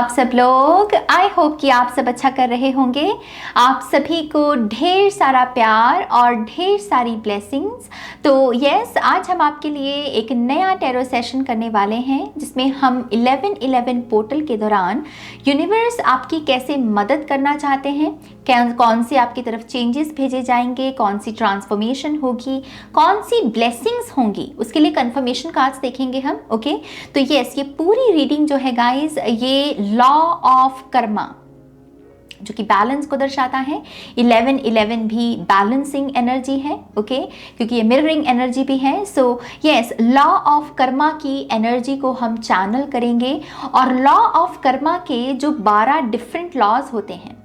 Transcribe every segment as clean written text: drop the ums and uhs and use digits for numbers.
आप सब लोग? आई होप कि आप सब अच्छा कर रहे होंगे। आप सभी को ढेर सारा प्यार और ढेर सारी ब्लेसिंग्स। तो यस, आज हम आपके लिए एक नया टैरो सेशन करने वाले हैं जिसमें हम 11-11 पोर्टल के दौरान यूनिवर्स आपकी कैसे मदद करना चाहते हैं, कौन से आपकी तरफ चेंजेस भेजे जाएंगे, कौन सी ट्रांसफॉर्मेशन होगी, कौन सी ब्लेसिंग्स होंगी, उसके लिए कंफर्मेशन कार्ड्स देखेंगे हम। ओके, तो यस, ये पूरी रीडिंग जो है गाइस, ये लॉ ऑफ कर्मा जो कि बैलेंस को दर्शाता है। 11-11 भी बैलेंसिंग एनर्जी है, ओके, क्योंकि ये मिररिंग एनर्जी भी है। So yes, law of Karma की एनर्जी को हम चैनल करेंगे और लॉ ऑफ कर्मा के जो 12 डिफरेंट लॉज होते हैं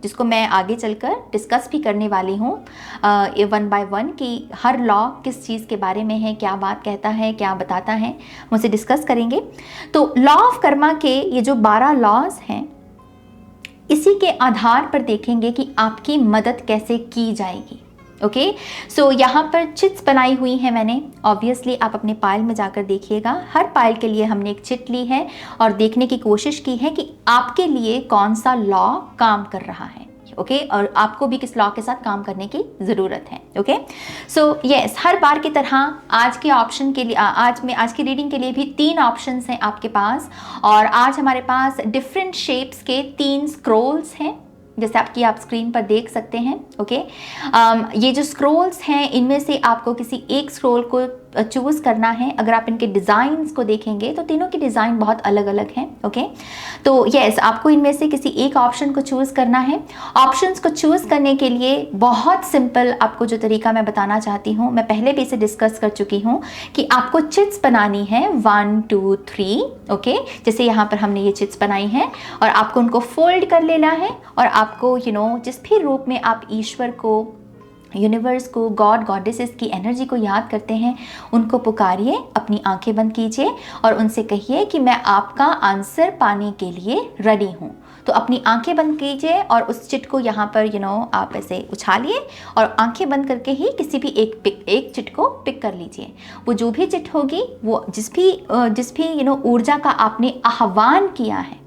जिसको मैं आगे चलकर डिस्कस भी करने वाली हूँ 1 by 1 कि हर लॉ किस चीज़ के बारे में है, क्या बात कहता है, क्या बताता है, हम उसे डिस्कस करेंगे। तो लॉ ऑफ कर्मा के ये जो 12 लॉज हैं, इसी के आधार पर देखेंगे कि आपकी मदद कैसे की जाएगी। ओके, सो यहाँ पर चिट्स बनाई हुई हैं मैंने। ऑब्वियसली आप अपने पाइल में जाकर देखिएगा, हर पाइल के लिए हमने एक चिट ली है और देखने की कोशिश की है कि आपके लिए कौन सा लॉ काम कर रहा है। ओके, और आपको भी किस लॉ के साथ काम करने की ज़रूरत है। ओके, सो यस, हर बार की तरह आज के ऑप्शन के लिए आज की रीडिंग के लिए भी 3 ऑप्शंस हैं आपके पास। और आज हमारे पास डिफरेंट शेप्स के 3 स्क्रोल्स हैं जैसे आप स्क्रीन पर देख सकते हैं। ओके, ये जो स्क्रोल्स हैं इनमें से आपको किसी एक स्क्रोल को चूज़ करना है। अगर आप इनके डिज़ाइंस को देखेंगे तो तीनों की डिज़ाइन बहुत अलग अलग हैं। ओके, तो यस, आपको इनमें से किसी एक ऑप्शन को चूज़ करना है। ऑप्शंस को चूज़ करने के लिए बहुत सिंपल आपको जो तरीका मैं बताना चाहती हूँ, मैं पहले भी इसे डिस्कस कर चुकी हूँ कि आपको चिट्स बनानी है 1 2 3। ओके, जैसे यहाँ पर हमने ये चिट्स बनाई हैं और आपको उनको फोल्ड कर लेना है और आपको जिस भी रूप में आप ईश्वर को, यूनिवर्स को, गॉड गॉडेसेस की एनर्जी को याद करते हैं, उनको पुकारिए, अपनी आंखें बंद कीजिए और उनसे कहिए कि मैं आपका आंसर पाने के लिए रेडी हूँ। तो अपनी आंखें बंद कीजिए और उस चिट को यहाँ पर आप ऐसे उछालिए और आंखें बंद करके ही किसी भी एक चिट को पिक कर लीजिए। वो जो भी चिट होगी, वो जिस भी ऊर्जा का आपने आह्वान किया है,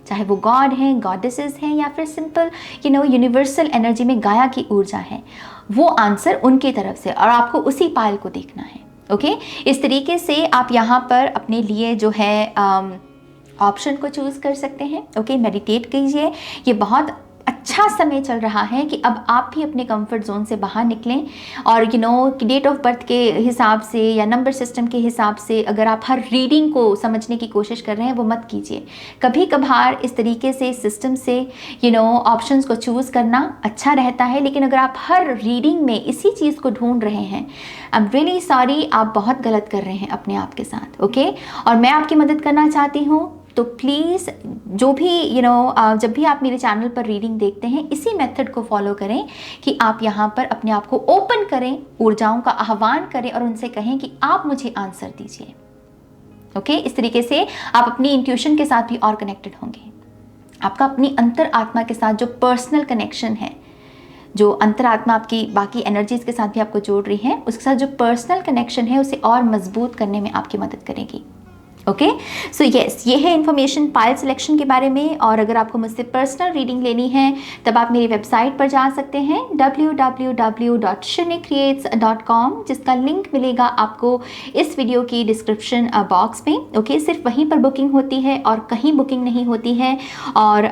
चाहे वो गॉड हैं, गॉडेसेस हैं या फिर सिंपल यूनिवर्सल एनर्जी में गाया की ऊर्जा है, वो आंसर उनकी तरफ से, और आपको उसी पाइल को देखना है। ओके, इस तरीके से आप यहाँ पर अपने लिए जो है ऑप्शन को चूज़ कर सकते हैं। ओके, मेडिटेट कीजिए। ये बहुत अच्छा समय चल रहा है कि अब आप भी अपने कंफर्ट जोन से बाहर निकलें और डेट ऑफ बर्थ के हिसाब से या नंबर सिस्टम के हिसाब से अगर आप हर रीडिंग को समझने की कोशिश कर रहे हैं, वो मत कीजिए। कभी कभार इस तरीके से सिस्टम से ऑप्शंस को चूज़ करना अच्छा रहता है, लेकिन अगर आप हर रीडिंग में इसी चीज़ को ढूंढ रहे हैं, आई एम रियली सॉरी, आप बहुत गलत कर रहे हैं अपने आप के साथ। ओके, और मैं आपकी मदद करना चाहती हूँ, तो प्लीज़ जो भी जब भी आप मेरे चैनल पर रीडिंग देखते हैं, इसी मेथड को फॉलो करें कि आप यहाँ पर अपने आप को ओपन करें, ऊर्जाओं का आह्वान करें और उनसे कहें कि आप मुझे आंसर दीजिए। ओके, इस तरीके से आप अपनी इंट्यूशन के साथ भी और कनेक्टेड होंगे। आपका अपनी अंतर आत्मा के साथ जो पर्सनल कनेक्शन है, जो अंतरात्मा आपकी बाकी एनर्जीज के साथ भी आपको जोड़ रही है, उसके साथ जो पर्सनल कनेक्शन है, उसे और मजबूत करने में आपकी मदद करेगी। ओके, सो यस, ये है इन्फॉर्मेशन पाइल सिलेक्शन के बारे में। और अगर आपको मुझसे पर्सनल रीडिंग लेनी है तब आप मेरी वेबसाइट पर जा सकते हैं www.shunnycreates.com, जिसका लिंक मिलेगा आपको इस वीडियो की डिस्क्रिप्शन बॉक्स में। ओके, सिर्फ वहीं पर बुकिंग होती है और कहीं बुकिंग नहीं होती है। और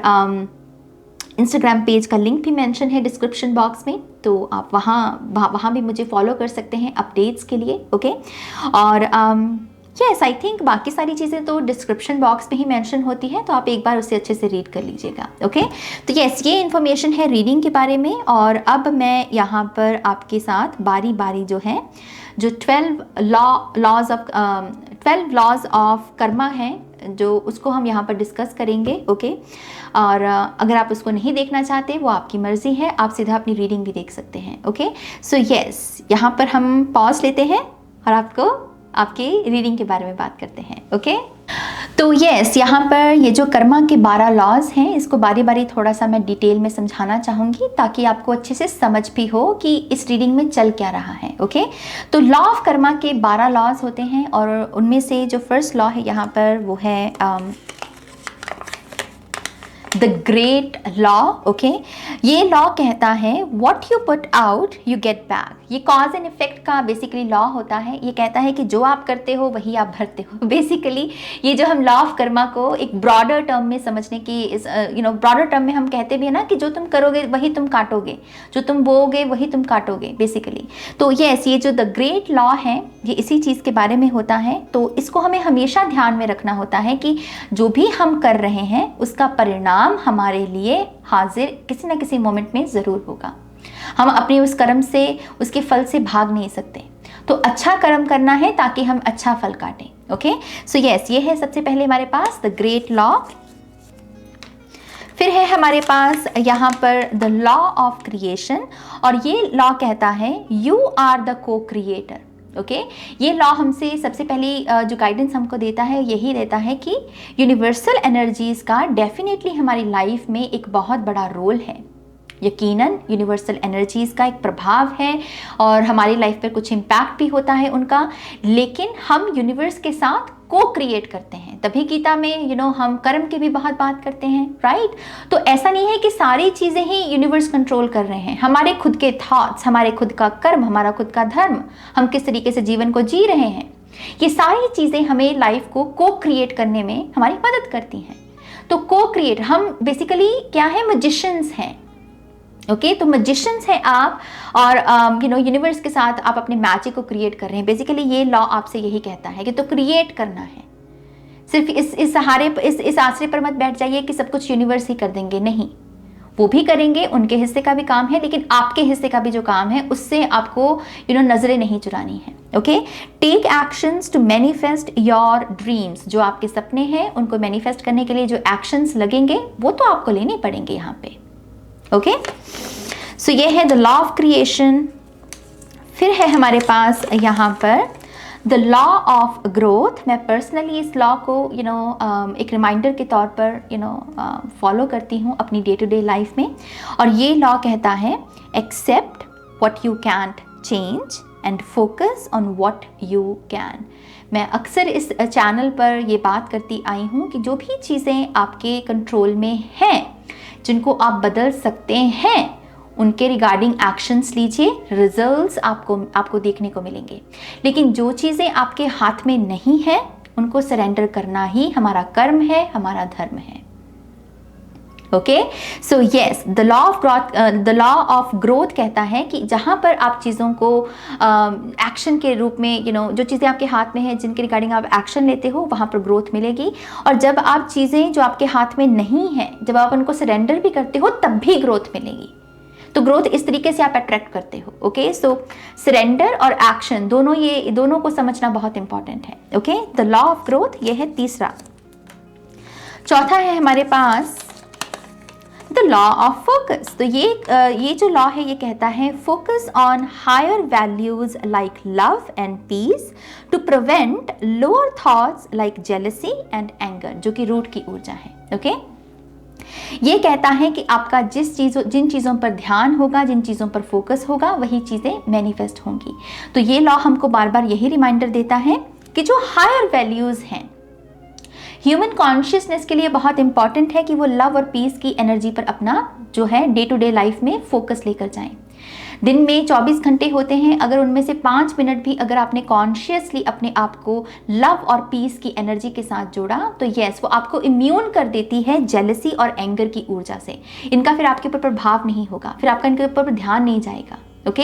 इंस्टाग्राम पेज का लिंक भी मेंशन है डिस्क्रिप्शन बॉक्स में, तो आप वहाँ भी मुझे फॉलो कर सकते हैं अपडेट्स के लिए। ओके, और यस, आई थिंक बाकी सारी चीज़ें तो डिस्क्रिप्शन बॉक्स में ही मेंशन होती है, तो आप एक बार उसे अच्छे से रीड कर लीजिएगा। ओके, तो यस, ये इन्फॉर्मेशन है रीडिंग के बारे में। और अब मैं यहाँ पर आपके साथ बारी बारी जो 12 लॉज ऑफ कर्मा हैं, जो उसको हम यहाँ पर डिस्कस करेंगे। ओके, और अगर आप उसको नहीं देखना चाहते, वो आपकी मर्ज़ी है, आप सीधा अपनी रीडिंग भी देख सकते हैं। ओके, सो यस, यहाँ पर हम पॉज लेते हैं और आपकी रीडिंग के बारे में बात करते हैं। ओके, तो यस, यहाँ पर ये जो कर्मा के 12 लॉज हैं, इसको बारी बारी थोड़ा सा मैं डिटेल में समझाना चाहूँगी ताकि आपको अच्छे से समझ भी हो कि इस रीडिंग में चल क्या रहा है। ओके, तो लॉ ऑफ कर्मा के 12 लॉज होते हैं और उनमें से जो फर्स्ट लॉ है यहाँ पर वो है द ग्रेट लॉ। ओके, ये लॉ कहता है what you put out you get back. ये कॉज एंड इफेक्ट का बेसिकली लॉ होता है। ये कहता है कि जो आप करते हो वही आप भरते हो। बेसिकली ये जो हम लॉ ऑफ कर्मा को एक ब्रॉडर टर्म में समझने की, ब्रॉडर टर्म में हम कहते भी है ना कि जो तुम करोगे वही तुम काटोगे, जो तुम बोओगे वही तुम काटोगे बेसिकली। तो यस, ये जो द ग्रेट लॉ है ये इसी चीज़ के बारे में होता है। तो इसको हमें हमेशा ध्यान में रखना होता है कि जो भी हम कर रहे हैं उसका परिणाम हमारे लिए हाजिर किसी न किसी मोमेंट में ज़रूर होगा। हम अपने उस कर्म से, उसके फल से भाग नहीं सकते। तो अच्छा कर्म करना है ताकि हम अच्छा फल काटें। ओके, सो यस, ये है सबसे पहले हमारे पास द ग्रेट लॉ। फिर है हमारे पास यहाँ पर द लॉ ऑफ क्रिएशन, और ये लॉ कहता है यू आर द को क्रिएटर। ओके, ये लॉ हमसे सबसे पहले जो गाइडेंस हमको देता है यही देता है कि यूनिवर्सल एनर्जीज़ का डेफिनेटली हमारी लाइफ में एक बहुत बड़ा रोल है। यकीनन यूनिवर्सल एनर्जीज़ का एक प्रभाव है और हमारी लाइफ पर कुछ इम्पैक्ट भी होता है उनका, लेकिन हम यूनिवर्स के साथ को क्रिएट करते हैं। तभी गीता में हम कर्म की भी बहुत बात करते हैं, राइट। तो ऐसा नहीं है कि सारी चीज़ें ही यूनिवर्स कंट्रोल कर रहे हैं। हमारे खुद के थॉट्स, हमारे खुद का कर्म, हमारा खुद का धर्म, हम किस तरीके से जीवन को जी रहे हैं, ये सारी चीज़ें हमें लाइफ को क्रिएट करने में हमारी मदद करती हैं। तो को क्रिएट, हम बेसिकली क्या है, मैजिशियंस हैं। ओके, तो मैजिशियंस हैं आप, और यूनिवर्स के साथ आप अपने मैजिक को क्रिएट कर रहे हैं। बेसिकली ये लॉ आपसे यही कहता है कि तो क्रिएट करना है। सिर्फ इस सहारे, इस आश्रय पर मत बैठ जाइए कि सब कुछ यूनिवर्स ही कर देंगे, नहीं, वो भी करेंगे, उनके हिस्से का भी काम है, लेकिन आपके हिस्से का भी जो काम है उससे आपको नजरें नहीं चुरानी है। Okay, take actions to manifest your dreams. जो आपके सपने हैं उनको मैनिफेस्ट करने के लिए जो एक्शंस लगेंगे वो तो आपको लेने पड़ेंगे यहाँ पे। ओके, सो ये है द लॉ ऑफ क्रिएशन। फिर है हमारे पास यहाँ पर द लॉ ऑफ ग्रोथ। मैं पर्सनली इस लॉ को एक रिमाइंडर के तौर पर फॉलो करती हूँ अपनी डे टू डे लाइफ में, और ये लॉ कहता है accept what you can't change and focus on what you can. मैं अक्सर इस चैनल पर ये बात करती आई हूँ कि जो भी चीज़ें आपके कंट्रोल में हैं, जिनको आप बदल सकते हैं, उनके रिगार्डिंग एक्शंस लीजिए, रिजल्ट्स आपको देखने को मिलेंगे। लेकिन जो चीज़ें आपके हाथ में नहीं है उनको सरेंडर करना ही हमारा कर्म है, हमारा धर्म है। Okay, so yes, the law of growth कहता है कि जहाँ पर आप चीज़ों को एक्शन के रूप में जो चीज़ें आपके हाथ में है, जिनके रिगार्डिंग आप एक्शन लेते हो, वहाँ पर ग्रोथ मिलेगी। और जब आप चीज़ें जो आपके हाथ में नहीं है, जब आप उनको सरेंडर भी करते हो, तब भी ग्रोथ मिलेगी। तो ग्रोथ इस तरीके से आप अट्रैक्ट करते हो। ओके, सो सरेंडर और एक्शन दोनों को समझना बहुत इंपॉर्टेंट है। Okay, the law of growth ये है तीसरा। चौथा है हमारे पास द लॉ ऑफ फोकस। तो ये जो लॉ है ये कहता है focus on higher values like love and peace to prevent lower thoughts like jealousy and anger, जो कि रूट की ऊर्जा है। ओके, ये कहता है कि आपका जिन चीज़ों पर ध्यान होगा, जिन चीज़ों पर फोकस होगा, वही चीज़ें मैनिफेस्ट होंगी। तो ये लॉ हमको बार बार यही रिमाइंडर देता है कि जो हायर वैल्यूज़ हैं ह्यूमन कॉन्शियसनेस के लिए बहुत इंपॉर्टेंट है कि वो लव और पीस की एनर्जी पर अपना जो है डे टू डे लाइफ में फोकस लेकर जाएं। दिन में 24 घंटे होते हैं, अगर उनमें से 5 मिनट भी अगर आपने कॉन्शियसली अपने आप को लव और पीस की एनर्जी के साथ जोड़ा, तो यस, वो आपको इम्यून कर देती है जेलसी और एंगर की ऊर्जा से। इनका फिर आपके ऊपर प्रभाव नहीं होगा, फिर आपका इनके ऊपर ध्यान नहीं जाएगा। ओके,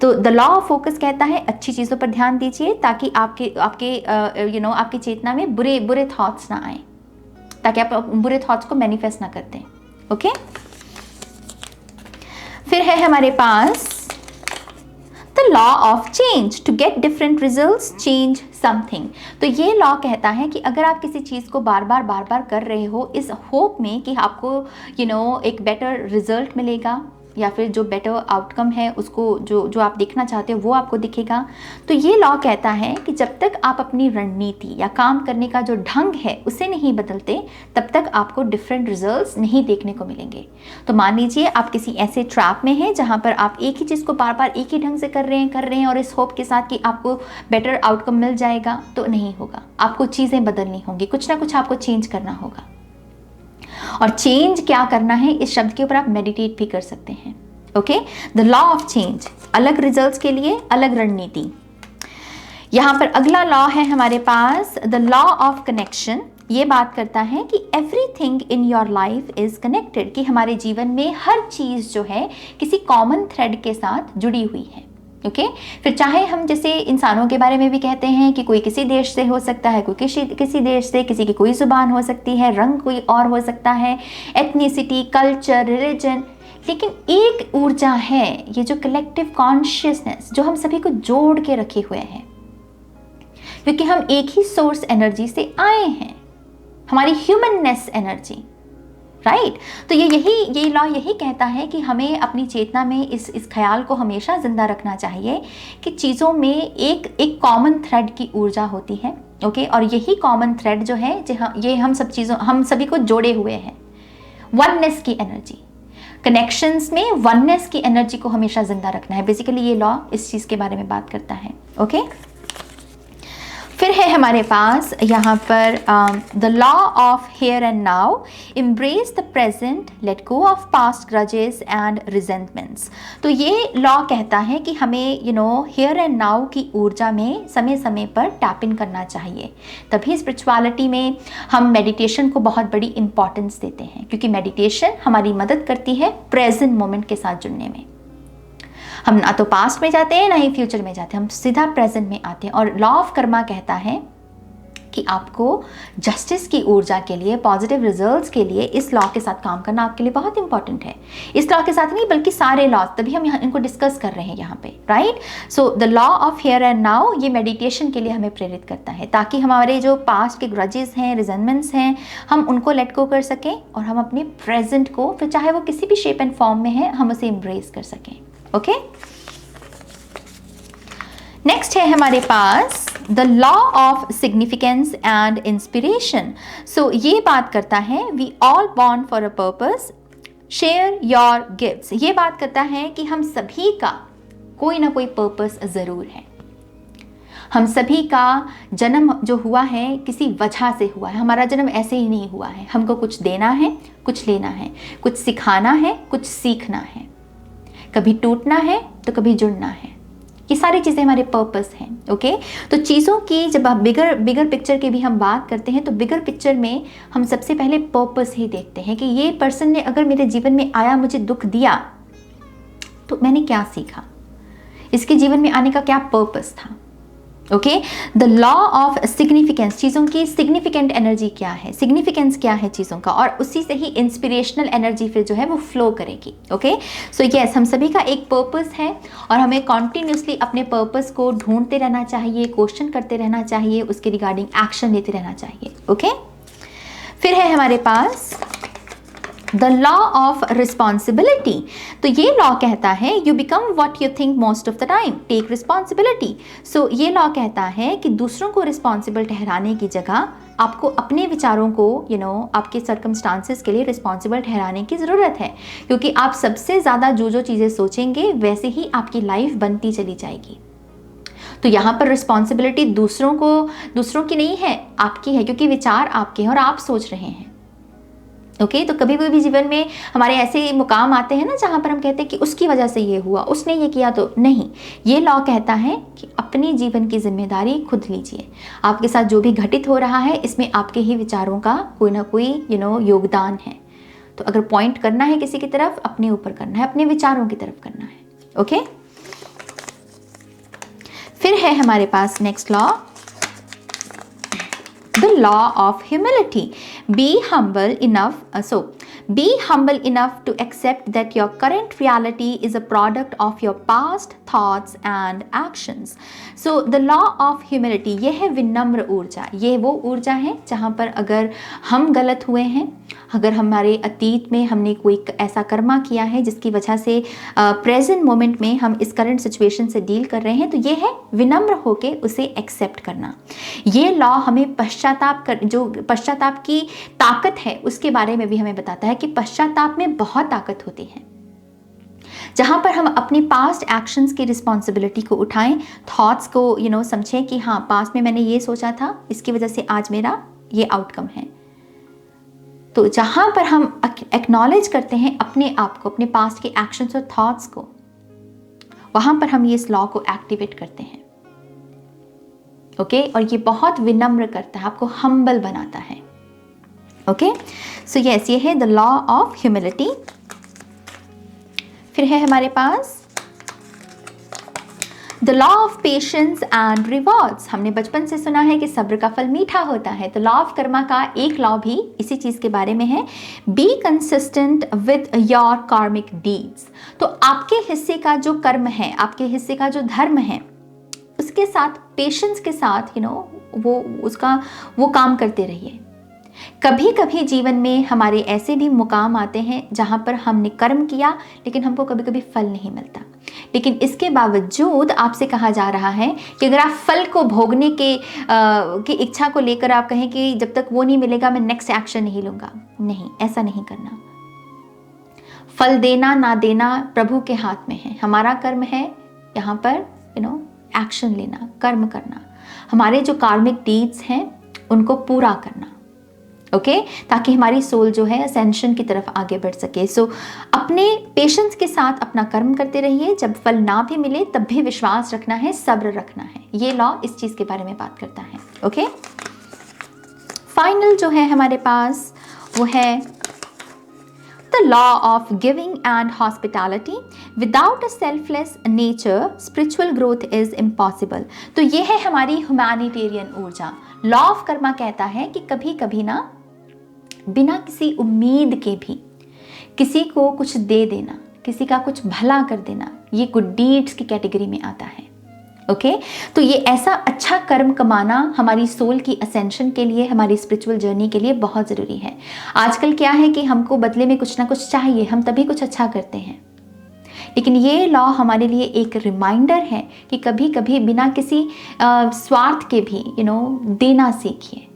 तो द लॉ ऑफ फोकस कहता है अच्छी चीज़ों पर ध्यान दीजिए ताकि आपकी चेतना में बुरे थॉट्स ना आए, ताकि आप बुरे थॉट्स को मैनिफेस्ट ना करते हैं। ओके, फिर है हमारे पास the law of change. To get different results change something. तो ये लॉ कहता है कि अगर आप किसी चीज़ को बार बार कर रहे हो इस होप में कि आपको एक बेटर रिजल्ट मिलेगा या फिर जो बेटर आउटकम है उसको जो आप देखना चाहते हो वो आपको दिखेगा, तो ये लॉ कहता है कि जब तक आप अपनी रणनीति या काम करने का जो ढंग है उसे नहीं बदलते, तब तक आपको डिफरेंट रिजल्ट्स नहीं देखने को मिलेंगे। तो मान लीजिए आप किसी ऐसे ट्रैप में हैं जहाँ पर आप एक ही चीज़ को बार बार एक ही ढंग से कर रहे हैं और इस होप के साथ कि आपको बेटर आउटकम मिल जाएगा, तो नहीं होगा। आपको चीज़ें बदलनी होंगी, कुछ ना कुछ आपको चेंज करना होगा। और चेंज क्या करना है, इस शब्द के ऊपर आप मेडिटेट भी कर सकते हैं। Okay, the law of change, अलग रिजल्ट्स के लिए अलग रणनीति। यहाँ पर अगला लॉ है हमारे पास द लॉ ऑफ कनेक्शन। ये बात करता है कि everything in your life is connected, कि हमारे जीवन में हर चीज़ जो है किसी कॉमन थ्रेड के साथ जुड़ी हुई है। ओके, फिर चाहे हम जैसे इंसानों के बारे में भी कहते हैं कि कोई किसी देश से हो सकता है, कोई किसी देश से, किसी की कोई ज़ुबान हो सकती है, रंग कोई और हो सकता है, एथनिसिटी, कल्चर, रिलीजन, लेकिन एक ऊर्जा है, ये जो कलेक्टिव कॉन्शियसनेस जो हम सभी को जोड़ के रखे हुए हैं, क्योंकि हम एक ही सोर्स एनर्जी से आए हैं, हमारी ह्यूमननेस एनर्जी, राइट। तो ये लॉ यही कहता है कि हमें अपनी चेतना में इस ख्याल को हमेशा जिंदा रखना चाहिए कि चीज़ों में एक कॉमन थ्रेड की ऊर्जा होती है। ओके, और यही कॉमन थ्रेड जो है ये हम सभी को जोड़े हुए हैं। वननेस की एनर्जी, कनेक्शंस में वननेस की एनर्जी को हमेशा जिंदा रखना है। बेसिकली ये लॉ इस चीज़ के बारे में बात करता है। ओके, फिर है हमारे पास यहाँ पर the law of here and now, embrace the present, let go of past grudges and resentments. तो ये लॉ कहता है कि हमें हियर एंड नाउ की ऊर्जा में समय समय पर टैप इन करना चाहिए। तभी स्पिरिचुअलिटी में हम मेडिटेशन को बहुत बड़ी इंपॉर्टेंस देते हैं, क्योंकि मेडिटेशन हमारी मदद करती है प्रेजेंट मोमेंट के साथ जुड़ने में। हम ना तो पास्ट में जाते हैं ना ही फ्यूचर में जाते हैं, हम सीधा प्रेजेंट में आते हैं। और लॉ ऑफ कर्मा कहता है कि आपको जस्टिस की ऊर्जा के लिए, पॉजिटिव रिजल्ट्स के लिए इस लॉ के साथ काम करना आपके लिए बहुत इंपॉर्टेंट है। इस लॉ के साथ नहीं बल्कि सारे लॉ, तभी हम इनको डिस्कस कर रहे हैं यहाँ पे, right. So the law of here and now ये मेडिटेशन के लिए हमें प्रेरित करता है, ताकि हमारे जो पास्ट के ग्रजेस हैं, रिजेंटमेंट्स हैं, हम उनको लेट गो कर सकें और हम अपने प्रेजेंट को, फिर चाहे वो किसी भी शेप एंड फॉर्म में है, हम उसे एम्ब्रेस कर सकें। ओके, नेक्स्ट है हमारे पास the law of significance and inspiration. So ये बात करता है we all born for a purpose, share your gifts. ये बात करता है कि हम सभी का कोई ना कोई पर्पस ज़रूर है। हम सभी का जन्म जो हुआ है किसी वजह से हुआ है, हमारा जन्म ऐसे ही नहीं हुआ है। हमको कुछ देना है, कुछ लेना है, कुछ सिखाना है, कुछ सीखना है, कभी टूटना है तो कभी जुड़ना है। ये सारी चीज़ें हमारे पर्पस हैं। ओके, तो चीज़ों की जब आप बिगर पिक्चर की भी हम बात करते हैं, तो बिगर पिक्चर में हम सबसे पहले पर्पस ही देखते हैं कि ये पर्सन ने अगर मेरे जीवन में आया, मुझे दुख दिया, तो मैंने क्या सीखा, इसके जीवन में आने का क्या पर्पस था। Okay, the law of significance, चीज़ों की सिग्निफिकेंट एनर्जी क्या है, सिग्निफिकेंस क्या है चीज़ों का, और उसी से ही इंस्पिरेशनल एनर्जी फिर जो है वो फ्लो करेगी। ओके, सो यस, हम सभी का एक पर्पस है और हमें कॉन्टिन्यूसली अपने पर्पस को ढूंढते रहना चाहिए, क्वेश्चन करते रहना चाहिए, उसके रिगार्डिंग एक्शन लेते रहना चाहिए। ओके, फिर है हमारे पास द लॉ ऑफ रिस्पॉन्सिबिलिटी। तो ये लॉ कहता है you become what you think most of the time, take responsibility. So ये लॉ कहता है कि दूसरों को रिस्पॉन्सिबल ठहराने की जगह आपको अपने विचारों को आपके सर्कमस्टांसेस के लिए रिस्पॉन्सिबल ठहराने की ज़रूरत है, क्योंकि आप सबसे ज़्यादा जो चीज़ें सोचेंगे वैसे ही आपकी लाइफ बनती चली जाएगी। तो यहाँ पर रिस्पॉन्सिबिलिटी दूसरों की नहीं है, आपकी है, क्योंकि विचार आपके हैं और आप सोच रहे हैं। ओके, तो कभी भी जीवन में हमारे ऐसे मुकाम आते हैं ना जहाँ पर हम कहते हैं कि उसकी वजह से ये हुआ, उसने ये किया, तो नहीं। ये लॉ कहता है कि अपने जीवन की जिम्मेदारी खुद लीजिए। आपके साथ जो भी घटित हो रहा है इसमें आपके ही विचारों का कोई ना कोई योगदान है। तो अगर पॉइंट करना है किसी की तरफ, अपने ऊपर करना है, अपने विचारों की तरफ करना है। ओके, फिर है हमारे पास next law, the law of humility. Be humble enough to accept that your current reality is a product of your past thoughts and actions. So the law of humility, यह है विनम्र ऊर्जा। ये वो ऊर्जा है जहाँ पर अगर हम गलत हुए हैं, अगर हमारे अतीत में हमने कोई ऐसा कर्मा किया है जिसकी वजह से प्रेजेंट मोमेंट में हम इस करंट सिचुएशन से डील कर रहे हैं, तो ये है विनम्र होके उसे एक्सेप्ट करना। ये लॉ हमें पश्चाताप की ताकत है उसके बारे में भी हमें बताता है कि पश्चाताप में बहुत ताकत होती है। जहाँ पर हम अपनी पास्ट एक्शंस की रिस्पॉन्सिबिलिटी को उठाएं, थॉट्स को समझें कि हाँ, पास्ट में मैंने ये सोचा था, इसकी वजह से आज मेरा ये आउटकम है। तो जहां पर हम एक्नॉलेज करते हैं अपने आप को, अपने पास्ट के एक्शंस और थॉट्स को, वहां पर हम ये इस लॉ को एक्टिवेट करते हैं। ओके, और ये बहुत विनम्र करता है, आपको हम्बल बनाता है। ओके, सो यस, ये है द लॉ ऑफ ह्यूमिलिटी। फिर है हमारे पास the law of patience and rewards. हमने बचपन से सुना है कि सब्र का फल मीठा होता है। तो लॉ ऑफ कर्मा का एक लॉ भी इसी चीज के बारे में है, बी कंसिस्टेंट विद योर कार्मिक डीड्स। तो आपके हिस्से का जो कर्म है, आपके हिस्से का जो धर्म है, उसके साथ पेशेंस के साथ वो काम करते रहिए। कभी कभी जीवन में हमारे ऐसे भी मुकाम आते हैं जहां पर हमने कर्म किया लेकिन हमको कभी कभी फल नहीं मिलता, लेकिन इसके बावजूद आपसे कहा जा रहा है कि अगर आप फल को भोगने की इच्छा को लेकर आप कहें कि जब तक वो नहीं मिलेगा मैं नेक्स्ट एक्शन नहीं लूंगा, नहीं, ऐसा नहीं करना। फल देना ना देना प्रभु के हाथ में है। हमारा कर्म है यहाँ पर एक्शन लेना, कर्म करना, हमारे जो कार्मिक डीड्स हैं उनको पूरा करना। ओके, ताकि हमारी सोल जो है असेंशन की तरफ आगे बढ़ सके। सो अपने पेशेंस के साथ अपना कर्म करते रहिए। जब फल ना भी मिले तब भी विश्वास रखना है, सब्र रखना है। ये लॉ इस चीज के बारे में बात करता है। ओके, फाइनल जो है हमारे पास वो है the law of giving and hospitality. Without a selfless nature spiritual growth is impossible. तो ये है हमारी ह्यूमैनिटेरियन ऊर्जा। लॉ ऑफ कर्मा कहता है कि कभी कभी ना बिना किसी उम्मीद के भी किसी को कुछ दे देना, किसी का कुछ भला कर देना, ये गुड डीड्स की कैटेगरी में आता है। ओके, तो ये ऐसा अच्छा कर्म कमाना हमारी सोल की असेंशन के लिए, हमारी स्पिरिचुअल जर्नी के लिए बहुत ज़रूरी है। आजकल क्या है कि हमको बदले में कुछ ना कुछ चाहिए, हम तभी कुछ अच्छा करते हैं, लेकिन ये लॉ हमारे लिए एक रिमाइंडर है कि कभी कभी बिना किसी स्वार्थ के भी देना सीखिए,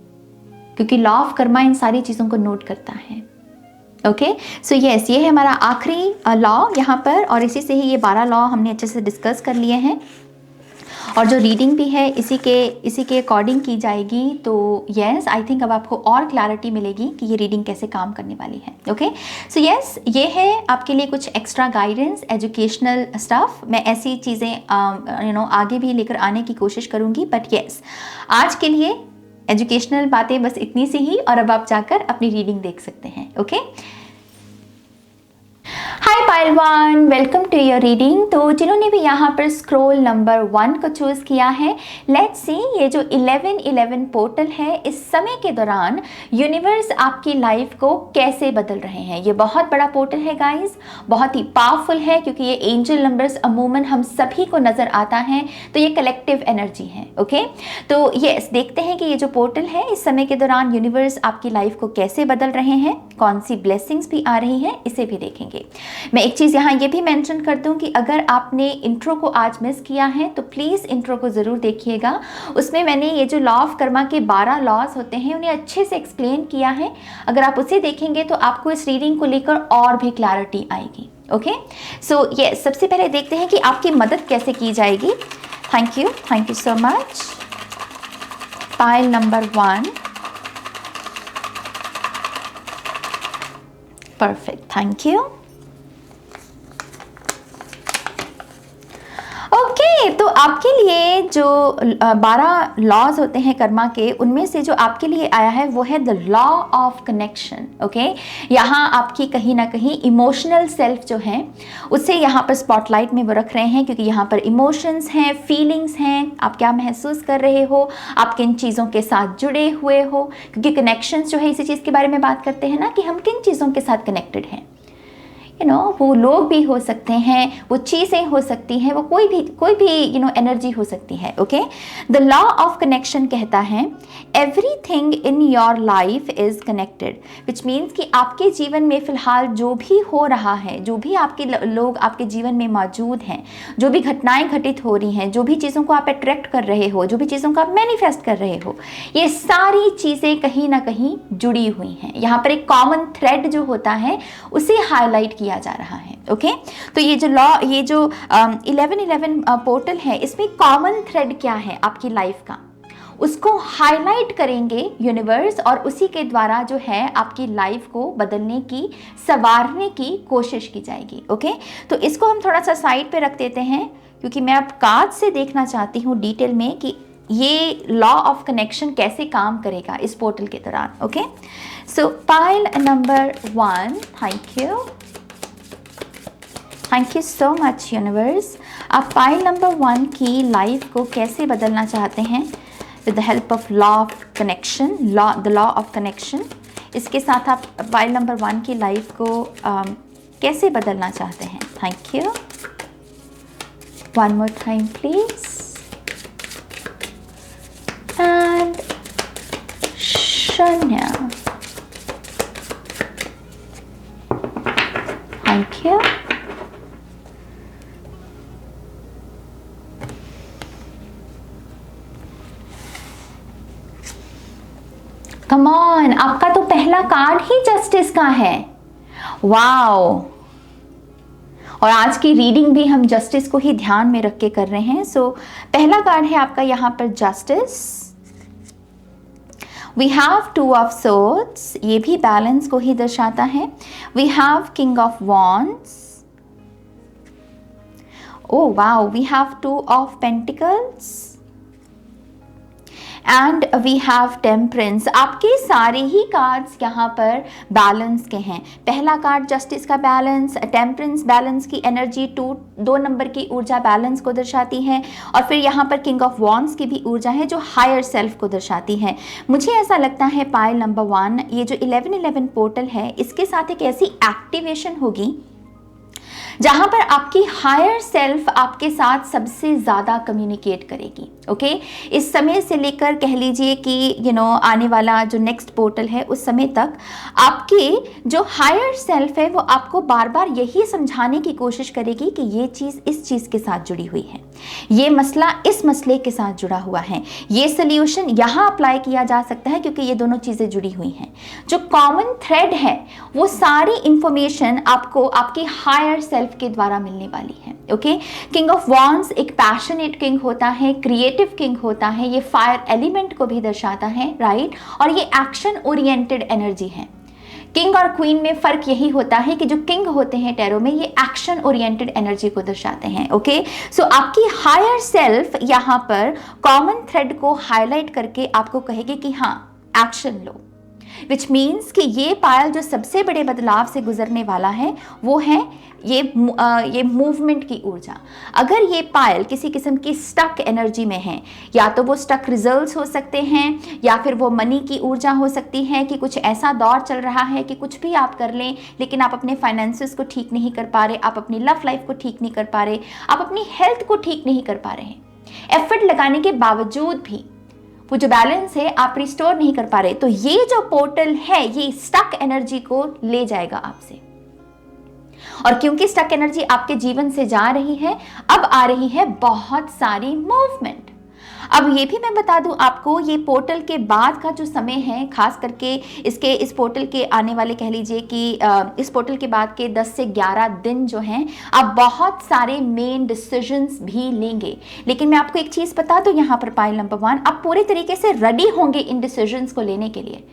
क्योंकि लॉ ऑफ कर्मा इन सारी चीज़ों को नोट करता है। ओके, सो यस, ये है हमारा आखिरी लॉ यहाँ पर, और इसी से ही ये 12 लॉ हमने अच्छे से डिस्कस कर लिए हैं, और जो रीडिंग भी है इसी के अकॉर्डिंग की जाएगी। तो यस, आई थिंक अब आपको और क्लैरिटी मिलेगी कि ये रीडिंग कैसे काम करने वाली है। ओके, सो यस, ये है आपके लिए कुछ एक्स्ट्रा गाइडेंस, एजुकेशनल स्टफ। मैं ऐसी चीज़ें आगे भी लेकर आने की कोशिश करूँगी, बट यस, आज के लिए एजुकेशनल बातें बस इतनी सी ही, और अब आप जाकर अपनी रीडिंग देख सकते हैं। Okay, hi pile 1, welcome to your reading. तो जिन्होंने भी यहाँ पर स्क्रॉल नंबर 1 को चूज़ किया है, लेट्स सी ये जो 1111 पोर्टल है, इस समय के दौरान यूनिवर्स आपकी लाइफ को कैसे बदल रहे हैं। ये बहुत बड़ा पोर्टल है गाइस, बहुत ही पावरफुल है, क्योंकि ये एंजल नंबर्स अमूमन हम सभी को नज़र आता है, तो ये कलेक्टिव एनर्जी है। ओके, तो यस, देखते हैं कि ये जो पोर्टल है इस समय के दौरान यूनिवर्स आपकी लाइफ को कैसे बदल रहे हैं, कौन सी ब्लेसिंग्स भी आ रही हैं, इसे भी देखेंगे। मैं एक चीज़ यहाँ ये भी मेंशन कर दूँ कि अगर आपने इंट्रो को आज मिस किया है तो प्लीज़ इंट्रो को ज़रूर देखिएगा। उसमें मैंने ये जो लॉ ऑफ कर्मा के 12 लॉज होते हैं उन्हें अच्छे से एक्सप्लेन किया है। अगर आप उसे देखेंगे तो आपको इस रीडिंग को लेकर और भी क्लैरिटी आएगी। ओके, सो ये सबसे पहले देखते हैं कि आपकी मदद कैसे की जाएगी। Thank you so much. Pile number 1, perfect, thank you. Okay, तो आपके लिए जो 12 लॉज होते हैं कर्मा के, उनमें से जो आपके लिए आया है वो है the law of connection. Okay, यहाँ आपकी कहीं ना कहीं इमोशनल सेल्फ जो है उसे यहाँ पर स्पॉटलाइट में वो रख रहे हैं, क्योंकि यहाँ पर इमोशंस हैं, फीलिंग्स हैं, आप क्या महसूस कर रहे हो, आप किन चीज़ों के साथ जुड़े हुए हो, क्योंकि कनेक्शंस जो है इसी चीज़ के बारे में बात करते हैं ना, कि हम किन चीज़ों के साथ कनेक्टेड हैं। वो लोग भी हो सकते हैं, वो चीज़ें हो सकती हैं, वो कोई भी एनर्जी हो सकती है। Okay, the law of connection कहता है everything in your life is connected, which means कि आपके जीवन में फिलहाल जो भी हो रहा है, जो भी आपके लोग आपके जीवन में मौजूद हैं, जो भी घटनाएं घटित हो रही हैं, जो भी चीज़ों को आप अट्रैक्ट कर रहे हो, जो भी चीज़ों को आप मैनिफेस्ट कर रहे हो, ये सारी चीज़ें कहीं ना कहीं जुड़ी हुई हैं। यहाँ पर एक कॉमन थ्रेड जो होता है उसे हाईलाइट किया जा रहा है। ओके, तो ये जो 1111 पोर्टल है, इसमें कॉमन थ्रेड क्या है आपकी लाइफ का, उसको हाईलाइट करेंगे यूनिवर्स, और उसी के द्वारा जो है आपकी लाइफ को बदलने की, संवारने की कोशिश की जाएगी। ओके, तो इसको हम थोड़ा सा साइड पे रख देते हैं, क्योंकि मैं अब कार्ड से देखना चाहती हूँ डिटेल में कि ये लॉ ऑफ कनेक्शन कैसे काम करेगा इस पोर्टल के दौरान। Okay, so pile number 1, thank you so much universe. आप पाइल नंबर 1 की लाइफ को कैसे बदलना चाहते हैं with the help of law of connection, the law of connection. इसके साथ आप पाइल नंबर 1 की लाइफ को कैसे बदलना चाहते हैं। Thank you. One more time please. And शून्य। Thank you. कम ऑन, आपका तो पहला कार्ड ही जस्टिस का है। वाओ, और आज की रीडिंग भी हम जस्टिस को ही ध्यान में रख के कर रहे हैं। सो पहला कार्ड है आपका यहां पर justice. We have 2 of swords, ये भी बैलेंस को ही दर्शाता है। We have king of wands. Oh wow, we have 2 of pentacles and we have temperance. आपके सारे ही कार्ड्स यहाँ पर बैलेंस के हैं। पहला कार्ड जस्टिस का बैलेंस, टेम्परेंस बैलेंस की एनर्जी, 2 नंबर की ऊर्जा बैलेंस को दर्शाती है, और फिर यहाँ पर किंग ऑफ वॉन्ड्स की भी ऊर्जा है जो हायर सेल्फ को दर्शाती है। मुझे ऐसा लगता है पाइल नंबर 1, ये जो 1111 पोर्टल है, इसके साथ एक ऐसी एक्टिवेशन होगी जहां पर आपकी हायर सेल्फ आपके साथ सबसे ज़्यादा कम्युनिकेट करेगी। ओके, इस समय से लेकर कह लीजिए कि आने वाला जो नेक्स्ट पोर्टल है उस समय तक आपकी जो हायर सेल्फ है वो आपको बार बार यही समझाने की कोशिश करेगी कि ये चीज़ इस चीज़ के साथ जुड़ी हुई है, ये मसला इस मसले के साथ जुड़ा हुआ है, ये सोल्यूशन यहाँ अप्लाई किया जा सकता है क्योंकि ये दोनों चीज़ें जुड़ी हुई हैं। जो कॉमन थ्रेड है वो सारी इंफॉर्मेशन आपको आपकी हायर सेल्फ के द्वारा मिलने वाली है। ओके, किंग ऑफ वॉन्ड्स एक पैशनेट किंग होता है, क्रिएटिव किंग होता है, ये फायर एलिमेंट को भी दर्शाता है, राइट, और ये एक्शन ओरिएंटेड एनर्जी है। किंग और क्वीन में फर्क यही होता है कि जो किंग होते हैं टैरो में, ये एक्शन ओरिएंटेड एनर्जी को दर्शाते हैं। ओके, सो आपकी हायर सेल्फ यहाँ पर कॉमन थ्रेड को हाईलाइट करके आपको कहेगी कि हाँ, एक्शन लो, विच मीन्स कि ये पायल जो सबसे बड़े बदलाव से गुजरने वाला है वो है ये मूवमेंट की ऊर्जा। अगर ये पायल किसी किस्म की स्टक एनर्जी में है, या तो वो स्टक रिजल्ट्स हो सकते हैं, या फिर वो मनी की ऊर्जा हो सकती है कि कुछ ऐसा दौर चल रहा है कि कुछ भी आप कर लें लेकिन आप अपने फाइनेंसेस को ठीक नहीं कर पा रहे, आप अपनी लव लाइफ को ठीक नहीं कर पा रहे, आप अपनी हेल्थ को ठीक नहीं कर पा रहे हैं। एफर्ट लगाने के बावजूद भी वो जो बैलेंस है आप रिस्टोर नहीं कर पा रहे। तो ये जो पोर्टल है ये स्टक एनर्जी को ले जाएगा आपसे, और क्योंकि स्टक एनर्जी आपके जीवन से जा रही है, अब आ रही है बहुत सारी मूवमेंट। अब ये भी मैं बता दूं आपको, ये पोर्टल के बाद का जो समय है, खास करके इस पोर्टल के आने वाले, कह लीजिए कि इस पोर्टल के बाद के 10 से 11 दिन जो हैं, आप बहुत सारे मेन डिसीजंस भी लेंगे। लेकिन मैं आपको एक चीज़ बता दूं यहाँ पर पाइल नंबर 1, आप पूरे तरीके से रेडी होंगे इन डिसीजंस को लेने के लिए।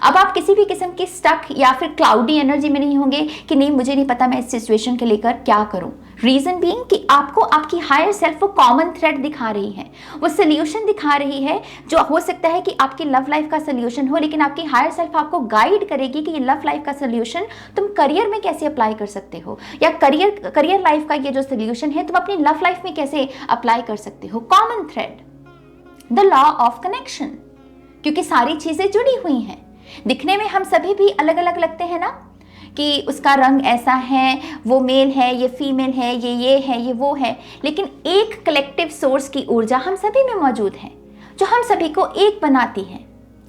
अब आप किसी भी किस्म की स्टक या फिर क्लाउडी एनर्जी में नहीं होंगे कि नहीं मुझे नहीं पता मैं इस सिचुएशन के लेकर क्या करूं। रीजन बीइंग कि आपको आपकी हायर सेल्फ वो कॉमन थ्रेड दिखा रही है, वो सोल्यूशन दिखा रही है, जो हो सकता है कि आपकी लव लाइफ का सोल्यूशन हो, लेकिन आपकी हायर सेल्फ आपको गाइड करेगी कि ये लव लाइफ का सोल्यूशन तुम करियर में कैसे अप्लाई कर सकते हो, या करियर लाइफ का ये जो सोल्यूशन है तुम अपनी लव लाइफ में कैसे अप्लाई कर सकते हो। Common thread, the law of connection, क्योंकि सारी चीजें जुड़ी हुई हैं। दिखने में हम सभी भी अलग अलग लगते हैं ना, कि उसका रंग ऐसा है, वो मेल है, ये फीमेल है, ये है, ये वो है, लेकिन एक कलेक्टिव सोर्स की ऊर्जा हम सभी में मौजूद है जो हम सभी को एक बनाती है।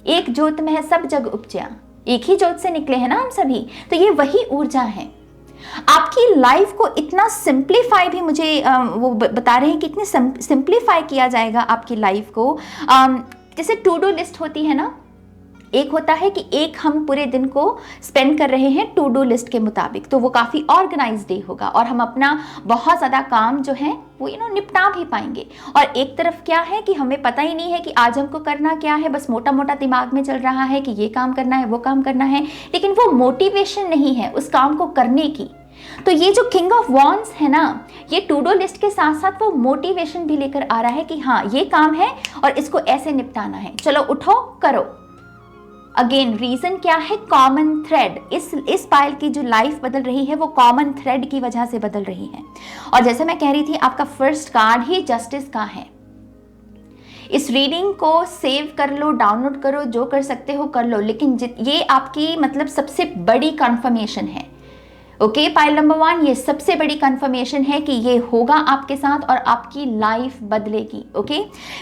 एक जोत में है सब जग उपजा, एक ही जोत से निकले हैं ना हम सभी, तो ये वही ऊर्जा है। आपकी लाइफ को इतना सिंप्लीफाई भी मुझे वो बता रहे हैं कि इतने सिंप्लीफाई किया जाएगा आपकी लाइफ को, जैसे टू डू लिस्ट होती है ना, एक होता है कि एक हम पूरे दिन को स्पेंड कर रहे हैं टू डू लिस्ट के मुताबिक, तो वो काफ़ी ऑर्गेनाइज डे होगा और हम अपना बहुत ज़्यादा काम जो है वो निपटा भी पाएंगे। और एक तरफ क्या है कि हमें पता ही नहीं है कि आज हमको करना क्या है, बस मोटा मोटा दिमाग में चल रहा है कि ये काम करना है, वो काम करना है, लेकिन वो मोटिवेशन नहीं है उस काम को करने की। तो ये जो किंग ऑफ वॉन्ड्स है ना, ये टू डू लिस्ट के साथ साथ वो मोटिवेशन भी लेकर आ रहा है कि हाँ ये काम है और इसको ऐसे निपटाना है, चलो उठो करो। अगेन रीजन क्या है, कॉमन थ्रेड। इस पायल की जो लाइफ बदल रही है वो कॉमन थ्रेड की वजह से बदल रही है। और जैसे मैं कह रही थी, आपका फर्स्ट कार्ड ही जस्टिस का है। इस रीडिंग को सेव कर लो, डाउनलोड करो, जो कर सकते हो कर लो, लेकिन ये आपकी मतलब सबसे बड़ी कंफर्मेशन है। ओके, पाइल नंबर 1, ये सबसे बड़ी कंफर्मेशन है कि ये होगा आपके साथ और आपकी लाइफ बदलेगी। ओके,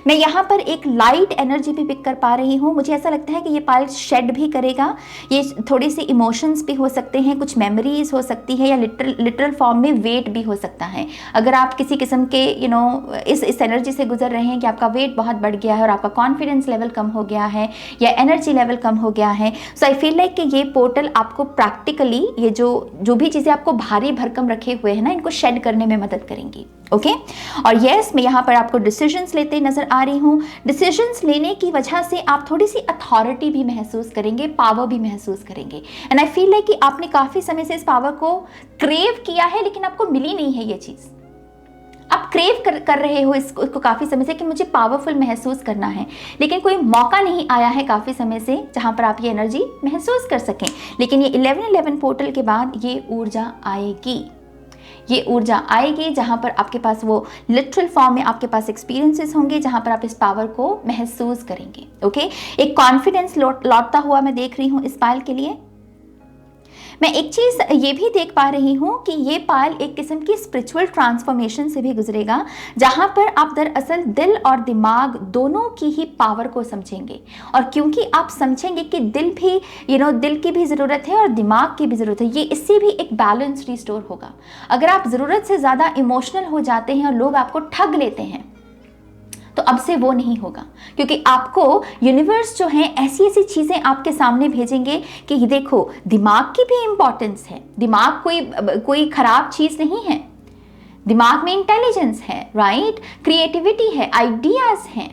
मैं यहाँ पर एक लाइट एनर्जी भी पिक कर पा रही हूँ। मुझे ऐसा लगता है कि ये पाइल शेड भी करेगा। ये थोड़ी सी इमोशंस भी हो सकते हैं, कुछ मेमोरीज हो सकती है, या लिटरल फॉर्म में वेट भी हो सकता है। अगर आप किसी किस्म के इस एनर्जी से गुजर रहे हैं कि आपका वेट बहुत बढ़ गया है और आपका कॉन्फिडेंस लेवल कम हो गया है या एनर्जी लेवल कम हो गया है, सो आई फील लाइक कि ये पोर्टल आपको प्रैक्टिकली ये जो भी चीजें आपको भारी भरकम रखे हुए हैं ना, इनको शेड करने में मदद करेंगी। ओके, और यस, मैं यहाँ पर आपको डिसीजंस लेते नजर आ रही हूँ। डिसीजंस लेने की वजह से आप थोड़ी सी अथॉरिटी भी महसूस करेंगे, पावर भी महसूस करेंगे। एंड आई फील लाइक कि आपने काफी समय से इस पावर को क्रेव किया है, लेकिन आपको मिली नहीं है ये चीज। आप क्रेव कर रहे हो इसको काफी समय से कि मुझे पावरफुल महसूस करना है, लेकिन कोई मौका नहीं आया है काफी समय से जहां पर आप ये एनर्जी महसूस कर सकें। लेकिन ये 11-11 पोर्टल के बाद ये ऊर्जा आएगी। ये ऊर्जा आएगी जहां पर आपके पास वो लिटरल फॉर्म में आपके पास एक्सपीरियंसेस होंगे, जहां पर आप इस पावर को महसूस करेंगे। ओके, एक कॉन्फिडेंस लौटता हुआ मैं देख रही हूं इस पायल के लिए। मैं एक चीज ये भी देख पा रही हूँ कि ये पायल एक किस्म की स्पिरिचुअल ट्रांसफॉर्मेशन से भी गुजरेगा, जहां पर आप दरअसल दिल और दिमाग दोनों की ही पावर को समझेंगे। और क्योंकि आप समझेंगे कि दिल की भी ज़रूरत है और दिमाग की भी ज़रूरत है, ये इससे भी एक बैलेंस रिस्टोर होगा। अगर आप ज़रूरत से ज़्यादा इमोशनल हो जाते हैं और लोग आपको ठग लेते हैं, तो अब से वो नहीं होगा, क्योंकि आपको यूनिवर्स जो है ऐसी ऐसी चीजें आपके सामने भेजेंगे कि देखो दिमाग की भी इंपॉर्टेंस है। दिमाग कोई खराब चीज नहीं है। दिमाग में इंटेलिजेंस है, राइट, क्रिएटिविटी है, आइडियाज हैं।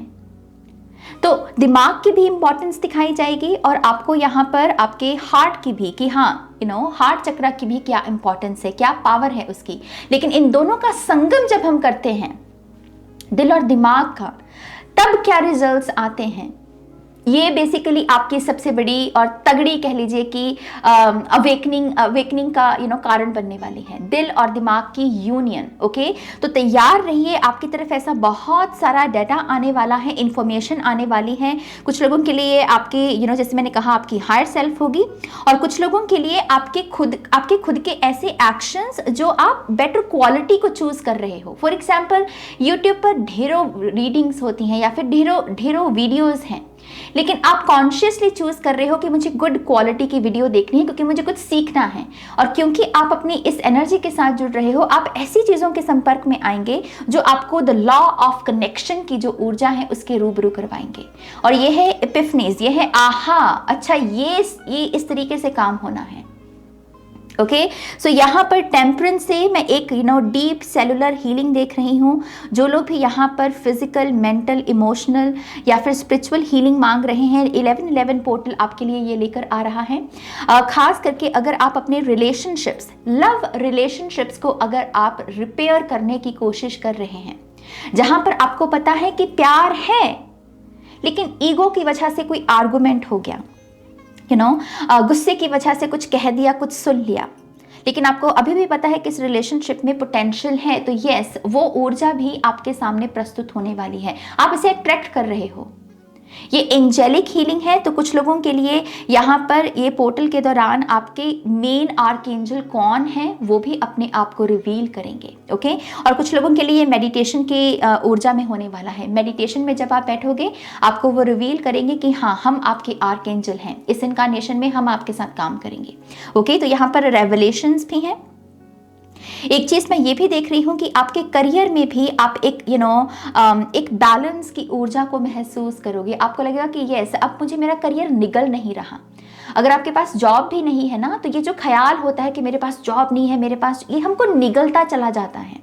तो दिमाग की भी इंपॉर्टेंस दिखाई जाएगी और आपको यहाँ पर आपके हार्ट की भी, कि हाँ हार्ट चक्र की भी क्या इंपॉर्टेंस है, क्या पावर है उसकी। लेकिन इन दोनों का संगम जब हम करते हैं, दिल और दिमाग का, तब क्या रिजल्ट्स आते हैं, ये बेसिकली आपकी सबसे बड़ी और तगड़ी कह लीजिए कि अवेकनिंग का कारण बनने वाली है, दिल और दिमाग की यूनियन। ओके, तो तैयार रहिए, आपकी तरफ ऐसा बहुत सारा डाटा आने वाला है, इंफॉर्मेशन आने वाली है। कुछ लोगों के लिए आपके जैसे मैंने कहा आपकी हायर सेल्फ होगी, और कुछ लोगों के लिए आपके खुद के ऐसे एक्शंस जो आप बेटर क्वालिटी को चूज कर रहे हो। फॉर एग्जाम्पल, यूट्यूब पर ढेरों रीडिंग्स होती हैं या फिर ढेरों वीडियोज हैं, लेकिन आप कॉन्शियसली चूज कर रहे हो कि मुझे गुड क्वालिटी की वीडियो देखनी है क्योंकि मुझे कुछ सीखना है। और क्योंकि आप अपनी इस एनर्जी के साथ जुड़ रहे हो, आप ऐसी चीजों के संपर्क में आएंगे जो आपको द लॉ ऑफ कनेक्शन की जो ऊर्जा है उसके रूबरू करवाएंगे। और ये है एपिफनीज, ये है आहा, अच्छा ये इस तरीके से काम होना है। ओके, सो यहाँ पर टेम्परेंस से मैं एक डीप सेलुलर हीलिंग देख रही हूँ। जो लोग भी यहाँ पर फिजिकल, मेंटल, इमोशनल या फिर स्पिरिचुअल हीलिंग मांग रहे हैं, 11-11 पोर्टल आपके लिए ये लेकर आ रहा है। खास करके अगर आप अपने रिलेशनशिप्स, लव रिलेशनशिप्स को अगर आप रिपेयर करने की कोशिश कर रहे हैं, जहां पर आपको पता है कि प्यार है लेकिन ईगो की वजह से कोई आर्गुमेंट हो गया, गुस्से की वजह से कुछ कह दिया, कुछ सुन लिया, लेकिन आपको अभी भी पता है कि इस रिलेशनशिप में पोटेंशियल है, तो यस, वो ऊर्जा भी आपके सामने प्रस्तुत होने वाली है। आप इसे अट्रैक्ट कर रहे हो। ये एंजेलिक हीलिंग है, तो कुछ लोगों के लिए यहाँ पर ये पोर्टल के दौरान आपके मेन आर्कएंजल कौन है वो भी अपने आप को रिवील करेंगे। ओके, और कुछ लोगों के लिए ये मेडिटेशन की ऊर्जा में होने वाला है। मेडिटेशन में जब आप बैठोगे आपको वो रिवील करेंगे कि हाँ, हम आपके आर्कएंजल हैं, इस इनकारनेशन में हम आपके साथ काम करेंगे। ओके, तो यहाँ पर रेवलेशंस भी हैं। एक चीज़ मैं ये भी देख रही हूँ कि आपके करियर में भी आप एक एक बैलेंस की ऊर्जा को महसूस करोगे। आपको लगेगा कि यस, अब मुझे मेरा करियर निगल नहीं रहा। अगर आपके पास जॉब भी नहीं है ना, तो ये जो ख्याल होता है कि मेरे पास जॉब नहीं है, मेरे पास, ये हमको निगलता चला जाता है।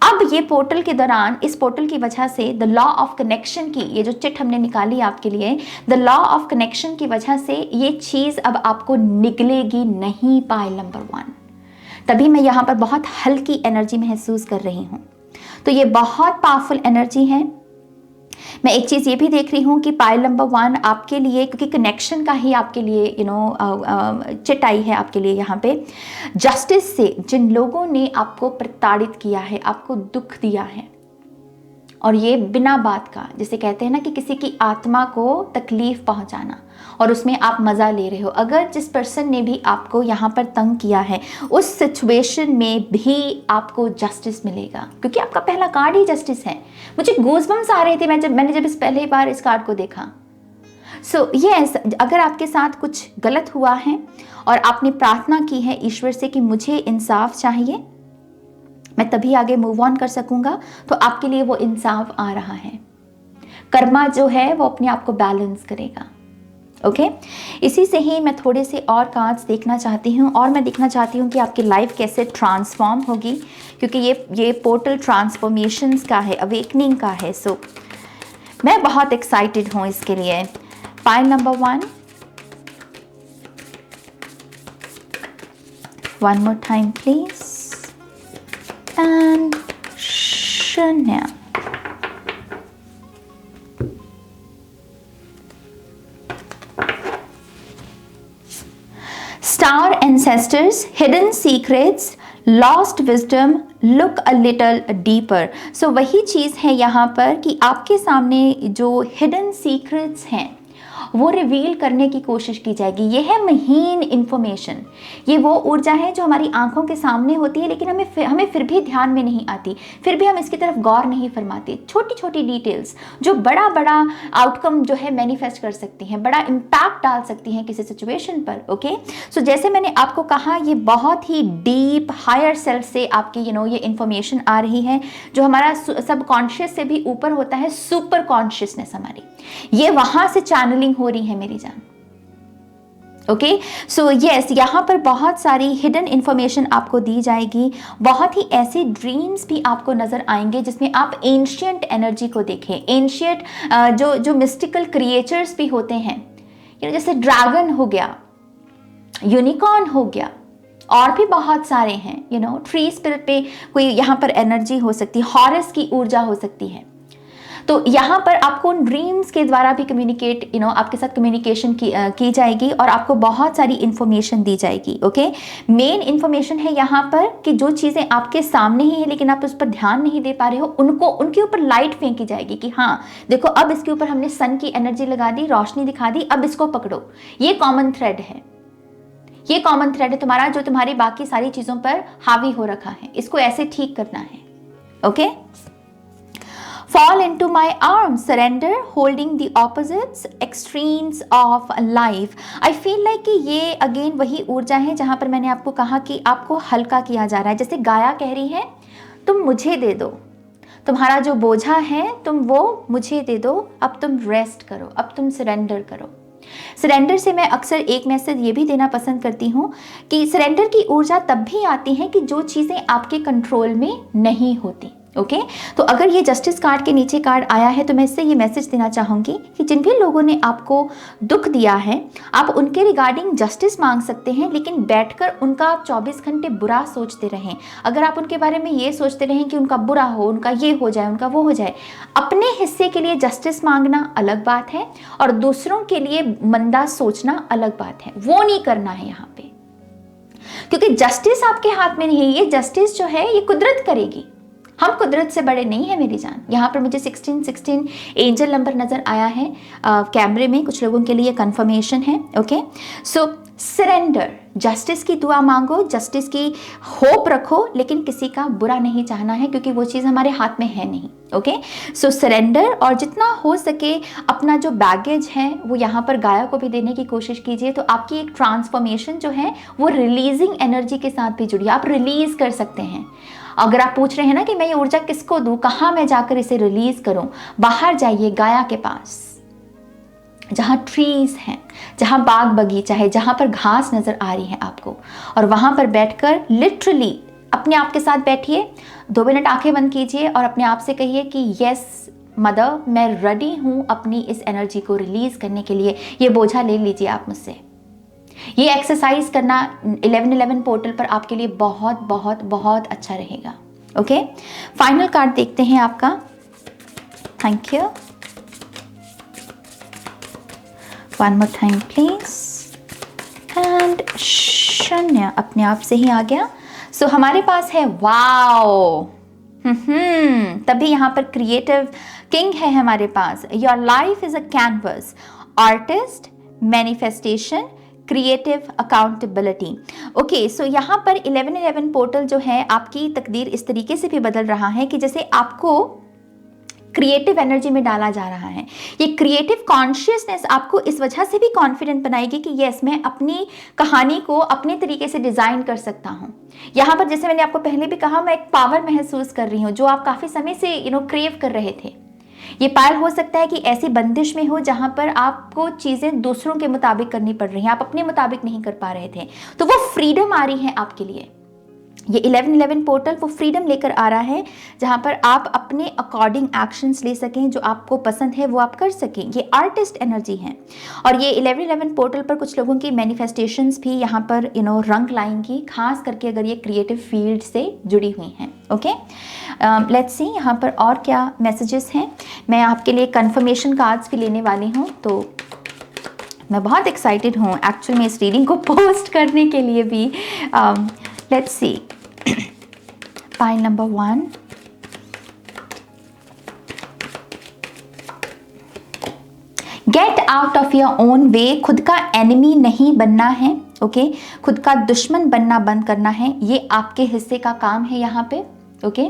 अब ये पोर्टल के दौरान, इस पोर्टल की वजह से द लॉ ऑफ कनेक्शन की ये जो चिट हमने निकाली आपके लिए, द लॉ ऑफ कनेक्शन की वजह से ये चीज़ अब आपको निगलेगी नहीं। पाइल नंबर 1, तभी मैं यहाँ पर बहुत हल्की एनर्जी महसूस कर रही हूँ। तो ये बहुत पावरफुल एनर्जी है। मैं एक चीज़ ये भी देख रही हूँ कि पाइल नंबर 1 आपके लिए, क्योंकि कनेक्शन का ही आपके लिए चिट आई है आपके लिए यहाँ पे, जस्टिस से जिन लोगों ने आपको प्रताड़ित किया है, आपको दुख दिया है, और ये बिना बात का, जिसे कहते हैं ना कि किसी की आत्मा को तकलीफ पहुंचाना, और उसमें आप मज़ा ले रहे हो। अगर जिस पर्सन ने भी आपको यहाँ पर तंग किया है, उस सिचुएशन में भी आपको जस्टिस मिलेगा, क्योंकि आपका पहला कार्ड ही जस्टिस है। मुझे गूज़बम्स आ रहे थे मैंने जब इस पहली बार इस कार्ड को देखा। सो यस, अगर आपके साथ कुछ गलत हुआ है और आपने प्रार्थना की है ईश्वर से कि मुझे इंसाफ चाहिए, मैं तभी आगे मूव ऑन कर सकूंगा, तो आपके लिए वो इंसाफ आ रहा है। कर्मा जो है वो अपने आप को बैलेंस करेगा। ओके, इसी से ही मैं थोड़े से और कार्ड्स देखना चाहती हूँ, और मैं देखना चाहती हूँ कि आपकी लाइफ कैसे ट्रांसफॉर्म होगी, क्योंकि ये पोर्टल ट्रांसफॉर्मेशंस का है, अवेकनिंग का है। सो मैं बहुत एक्साइटेड हूँ इसके लिए। Pile number 1, one more time please, and शून्य। Star ancestors, hidden secrets, lost wisdom, look a little deeper. So वही चीज़ है यहाँ पर कि आपके सामने जो hidden secrets हैं वो रिवील करने की कोशिश की जाएगी। ये है महीन इन्फॉर्मेशन, ये वो ऊर्जा है जो हमारी आंखों के सामने होती है, लेकिन हमें फिर भी ध्यान में नहीं आती, फिर भी हम इसकी तरफ गौर नहीं फरमाते। छोटी छोटी डिटेल्स जो बड़ा बड़ा आउटकम जो है मैनिफेस्ट कर सकती हैं, बड़ा इम्पैक्ट डाल सकती हैं किसी सिचुएशन पर। ओके, सो जैसे मैंने आपको कहा, ये बहुत ही डीप हायर सेल्फ से आपकी ये इन्फॉर्मेशन आ रही है, जो हमारा सबकॉन्शियस से भी ऊपर होता है, सुपर कॉन्शियसनेस हमारी, ये वहां से चैनलिंग हो रही है मेरी जान। ओके, सो यस, यहाँ पर बहुत सारी हिडन इंफॉर्मेशन आपको दी जाएगी। बहुत ही ऐसे ड्रीम्स भी आपको नजर आएंगे जिसमें आप एंशिएंट एनर्जी को देखें। एंशिएंट जो मिस्टिकल क्रिएचर्स भी होते हैं, जैसे ड्रैगन हो गया, यूनिकॉर्न हो गया, और भी बहुत सारे हैं। ट्री स्पिरिट पे कोई यहाँ पर एनर्जी हो सकती है, हॉरस की ऊर्जा हो सकती है। तो यहाँ पर आपको उन ड्रीम्स के द्वारा भी कम्युनिकेट आपके साथ कम्युनिकेशन की जाएगी, और आपको बहुत सारी इंफॉर्मेशन दी जाएगी। ओके, मेन इंफॉर्मेशन है यहाँ पर कि जो चीज़ें आपके सामने ही है लेकिन आप उस पर ध्यान नहीं दे पा रहे हो, उनके ऊपर लाइट फेंकी जाएगी कि हाँ देखो, अब इसके ऊपर हमने सन की एनर्जी लगा दी, रोशनी दिखा दी, अब इसको पकड़ो। ये कॉमन थ्रेड है, ये कॉमन थ्रेड है तुम्हारा, जो तुम्हारी बाकी सारी चीज़ों पर हावी हो रखा है, इसको ऐसे ठीक करना है। Okay, fall into my arms, surrender, holding the opposites extremes of life. I feel like कि ये अगेन वही ऊर्जा है जहाँ पर मैंने आपको कहा कि आपको हल्का किया जा रहा है। जैसे गाया कह रही है, तुम मुझे दे दो, तुम्हारा जो बोझा है तुम वो मुझे दे दो, अब तुम रेस्ट करो, अब तुम सरेंडर करो। सरेंडर से मैं अक्सर एक मैसेज ये भी देना पसंद करती हूँ कि सरेंडर की ऊर्जा तब भी आती है कि जो चीज़ें आपके कंट्रोल में नहीं होती। ओके, तो अगर ये जस्टिस कार्ड के नीचे कार्ड आया है, तो मैं इससे ये मैसेज देना चाहूँगी कि जिन भी लोगों ने आपको दुख दिया है, आप उनके रिगार्डिंग जस्टिस मांग सकते हैं, लेकिन बैठकर उनका आप 24 घंटे बुरा सोचते रहें। अगर आप उनके बारे में ये सोचते रहें कि उनका बुरा हो, उनका ये हो जाए, उनका वो हो जाए, अपने हिस्से के लिए जस्टिस मांगना अलग बात है, और दूसरों के लिए मंदा सोचना अलग बात है। वो नहीं करना है यहाँ पे, क्योंकि जस्टिस आपके हाथ में नहीं है। ये जस्टिस जो है ये कुदरत करेगी, हम कुदरत से बड़े नहीं है मेरी जान। यहाँ पर मुझे 1616 एंजल नंबर नज़र आया है कैमरे में, कुछ लोगों के लिए कंफर्मेशन है। ओके, सो सरेंडर, जस्टिस की दुआ मांगो, जस्टिस की होप रखो, लेकिन किसी का बुरा नहीं चाहना है क्योंकि वो चीज़ हमारे हाथ में है नहीं। ओके, सो सरेंडर, और जितना हो सके अपना जो बैगेज है वो यहाँ पर गाया को भी देने की कोशिश कीजिए। तो आपकी एक ट्रांसफॉर्मेशन जो है वो रिलीजिंग एनर्जी के साथ भी जुड़ी, आप रिलीज कर सकते हैं। अगर आप पूछ रहे हैं ना कि मैं ये ऊर्जा किसको दूं, कहाँ मैं जाकर इसे रिलीज करूं, बाहर जाइए गाया के पास, जहाँ ट्रीज हैं, जहाँ बाग बगीचा है, जहाँ पर घास नजर आ रही है आपको, और वहाँ पर बैठकर लिटरली अपने आप के साथ बैठिए, 2 मिनट आंखें बंद कीजिए और अपने आप से कहिए कि यस मदर, मैं रेडी हूँ अपनी इस एनर्जी को रिलीज करने के लिए, ये बोझा ले लीजिए आप मुझसे। ये एक्सरसाइज करना 1111 पोर्टल पर आपके लिए बहुत बहुत बहुत अच्छा रहेगा। ओके, फाइनल कार्ड देखते हैं आपका। Thank you. One more time please, and शून्य अपने आप से ही आ गया। सो हमारे पास है वाओ, तभी यहाँ पर क्रिएटिव किंग है हमारे पास। Your life is a canvas, artist, manifestation, creative, accountability. Okay, so यहाँ पर 1111 पोर्टल जो है आपकी तकदीर इस तरीके से भी बदल रहा है कि जैसे आपको क्रिएटिव एनर्जी में डाला जा रहा है। ये क्रिएटिव कॉन्शियसनेस आपको इस वजह से भी कॉन्फिडेंट बनाएगी कि यस, मैं अपनी कहानी को अपने तरीके से डिजाइन कर सकता हूँ। यहाँ पर जैसे मैंने आपको पहले भी कहा, मैं एक पावर महसूस कर रही हूँ जो आप काफी समय से क्रेव कर रहे थे। ये पावर हो सकता है कि ऐसी बंदिश में हो जहां पर आपको चीजें दूसरों के मुताबिक करनी पड़ रही हैं, आप अपने मुताबिक नहीं कर पा रहे थे, तो वो फ्रीडम आ रही है आपके लिए। ये 1111 पोर्टल वो फ्रीडम लेकर आ रहा है जहां पर आप अपने अकॉर्डिंग एक्शंस ले सकें, जो आपको पसंद है वो आप कर सकें। ये आर्टिस्ट एनर्जी है, और ये 1111 पोर्टल पर कुछ लोगों की मैनिफेस्टेशंस भी यहाँ पर रंग लाएंगी, खास करके अगर ये क्रिएटिव फील्ड से जुड़ी हुई हैं। ओके, लेट्स सी यहाँ पर और क्या मैसेजेस हैं। मैं आपके लिए कंफर्मेशन कार्ड्स भी लेने वाली हूँ, तो मैं बहुत एक्साइटेड हूँ एक्चुअली में इस रीडिंग को पोस्ट करने के लिए भी। Let's see. Pile number 1. Get out of your own way. खुद का एनिमी नहीं बनना है। ओके, खुद का दुश्मन बनना बंद करना है, ये आपके हिस्से का काम है यहाँ पे। ओके,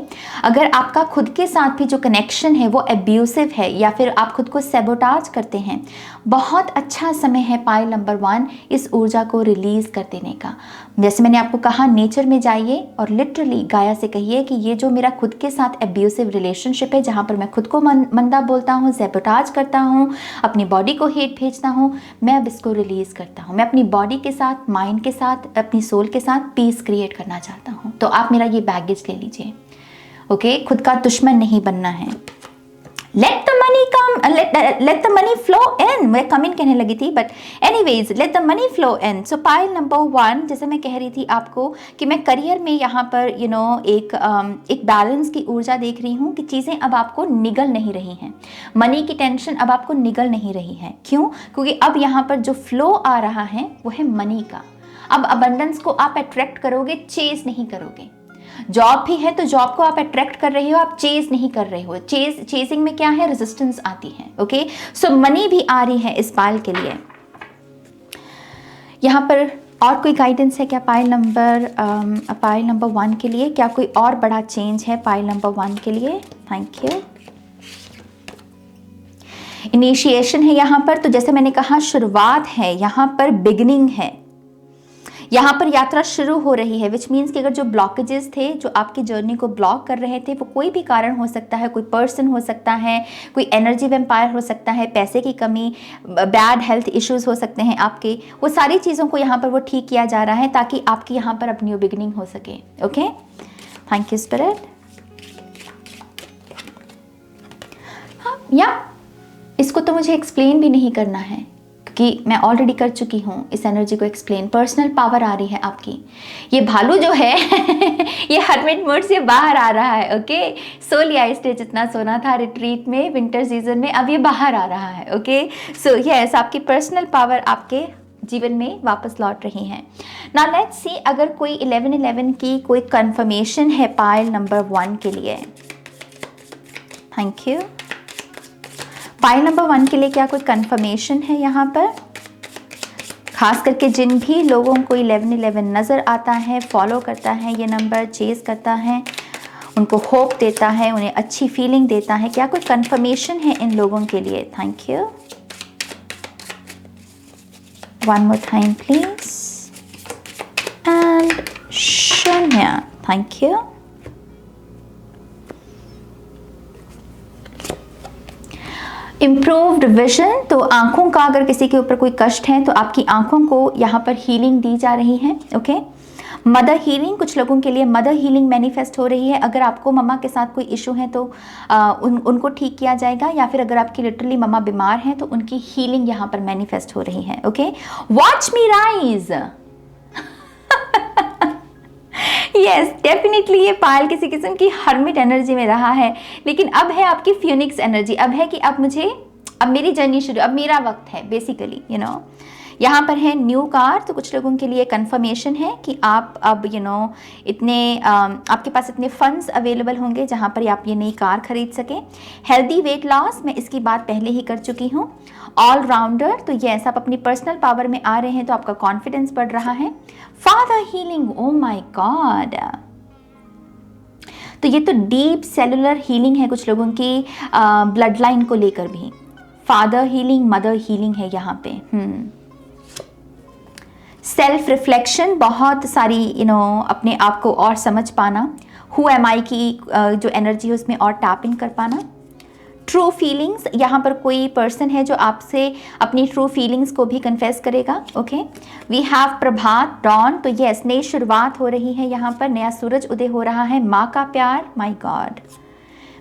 अगर आपका खुद के साथ भी जो कनेक्शन है वो एब्यूसिव है या फिर आप खुद को सैबोटाज करते हैं, बहुत अच्छा समय है पाइल नंबर 1 इस ऊर्जा को रिलीज कर देने का। जैसे मैंने आपको कहा, नेचर में जाइए और लिटरली गाया से कहिए कि ये जो मेरा खुद के साथ एब्यूसिव रिलेशनशिप है, जहाँ पर मैं खुद को मंदा बोलता हूँ, सैबोटाज करता हूँ, अपनी बॉडी को हेट भेजता हूँ, मैं अब इसको रिलीज करता हूँ। मैं अपनी बॉडी के साथ, माइंड के साथ, अपनी सोल के साथ पीस क्रिएट करना चाहता हूँ। तो आप मेरा ये बैगेज ले लीजिए। ओके, खुद का दुश्मन नहीं बनना है। Let the money come, let the money flow in, मैं कम इन कहने लगी थी, but anyways let the money flow in. So pile number 1, जैसे मैं कह रही थी आपको कि मैं करियर में यहाँ पर एक बैलेंस की ऊर्जा देख रही हूँ कि चीज़ें अब आपको निगल नहीं रही हैं, मनी की टेंशन अब आपको निगल नहीं रही है। क्यों? क्योंकि अब यहाँ पर जो फ्लो आ रहा है वो है मनी का। अब अबंडेंस को आप अट्रैक्ट करोगे, चेज नहीं करोगे। जॉब भी है तो जॉब को आप अट्रैक्ट कर रहे हो, आप चेज नहीं कर रहे हो। चेजिंग में क्या है? रेजिस्टेंस आती है। ओके, सो मनी भी आ रही है इस पाइल के लिए। यहाँ पर और कोई गाइडेंस है क्या पाइल नंबर 1 के लिए? क्या कोई और बड़ा चेंज है पाइल नंबर 1 के लिए? Thank you. इनिशिएशन है यहाँ पर, तो जैसे मैंने कहा शुरुआत है, यहाँ पर बिगिनिंग है, यहाँ पर यात्रा शुरू हो रही है। विच मीन्स कि अगर जो ब्लॉकेजेस थे जो आपकी जर्नी को ब्लॉक कर रहे थे, वो कोई भी कारण हो सकता है, कोई पर्सन हो सकता है, कोई एनर्जी वेम्पायर हो सकता है, पैसे की कमी, बैड हेल्थ इश्यूज हो सकते हैं आपके, वो सारी चीज़ों को यहाँ पर वो ठीक किया जा रहा है ताकि आपकी यहाँ पर अब न्यू बिगिनिंग हो सके। Okay, thank you spirit. हाँ, या इसको तो मुझे एक्सप्लेन भी नहीं करना है कि मैं ऑलरेडी कर चुकी हूँ इस एनर्जी को एक्सप्लेन। पर्सनल पावर आ रही है आपकी। ये भालू जो है ये हर्मिट मोड से बाहर आ रहा है। ओके, सो लिया इसने जितना सोना था रिट्रीट में, विंटर सीजन में, अब ये बाहर आ रहा है। ओके, सो यस, आपकी पर्सनल पावर आपके जीवन में वापस लौट रही है। नाउ लेट्स सी अगर कोई 1111 की कोई कंफर्मेशन है पाइल नंबर 1 के लिए। Thank you. पाइल नंबर 1 के लिए क्या कोई कंफर्मेशन है यहाँ पर? खास करके जिन भी लोगों को 1111 नज़र आता है, फॉलो करता है, ये नंबर चेज़ करता है, उनको होप देता है, उन्हें अच्छी फीलिंग देता है। क्या कोई कंफर्मेशन है इन लोगों के लिए? Thank you. One more time please. And शून्य, थैंक यू। इम्प्रूव्ड विजन, तो आंखों का अगर किसी के ऊपर कोई कष्ट है तो आपकी आंखों को यहाँ पर हीलिंग दी जा रही है। ओके, मदर हीलिंग, कुछ लोगों के लिए मदर हीलिंग मैनिफेस्ट हो रही है। अगर आपको मम्मा के साथ कोई इशू है तो उनको ठीक किया जाएगा, या फिर अगर आपकी लिटरली मम्मा बीमार हैं तो उनकी हीलिंग यहाँ पर मैनिफेस्ट हो रही है। ओके, वॉच मी राइज। यस, डेफिनेटली ये पायल किसी किस्म की हर्मिट एनर्जी में रहा है, लेकिन अब है आपकी फ्यूनिक्स एनर्जी। अब है कि अब मेरी जर्नी शुरू, अब मेरा वक्त है बेसिकली, यू नो। यहाँ पर है न्यू कार, तो कुछ लोगों के लिए कंफर्मेशन है कि आप अब आपके पास इतने फंड्स अवेलेबल होंगे जहाँ पर आप ये नई कार खरीद सकें। हेल्दी वेट लॉस, मैं इसकी बात पहले ही कर चुकी हूँ। ऑलराउंडर, तो यस, आप अपनी पर्सनल पावर में आ रहे हैं तो आपका कॉन्फिडेंस बढ़ रहा है। Father healing, oh my God, तो ये तो डीप सेलुलर हीलिंग है कुछ लोगों की ब्लड लाइन को लेकर भी। फादर हीलिंग, मदर हीलिंग है यहाँ पे। सेल्फ रिफ्लेक्शन, बहुत सारी अपने आप को और समझ पाना। हु एम आई की जो एनर्जी है उसमें और टैपिंग कर पाना। ट्रू फीलिंग्स, यहाँ पर कोई पर्सन है जो आपसे अपनी ट्रू फीलिंग्स को भी कन्फेस करेगा। ओके, वी हैव प्रभात, डॉन, तो यस, नई शुरुआत हो रही है, यहाँ पर नया सूरज उदय हो रहा है। माँ का प्यार, माय गॉड।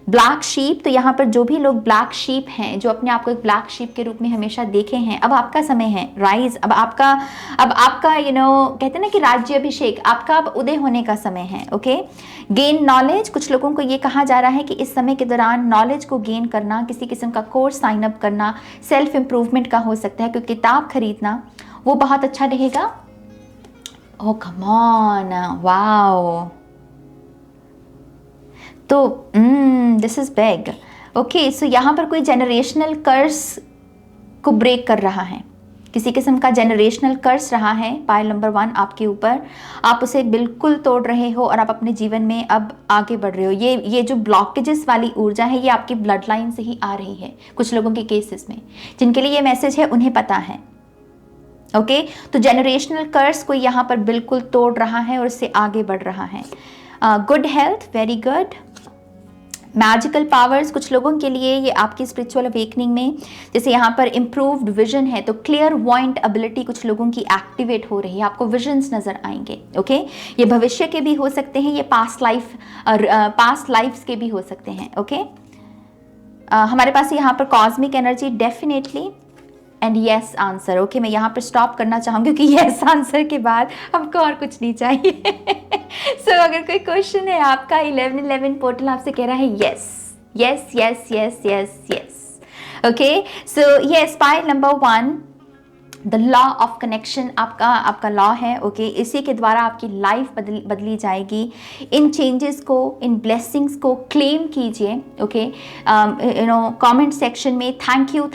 ब्लैक शीप, तो यहाँ पर जो भी लोग ब्लैक शीप हैं, जो अपने आप को एक ब्लैक शीप के रूप में हमेशा देखे हैं, अब आपका समय है राइज। अब आपका कहते हैं ना कि राज्याभिषेक, आपका अब उदय होने का समय है। ओके, गेन नॉलेज, कुछ लोगों को ये कहा जा रहा है कि इस समय के दौरान नॉलेज को गेन करना, किसी किस्म का कोर्स साइन अप करना, सेल्फ इम्प्रूवमेंट का हो सकता है, क्योंकि किताब खरीदना वो बहुत अच्छा रहेगा। ओह कम ऑन, वाओ, तो this is big. Okay, so यहाँ पर कोई जेनरेशनल कर्स को ब्रेक कर रहा है, किसी किस्म का जेनरेशनल कर्स रहा है पायल नंबर 1 आपके ऊपर, आप उसे बिल्कुल तोड़ रहे हो और आप अपने जीवन में अब आगे बढ़ रहे हो। ये जो ब्लॉकेजेस वाली ऊर्जा है ये आपकी ब्लड लाइन से ही आ रही है कुछ लोगों के केसेस में। जिनके लिए ये मैसेज है उन्हें पता है। ओके, तो जेनरेशनल कर्स को यहाँ पर बिल्कुल तोड़ रहा है और इससे आगे बढ़ रहा है। Good health, very good. Magical powers, कुछ लोगों के लिए ये आपकी स्पिरिचुअल अवेकनिंग में, जैसे यहाँ पर इम्प्रूव्ड विजन है तो क्लियर वॉइंट एबिलिटी कुछ लोगों की एक्टिवेट हो रही है, आपको विजन्स नजर आएंगे। ओके, ये भविष्य के भी हो सकते हैं, ये पास्ट लाइफ्स के भी हो सकते हैं। ओके, हमारे पास यहाँ पर cosmic energy, definitely, and yes answer. Okay, मैं यहाँ पर स्टॉप करना चाहूँगी क्योंकि यस आंसर के बाद हमको और कुछ नहीं चाहिए। सो अगर कोई क्वेश्चन है आपका, 1111 पोर्टल आपसे कह रहा है yes yes yes yes yes yes. Okay, so yes, pile number 1, the law of connection आपका लॉ है। ओके, इसी के द्वारा आपकी लाइफ बदली जाएगी। इन चेंजेस को, इन ब्लेसिंग्स को क्लेम कीजिए। ओके, कमेंट सेक्शन में थैंक यू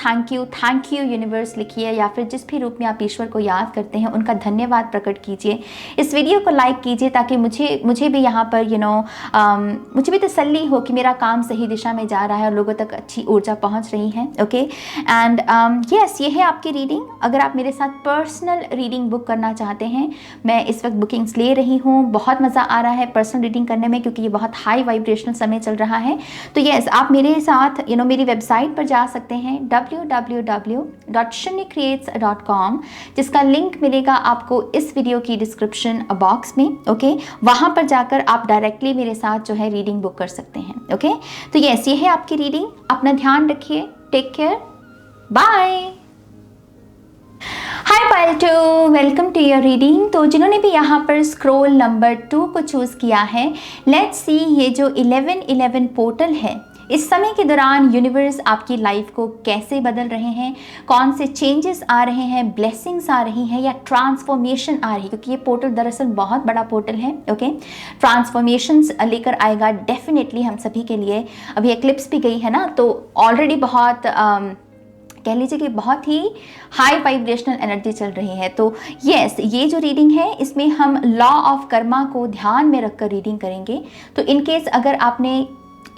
यूनिवर्स लिखिए, या फिर जिस भी रूप में आप ईश्वर को याद करते हैं उनका धन्यवाद प्रकट कीजिए। इस वीडियो को लाइक कीजिए ताकि मुझे भी यहाँ पर मुझे भी तसल्ली हो कि मेरा काम सही दिशा में जा रहा है और लोगों तक अच्छी ऊर्जा पहुँच रही है। ओके, एंड यस, ये है आपकी रीडिंग। अगर आप मेरे साथ पर्सनल रीडिंग बुक करना चाहते हैं, मैं इस वक्त बुकिंग्स ले रही हूँ। बहुत मज़ा आ रहा है पर्सनल रीडिंग करने में क्योंकि ये बहुत हाई वाइब्रेशनल समय चल रहा है। तो यस, आप मेरे साथ मेरी वेबसाइट पर जा सकते हैं www.shunycreates.com, जिसका लिंक मिलेगा आपको इस वीडियो की डिस्क्रिप्शन बॉक्स में। ओके, वहाँ पर जाकर आप डायरेक्टली मेरे साथ जो है रीडिंग बुक कर सकते हैं। ओके, तो यस, ये है आपकी रीडिंग। अपना ध्यान रखिए, take care, bye. Hi pile 2, welcome to your reading. तो जिन्होंने भी यहाँ पर स्क्रॉल नंबर 2 को चूज़ किया है, लेट्स सी ये जो 1111 पोर्टल है, इस समय के दौरान यूनिवर्स आपकी लाइफ को कैसे बदल रहे हैं, कौन से चेंजेस आ रहे हैं, ब्लेसिंग्स आ रही हैं या ट्रांसफॉर्मेशन आ रही है, क्योंकि ये पोर्टल दरअसल बहुत बड़ा पोर्टल है। ओके, ट्रांसफॉर्मेशंस लेकर आएगा डेफिनेटली हम सभी के लिए। अभी एक्लिप्स भी गई है ना, तो ऑलरेडी बहुत कह लीजिए कि बहुत ही हाई वाइब्रेशनल एनर्जी चल रही है। तो यस, ये जो रीडिंग है इसमें हम लॉ ऑफ कर्मा को ध्यान में रखकर रीडिंग करेंगे। तो इन केस अगर आपने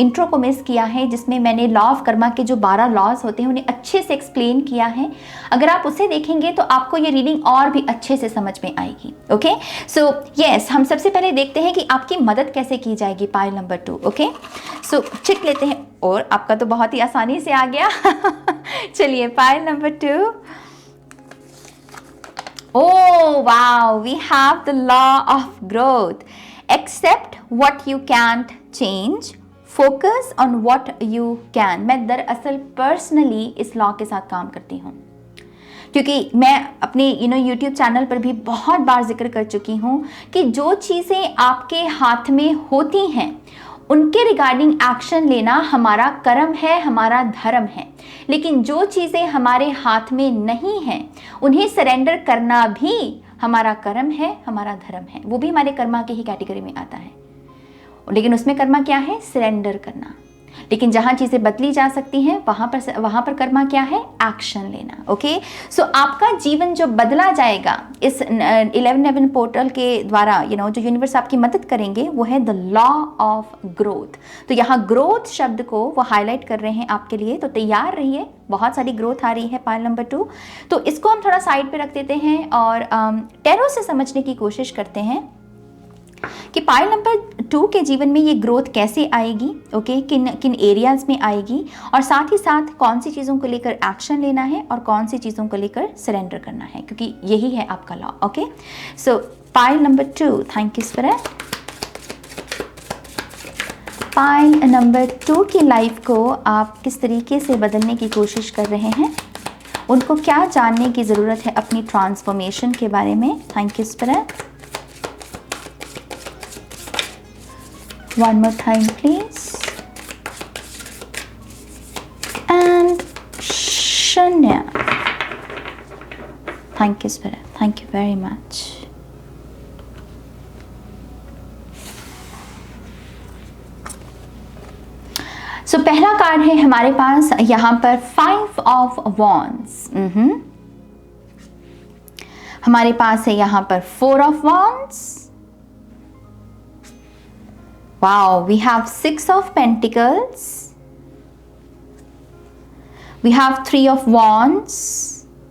इंट्रो को मिस किया है, जिसमें मैंने लॉ ऑफ कर्मा के जो 12 लॉज होते हैं उन्हें अच्छे से एक्सप्लेन किया है, अगर आप उसे देखेंगे तो आपको ये रीडिंग और भी अच्छे से समझ में आएगी। ओके, सो यस, हम सबसे पहले देखते हैं कि आपकी मदद कैसे की जाएगी पाइल नंबर 2। ओके, सो चिक लेते हैं, और आपका तो बहुत ही आसानी से आ गया। चलिए, pile number 2। Oh wow, we have the law of growth. Accept what you can't change. Focus on what you can. मैं दरअसल पर्सनली इस लॉ के साथ काम करती हूँ, क्योंकि मैं अपने यूट्यूब चैनल पर भी बहुत बार जिक्र कर चुकी हूँ कि जो चीज़ें आपके हाथ में होती हैं उनके रिगार्डिंग एक्शन लेना हमारा कर्म है, हमारा धर्म है। लेकिन जो चीज़ें हमारे हाथ में नहीं हैं उन्हें सरेंडर करना भी हमारा कर्म है, हमारा धर्म है। वो भी हमारे कर्मा की ही कैटेगरी में आता है, लेकिन उसमें कर्मा क्या है? सरेंडर करना। लेकिन जहाँ चीज़ें बदली जा सकती हैं वहाँ पर कर्मा क्या है? एक्शन लेना। ओके, सो आपका जीवन जो बदला जाएगा इस 1111 पोर्टल के द्वारा, जो यूनिवर्स आपकी मदद करेंगे, वो है द लॉ ऑफ ग्रोथ। तो यहाँ ग्रोथ शब्द को वो हाईलाइट कर रहे हैं आपके लिए, तो तैयार रहिए, बहुत सारी ग्रोथ आ रही है पाइल नंबर 2। तो इसको हम थोड़ा साइड पे रख देते हैं और टैरो से समझने की कोशिश करते हैं कि पाइल नंबर 2 के जीवन में ये ग्रोथ कैसे आएगी। ओके, किन एरियाज में आएगी, और साथ ही साथ कौन सी चीज़ों को लेकर एक्शन लेना है और कौन सी चीज़ों को लेकर सरेंडर करना है, क्योंकि यही है आपका law. Okay, so pile number 2, thank you spirit. Pile number 2 की लाइफ को आप किस तरीके से बदलने की कोशिश कर रहे हैं, उनको क्या जानने की ज़रूरत है अपनी ट्रांसफॉर्मेशन के बारे में। Thank you spirit. One more time, please. And Shanya. Thank you, Spirit. Thank you very much. So, पहला कार्ड है हमारे पास यहाँ पर 5 of Wands। हमारे पास है यहाँ पर 4 of Wands। Wow, we have 6 of Pentacles. We have 3 of Wands.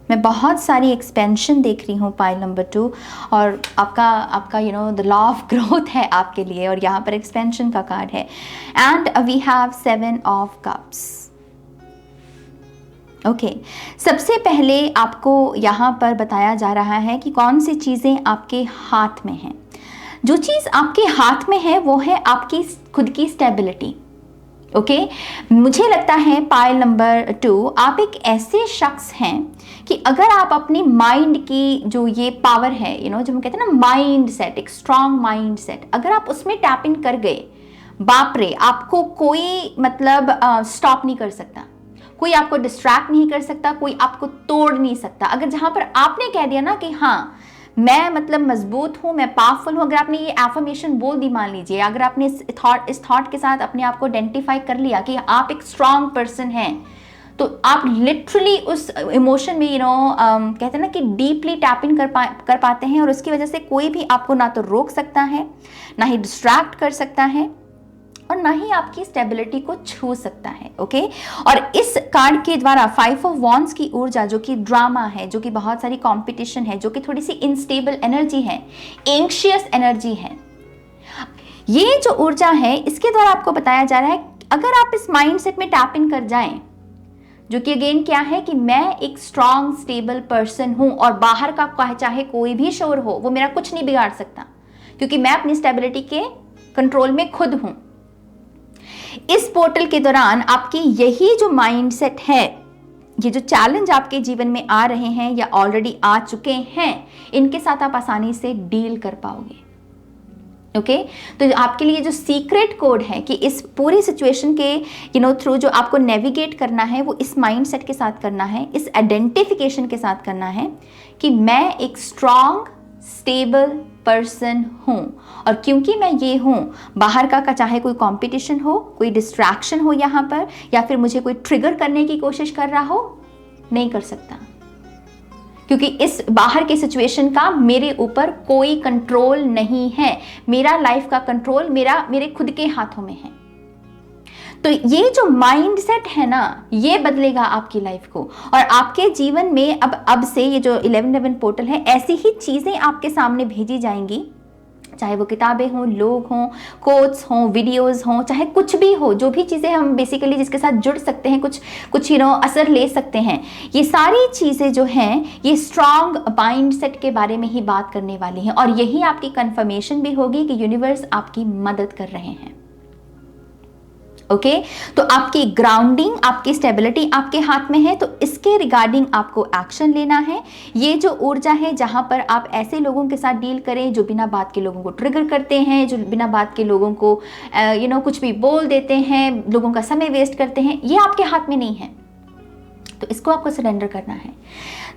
मैं बहुत सारी एक्सपेंशन देख रही हूँ पाइल नंबर 2, और आपका द लॉ ऑफ ग्रोथ है आपके लिए, और यहाँ पर एक्सपेंशन का कार्ड है। And we have 7 of cups. Okay, सबसे पहले आपको यहाँ पर बताया जा रहा है कि कौन सी चीज़ें आपके हाथ में हैं। जो चीज़ आपके हाथ में है वो है आपकी खुद की स्टेबिलिटी। ओके, मुझे लगता है पाइल नंबर 2 आप एक ऐसे शख्स हैं कि अगर आप अपनी माइंड की जो ये पावर है, जो हम कहते हैं ना माइंड सेट, एक स्ट्रांग माइंड सेट, अगर आप उसमें टैप इन कर गए, बाप रे, आपको कोई मतलब स्टॉप नहीं कर सकता, कोई आपको डिस्ट्रैक्ट नहीं कर सकता, कोई आपको तोड़ नहीं सकता। अगर जहाँ पर आपने कह दिया ना कि हाँ मैं मतलब मजबूत हूँ, मैं पावरफुल हूँ, अगर आपने ये एफर्मेशन बोल दी, मान लीजिए अगर आपने इस थॉट के साथ अपने आप को आइडेंटिफाई कर लिया कि आप एक स्ट्रांग पर्सन हैं, तो आप लिटरली उस इमोशन में कहते हैं ना कि डीपली टैप इन कर पाते हैं, और उसकी वजह से कोई भी आपको ना तो रोक सकता है, ना ही डिस्ट्रैक्ट कर सकता है, और ना ही आपकी स्टेबिलिटी को छू सकता है। ओके, और इस कार्ड के द्वारा 5 ऑफ वॉन्ड्स की ऊर्जा, जो कि ड्रामा है, जो कि बहुत सारी कंपटीशन है, जो कि थोड़ी सी इनस्टेबल एनर्जी है, एंग्शियस एनर्जी है, ये जो ऊर्जा है इसके द्वारा आपको बताया जा रहा है अगर आप इस माइंडसेट में टैप इन कर जाएं, जो कि अगेन क्या है कि मैं एक स्ट्रांग स्टेबल पर्सन हूं, और बाहर का चाहे कोई भी शोर हो वो मेरा कुछ नहीं बिगाड़ सकता, क्योंकि मैं अपनी स्टेबिलिटी के कंट्रोल में खुद हूं। इस पोर्टल के दौरान आपकी यही जो माइंडसेट है, ये जो चैलेंज आपके जीवन में आ रहे हैं या ऑलरेडी आ चुके हैं, इनके साथ आप आसानी से डील कर पाओगे। ओके, तो आपके लिए जो सीक्रेट कोड है कि इस पूरी सिचुएशन के थ्रू जो आपको नेविगेट करना है वो इस माइंडसेट के साथ करना है, इस आइडेंटिफिकेशन के साथ करना है कि मैं एक स्ट्रांग स्टेबल पर्सन हूँ, और क्योंकि मैं ये हूँ, बाहर का चाहे कोई कंपटीशन हो, कोई डिस्ट्रैक्शन हो यहाँ पर, या फिर मुझे कोई ट्रिगर करने की कोशिश कर रहा हो, नहीं कर सकता, क्योंकि इस बाहर के सिचुएशन का मेरे ऊपर कोई कंट्रोल नहीं है। मेरा लाइफ का कंट्रोल मेरे खुद के हाथों में है। तो ये जो माइंडसेट है ना, ये बदलेगा आपकी लाइफ को, और आपके जीवन में अब से ये जो 1111 पोर्टल है, ऐसी ही चीजें आपके सामने भेजी जाएंगी, चाहे वो किताबें हों, लोग हों, कोट्स हों, वीडियोस हों, चाहे कुछ भी हो, जो भी चीज़ें हम बेसिकली जिसके साथ जुड़ सकते हैं, कुछ असर ले सकते हैं, ये सारी चीज़ें जो हैं ये स्ट्रॉन्ग माइंडसेट के बारे में ही बात करने वाली हैं। और यही आपकी कंफर्मेशन भी होगी कि यूनिवर्स आपकी मदद कर रहे हैं। ओके, तो आपकी ग्राउंडिंग, आपकी स्टेबिलिटी आपके हाथ में है, तो इसके रिगार्डिंग आपको एक्शन लेना है। ये जो ऊर्जा है जहां पर आप ऐसे लोगों के साथ डील करें जो बिना बात के लोगों को ट्रिगर करते हैं, जो बिना बात के लोगों को कुछ भी बोल देते हैं, लोगों का समय वेस्ट करते हैं, ये आपके हाथ में नहीं है। तो इसको आपको सरेंडर करना है,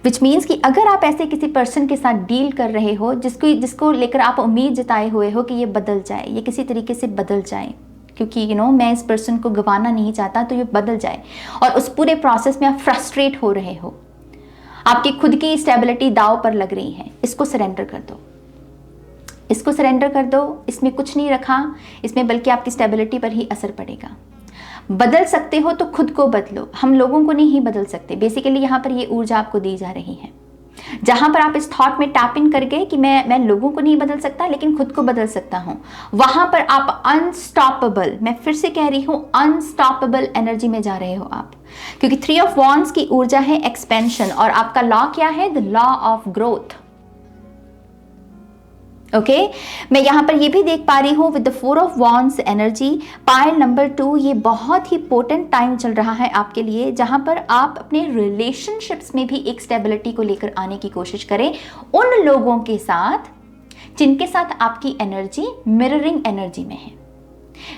विच मीन्स कि अगर आप ऐसे किसी पर्सन के साथ डील कर रहे हो जिसको लेकर आप उम्मीद जताए हुए हो कि ये बदल जाए, ये किसी तरीके से बदल जाए, क्योंकि मैं इस पर्सन को गंवाना नहीं चाहता, तो ये बदल जाए, और उस पूरे प्रोसेस में आप फ्रस्ट्रेट हो रहे हो, आपकी खुद की स्टेबिलिटी दाव पर लग रही है, इसको सरेंडर कर दो, इसको सरेंडर कर दो। इसमें कुछ नहीं रखा, इसमें बल्कि आपकी स्टेबिलिटी पर ही असर पड़ेगा। बदल सकते हो तो खुद को बदलो, हम लोगों को नहीं बदल सकते। बेसिकली यहाँ पर ये ऊर्जा आपको दी जा रही है, जहां पर आप इस थॉट में टैप इन कर गए कि मैं लोगों को नहीं बदल सकता लेकिन खुद को बदल सकता हूं, वहां पर आप अनस्टॉपेबल, मैं फिर से कह रही हूं, अनस्टॉपेबल एनर्जी में जा रहे हो आप, क्योंकि 3 ऑफ वॉन्ड्स की ऊर्जा है एक्सपेंशन, और आपका लॉ क्या है? The law of growth. Okay, मैं यहां पर ये भी देख पा रही हूं with the 4 of wands energy, pile number 2, ये बहुत ही पोटेंट टाइम चल रहा है आपके लिए, जहां पर आप अपने रिलेशनशिप्स में भी एक स्टेबिलिटी को लेकर आने की कोशिश करें उन लोगों के साथ जिनके साथ आपकी एनर्जी मिररिंग एनर्जी में है।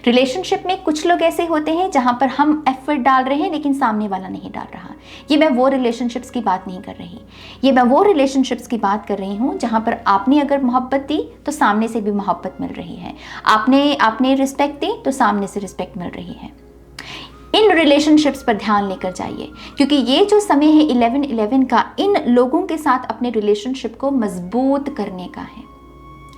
रिलेशनशिप में कुछ लोग ऐसे होते हैं जहां पर हम एफर्ट डाल रहे हैं लेकिन सामने वाला नहीं डाल रहा। ये मैं वो रिलेशनशिप्स की बात नहीं कर रही, ये मैं वो रिलेशनशिप्स की बात कर रही हूं जहां पर आपने अगर मोहब्बत दी तो सामने से भी मोहब्बत मिल रही है, आपने रिस्पेक्ट दी तो सामने से रिस्पेक्ट मिल रही है। इन रिलेशनशिप्स पर ध्यान लेकर जाइए, क्योंकि ये जो समय है 11-11 का, इन लोगों के साथ अपने रिलेशनशिप को मजबूत करने का है।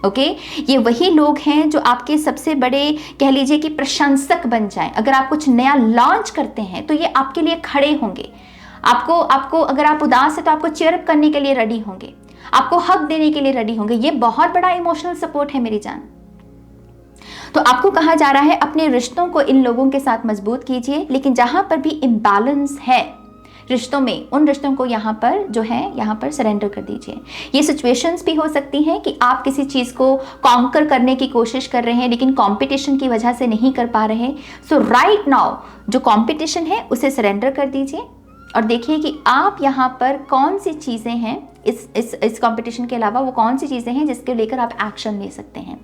ओके, ये वही लोग हैं जो आपके सबसे बड़े, कह लीजिए कि प्रशंसक बन जाएं। अगर आप कुछ नया लॉन्च करते हैं तो ये आपके लिए खड़े होंगे, आपको अगर आप उदास है तो आपको चेयरअप करने के लिए रेडी होंगे, आपको हक देने के लिए रेडी होंगे। ये बहुत बड़ा इमोशनल सपोर्ट है मेरी जान। तो आपको कहा जा रहा है अपने रिश्तों को इन लोगों के साथ मजबूत कीजिए, लेकिन जहां पर भी इम्बैलेंस है रिश्तों में, उन रिश्तों को यहाँ पर सरेंडर कर दीजिए। ये सिचुएशंस भी हो सकती हैं कि आप किसी चीज़ को कॉन्कर करने की कोशिश कर रहे हैं लेकिन कंपटीशन की वजह से नहीं कर पा रहे। सो राइट नाउ जो कंपटीशन है उसे सरेंडर कर दीजिए और देखिए कि आप यहाँ पर कौन सी चीज़ें हैं, इस कंपटीशन के अलावा वो कौन सी चीज़ें हैं जिसके लेकर आप एक्शन ले सकते हैं।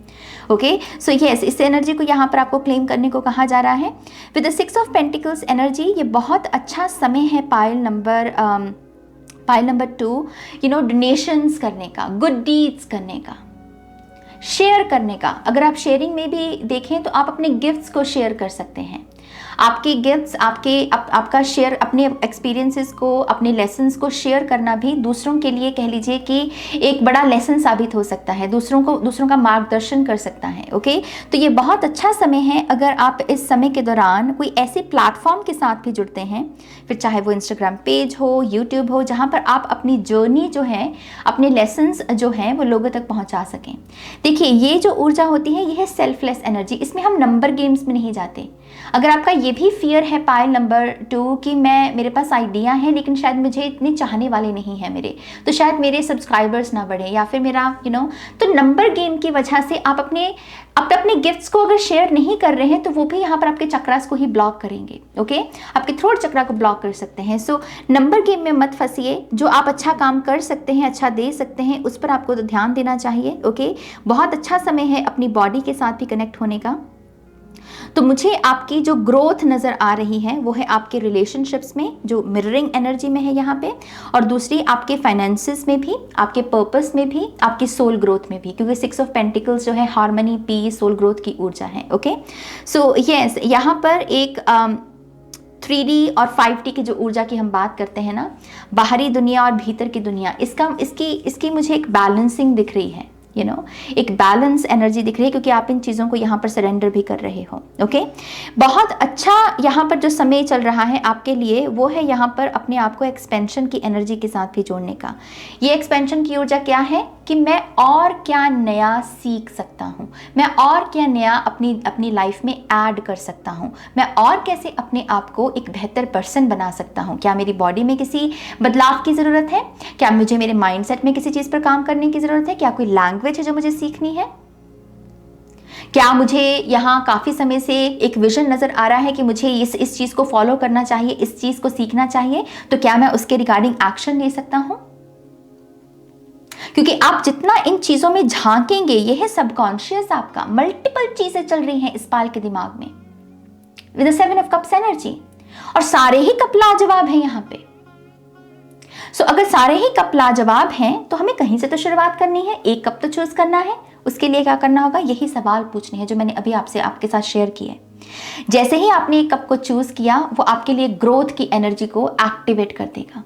ओके, सो यस, इस एनर्जी को यहाँ पर आपको क्लेम करने को कहा जा रहा है। With the 6 of pentacles energy, ये बहुत अच्छा समय है पाइल नंबर 2, डोनेशंस करने का, गुड डीड्स करने का, शेयर करने का। अगर आप शेयरिंग में भी देखें तो आप अपने गिफ्ट्स को शेयर कर सकते हैं। आपके गिफ्ट्स, आपका शेयर, अपने एक्सपीरियंसेस को, अपने लेसन्स को शेयर करना भी दूसरों के लिए, कह लीजिए कि एक बड़ा लेसन साबित हो सकता है, दूसरों का मार्गदर्शन कर सकता है। ओके, तो ये बहुत अच्छा समय है अगर आप इस समय के दौरान कोई ऐसे प्लेटफॉर्म के साथ भी जुड़ते हैं, फिर चाहे वो इंस्टाग्राम पेज हो, यूट्यूब हो, जहाँ पर आप अपनी जर्नी जो है, अपने लेसन्स जो हैं वो लोगों तक पहुँचा सकें। देखिए, ये जो ऊर्जा होती है ये है सेल्फलेस एनर्जी, इसमें हम नंबर गेम्स में नहीं जाते। अगर आपका ये भी फियर है पाइल नंबर 2 कि मेरे पास आइडिया है लेकिन शायद मुझे इतने चाहने वाले नहीं हैं मेरे, तो शायद मेरे सब्सक्राइबर्स ना बढ़े, या फिर मेरा तो नंबर गेम की वजह से आप अपने गिफ्ट्स को अगर शेयर नहीं कर रहे हैं तो वो भी यहाँ पर आपके चक्रास को ही ब्लॉक करेंगे। ओके, आपके थ्रोट चक्रा को ब्लॉक कर सकते हैं। सो नंबर गेम में मत फंसिए। जो आप अच्छा काम कर सकते हैं, अच्छा दे सकते हैं, उस पर आपको तो ध्यान देना चाहिए। ओके, बहुत अच्छा समय है अपनी बॉडी के साथ भी कनेक्ट होने का। तो मुझे आपकी जो ग्रोथ नज़र आ रही है वो है आपके रिलेशनशिप्स में, जो मिररिंग एनर्जी में है यहाँ पे, और दूसरी आपके फाइनेंसेस में भी, आपके पर्पस में भी, आपकी सोल ग्रोथ में भी, क्योंकि 6 ऑफ पेंटिकल्स जो है हार्मनी, पीस, सोल ग्रोथ की ऊर्जा है। ओके, सो यस, यहाँ पर एक 3D और 5D की जो ऊर्जा की हम बात करते हैं ना, बाहरी दुनिया और भीतर की दुनिया, इसकी मुझे एक बैलेंसिंग दिख रही है, एक बैलेंस एनर्जी दिख रही है, क्योंकि आप इन चीज़ों को यहाँ पर सरेंडर भी कर रहे हो। ओके, बहुत अच्छा यहाँ पर जो समय चल रहा है आपके लिए वो है यहाँ पर अपने आप को एक्सपेंशन की एनर्जी के साथ भी जोड़ने का। ये एक्सपेंशन की ऊर्जा क्या है कि मैं और क्या नया सीख सकता हूँ, मैं और क्या नया अपनी लाइफ में ऐड कर सकता हूँ, मैं और कैसे अपने आप को एक बेहतर पर्सन बना सकता हूँ। क्या मेरी बॉडी में किसी बदलाव की ज़रूरत है, क्या मुझे मेरे माइंडसेट में किसी चीज़ पर काम करने की ज़रूरत है, क्या कोई लैंग्वेज है जो मुझे सीखनी है, क्या मुझे यहाँ काफ़ी समय से एक विजन नज़र आ रहा है कि मुझे इस चीज़ को फॉलो करना चाहिए, इस चीज़ को सीखना चाहिए, तो क्या मैं उसके रिगार्डिंग एक्शन ले सकता हूँ। क्योंकि आप जितना इन चीज़ों में झांकेंगे, यह है सबकॉन्शियस, आपका मल्टीपल चीज़ें चल रही हैं इस पाल के दिमाग में with the 7 of cups energy, और सारे ही कप लाजवाब हैं यहाँ पे। सो अगर सारे ही कप लाजवाब हैं तो हमें कहीं से तो शुरुआत करनी है, एक कप तो चूज करना है। उसके लिए क्या करना होगा, यही सवाल पूछने हैं जो मैंने अभी आपके साथ शेयर किए। जैसे ही आपने एक कप को चूज किया, वो आपके लिए ग्रोथ की एनर्जी को एक्टिवेट कर देगा।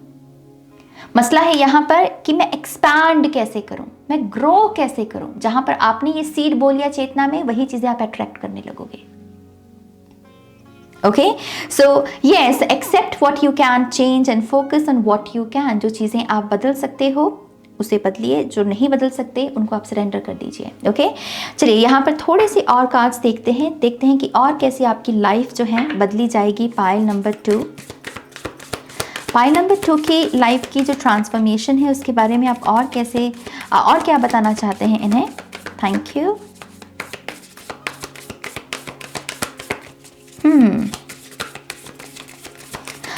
मसला है यहाँ पर कि मैं एक्सपैंड कैसे करूं, मैं ग्रो कैसे करूं। जहां पर आपने ये सीड बो लिया चेतना में, वही चीजें आप अट्रैक्ट करने लगोगे। Okay, so yes, accept what you can change and focus on what you can. जो चीजें आप बदल सकते हो उसे बदलिए, जो नहीं बदल सकते उनको आप सरेंडर कर दीजिए। ओके, चलिए यहाँ पर थोड़े से और कार्ड्स देखते हैं कि और कैसे आपकी लाइफ जो है बदली जाएगी। पाइल नंबर 2 की लाइफ की जो ट्रांसफॉर्मेशन है उसके बारे में आप और कैसे और क्या बताना चाहते हैं इन्हें। Thank you.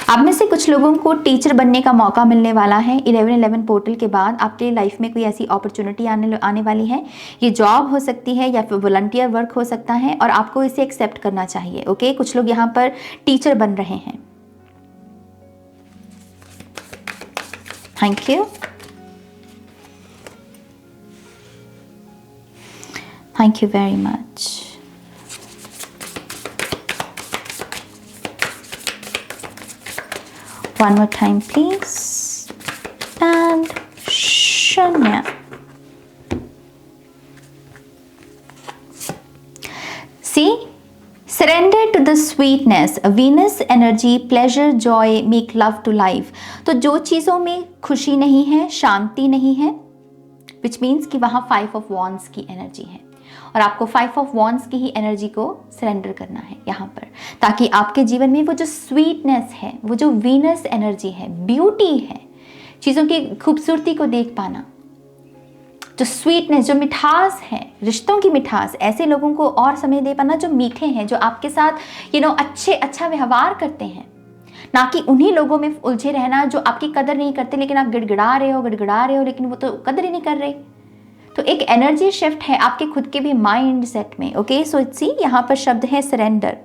आप में से कुछ लोगों को टीचर बनने का मौका मिलने वाला है 11-11 पोर्टल के बाद। आपके लाइफ में कोई ऐसी अपॉर्चुनिटी आने वाली है। ये जॉब हो सकती है या फिर वॉलंटियर वर्क हो सकता है, और आपको इसे एक्सेप्ट करना चाहिए। ओके, कुछ लोग यहाँ पर टीचर बन रहे हैं। Thank you, thank you very much. One more time, please. And Shanya. See? Surrender to the sweetness, Venus energy, pleasure, joy, make love to life. तो जो चीज़ों में खुशी नहीं है, शांति नहीं है, which means कि वहाँ 5 of Wands की एनर्जी है, और आपको 5 ऑफ वॉन्ड्स की ही एनर्जी को सरेंडर करना है यहाँ पर, ताकि आपके जीवन में वो जो स्वीटनेस है, वो जो वीनस एनर्जी है, ब्यूटी है, चीज़ों की खूबसूरती को देख पाना, जो स्वीटनेस, जो मिठास है, रिश्तों की मिठास, ऐसे लोगों को और समय दे पाना जो मीठे हैं, जो आपके साथ अच्छा व्यवहार करते हैं, ना कि उन्हीं लोगों में उलझे रहना जो आपकी कदर नहीं करते, लेकिन आप गिड़गिड़ा रहे हो लेकिन वो तो कदर ही नहीं कर रहे। तो एक एनर्जी शिफ्ट है आपके खुद के भी माइंड सेट में। ओके, सो सी यहाँ पर शब्द है सरेंडर।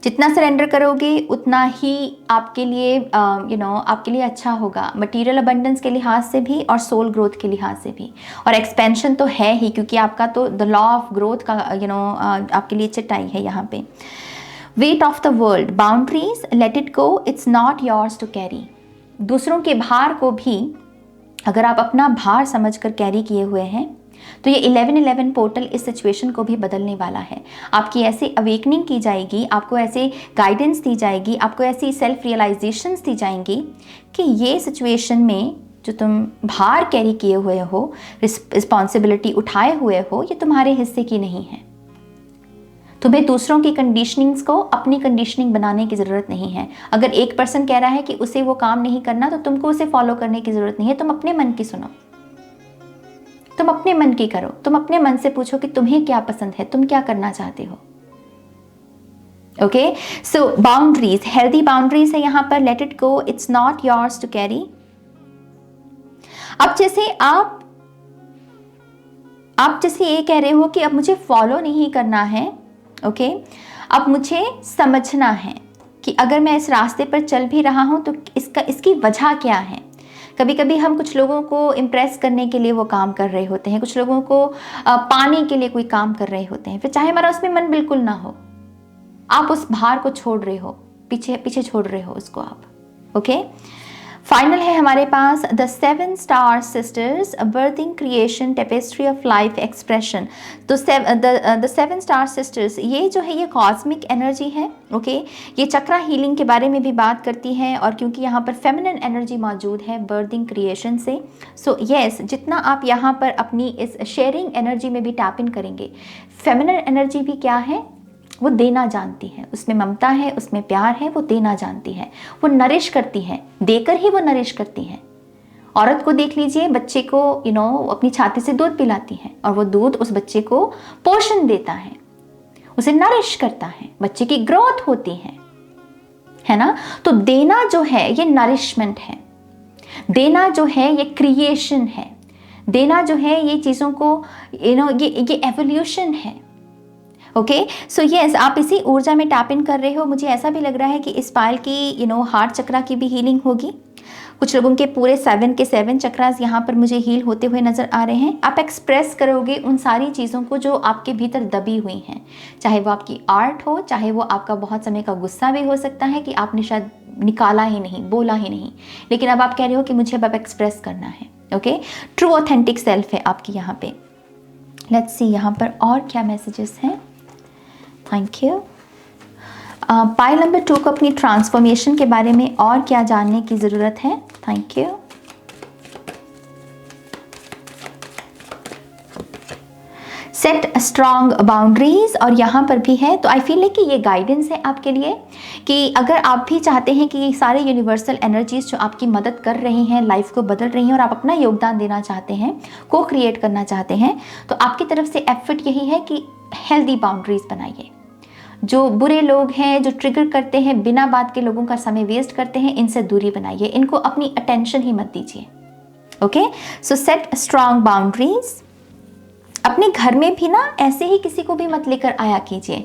जितना सरेंडर करोगे उतना ही आपके लिए आपके लिए अच्छा होगा, मटेरियल अबंडेंस के लिहाज से भी और सोल ग्रोथ के लिहाज से भी। और एक्सपेंशन तो है ही, क्योंकि आपका तो द लॉ ऑफ ग्रोथ का आपके लिए चटाई है यहाँ पे। Weight of the world, boundaries, let it go, it's not yours to carry. दूसरों के भार को भी अगर आप अपना भार समझकर कैरी किए हुए हैं, तो ये 11-11 पोर्टल इस सिचुएशन को भी बदलने वाला है। आपकी ऐसे अवेकनिंग की जाएगी, आपको ऐसे गाइडेंस दी जाएगी, आपको ऐसी सेल्फ रियलाइजेशंस दी जाएंगी कि ये सिचुएशन में जो तुम भार कैरी किए हुए हो, रिस्पॉन्सिबिलिटी उठाए हुए हो, ये तुम्हारे हिस्से की नहीं है। तुम्हें दूसरों की कंडीशनिंग्स को अपनी कंडीशनिंग बनाने की ज़रूरत नहीं है। अगर एक पर्सन कह रहा है कि उसे वो काम नहीं करना, तो तुमको उसे फॉलो करने की ज़रूरत नहीं है। तुम अपने मन की सुनो, तुम अपने मन की करो, तुम अपने मन से पूछो कि तुम्हें क्या पसंद है, तुम क्या करना चाहते हो। Okay, so boundaries, healthy boundaries है यहाँ पर। Let it go, it's not yours to carry. अब जैसे आप जैसे ये कह रहे हो कि अब मुझे फॉलो नहीं करना है, ओके, अब मुझे समझना है कि अगर मैं इस रास्ते पर चल भी रहा हूं तो इसकी वजह क्या है। कभी कभी हम कुछ लोगों को इम्प्रेस करने के लिए वो काम कर रहे होते हैं, कुछ लोगों को पाने के लिए कोई काम कर रहे होते हैं, फिर चाहे हमारा उसमें मन बिल्कुल ना हो, आप उस भार को छोड़ रहे हो, पीछे पीछे छोड़ रहे हो उसको आप। ओके, फाइनल है हमारे पास the 7 star sisters, birthing creation tapestry of life expression. तो द 7 स्टार सिस्टर्स, ये जो है ये कॉस्मिक एनर्जी है। ओके, ये चक्रा हीलिंग के बारे में भी बात करती है, और क्योंकि यहाँ पर फेमिनिन एनर्जी मौजूद है बर्थिंग क्रिएशन से, सो यस, जितना आप यहाँ पर अपनी इस शेयरिंग एनर्जी में भी टैप इन करेंगे, फेमिनिन एनर्जी भी क्या है, वो देना जानती है, उसमें ममता है, उसमें प्यार है, वो देना जानती है, वो नरिश करती है, देकर ही वो नरिश करती है। औरत को देख लीजिए, बच्चे को अपनी छाती से दूध पिलाती है, और वो दूध उस बच्चे को पोषण देता है, उसे नरिश करता है, बच्चे की ग्रोथ होती है ना। तो देना जो है ये नरिशमेंट है, देना जो है ये क्रिएशन है, देना जो है ये चीज़ों को ये एवोल्यूशन है। ओके, सो यस, आप इसी ऊर्जा में टैप इन कर रहे हो। मुझे ऐसा भी लग रहा है कि इस पायल की हार्ट चक्रा की भी हीलिंग होगी। कुछ लोगों के पूरे 7 के 7 चक्रास यहाँ पर मुझे हील होते हुए नज़र आ रहे हैं। आप एक्सप्रेस करोगे उन सारी चीज़ों को जो आपके भीतर दबी हुई हैं, चाहे वो आपकी आर्ट हो, चाहे वो आपका बहुत समय का गुस्सा भी हो सकता है कि आपने शायद निकाला ही नहीं, बोला ही नहीं, लेकिन अब आप कह रहे हो कि मुझे अब एक्सप्रेस करना है। ओके, ट्रू ऑथेंटिक सेल्फ है आपकी यहाँ पे। लेट्स सी यहाँ पर और क्या मैसेजेस हैं। Thank you. पाइल नंबर 2 को अपनी ट्रांसफॉर्मेशन के बारे में और क्या जानने की ज़रूरत है। Thank you. Set strong boundaries, और यहाँ पर भी है, तो आई फील है कि ये गाइडेंस है आपके लिए कि अगर आप भी चाहते हैं कि ये सारे यूनिवर्सल एनर्जीज जो आपकी मदद कर रही हैं, लाइफ को बदल रही हैं, और आप अपना योगदान देना चाहते हैं, को क्रिएट करना चाहते हैं, तो आपकी तरफ से एफर्ट यही है कि हेल्दी बाउंड्रीज बनाइए। जो बुरे लोग हैं, जो ट्रिगर करते हैं, बिना बात के लोगों का समय वेस्ट करते हैं, इनसे दूरी बनाइए, इनको अपनी अटेंशन ही मत दीजिए। ओके, सो सेट स्ट्रॉन्ग बाउंड्रीज। अपने घर में भी ना ऐसे ही किसी को भी मत लेकर आया कीजिए।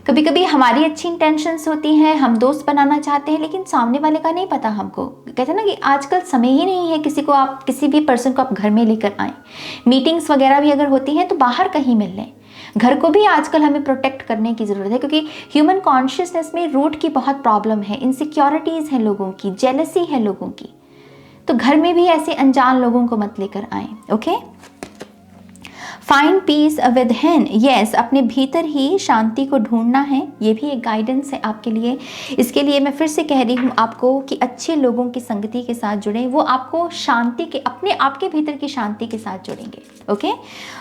कभी कभी हमारी अच्छी इंटेंशंस होती हैं, हम दोस्त बनाना चाहते हैं, लेकिन सामने वाले का नहीं पता हमको। कहते हैं ना कि आजकल समय ही नहीं है किसी को आप, किसी भी पर्सन को आप घर में लेकर आएँ। मीटिंग्स वगैरह भी अगर होती हैं तो बाहर कहीं मिल लें। घर को भी आजकल हमें प्रोटेक्ट करने की ज़रूरत है, क्योंकि ह्यूमन कॉन्शियसनेस में रूट की बहुत प्रॉब्लम है, इनसिक्योरिटीज़ हैं लोगों की, जेलसी है लोगों की। तो घर में भी ऐसे अनजान लोगों को मत लेकर आएँ। ओके, फाइंड पीस विद हिन, यस, अपने भीतर ही शांति को ढूंढना है, ये भी एक गाइडेंस है आपके लिए। इसके लिए मैं फिर से कह रही हूँ आपको कि अच्छे लोगों की संगति के साथ जुड़ें, वो आपको शांति के, अपने आपके भीतर की शांति के साथ जुड़ेंगे। ओके,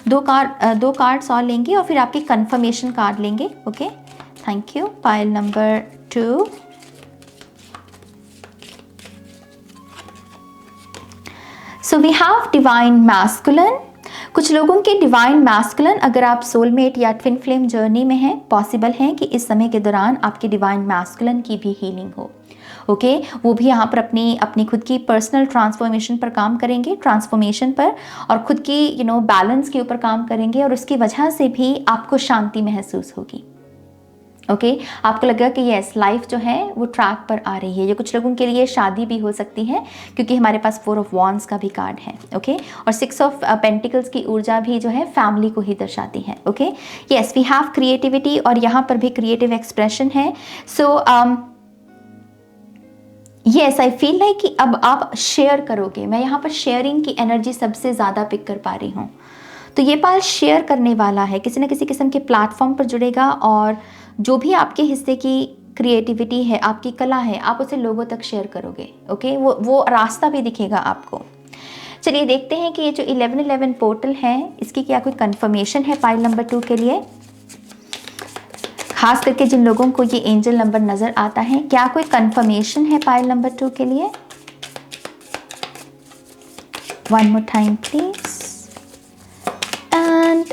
2 कार्ड्स और लेंगे और फिर आपके कंफर्मेशन कार्ड लेंगे। Okay, thank you. Pile number 2, so we have divine masculine. कुछ लोगों के डिवाइन मैस्कुलिन, अगर आप सोलमेट या ट्विन फ्लेम जर्नी में हैं, पॉसिबल है कि इस समय के दौरान आपकी डिवाइन मैस्कुलिन की भी हीलिंग हो। ओके, वो भी यहाँ पर अपनी खुद की पर्सनल ट्रांसफॉर्मेशन पर काम करेंगे, ट्रांसफॉर्मेशन पर, और खुद की बैलेंस के ऊपर काम करेंगे, और उसकी वजह से भी आपको शांति महसूस होगी। ओके, आपको लगेगा कि यस, लाइफ जो है वो ट्रैक पर आ रही है। ये कुछ लोगों के लिए शादी भी हो सकती है, क्योंकि हमारे पास 4 ऑफ वॉन्ड्स का भी कार्ड है। ओके, और 6 ऑफ पेंटिकल्स की ऊर्जा भी जो है फैमिली को ही दर्शाती है। Okay, yes, we have creativity, और यहाँ पर भी क्रिएटिव एक्सप्रेशन है। So yes, I feel like कि अब आप शेयर करोगे। मैं यहाँ पर शेयरिंग की एनर्जी सबसे ज़्यादा पिक कर पा रही हूँ। तो ये पाल शेयर करने वाला है, किसी न किसी किस्म के प्लेटफॉर्म पर जुड़ेगा, और जो भी आपके हिस्से की क्रिएटिविटी है, आपकी कला है, आप उसे लोगों तक शेयर करोगे। ओके, वो रास्ता भी दिखेगा आपको। चलिए देखते हैं कि ये जो 1111 पोर्टल है, इसकी क्या कोई कंफर्मेशन है पाइल नंबर 2 के लिए। खास करके जिन लोगों को ये एंजल नंबर नज़र आता है, क्या कोई कंफर्मेशन है पाइल नंबर 2 के लिए। One more time please. And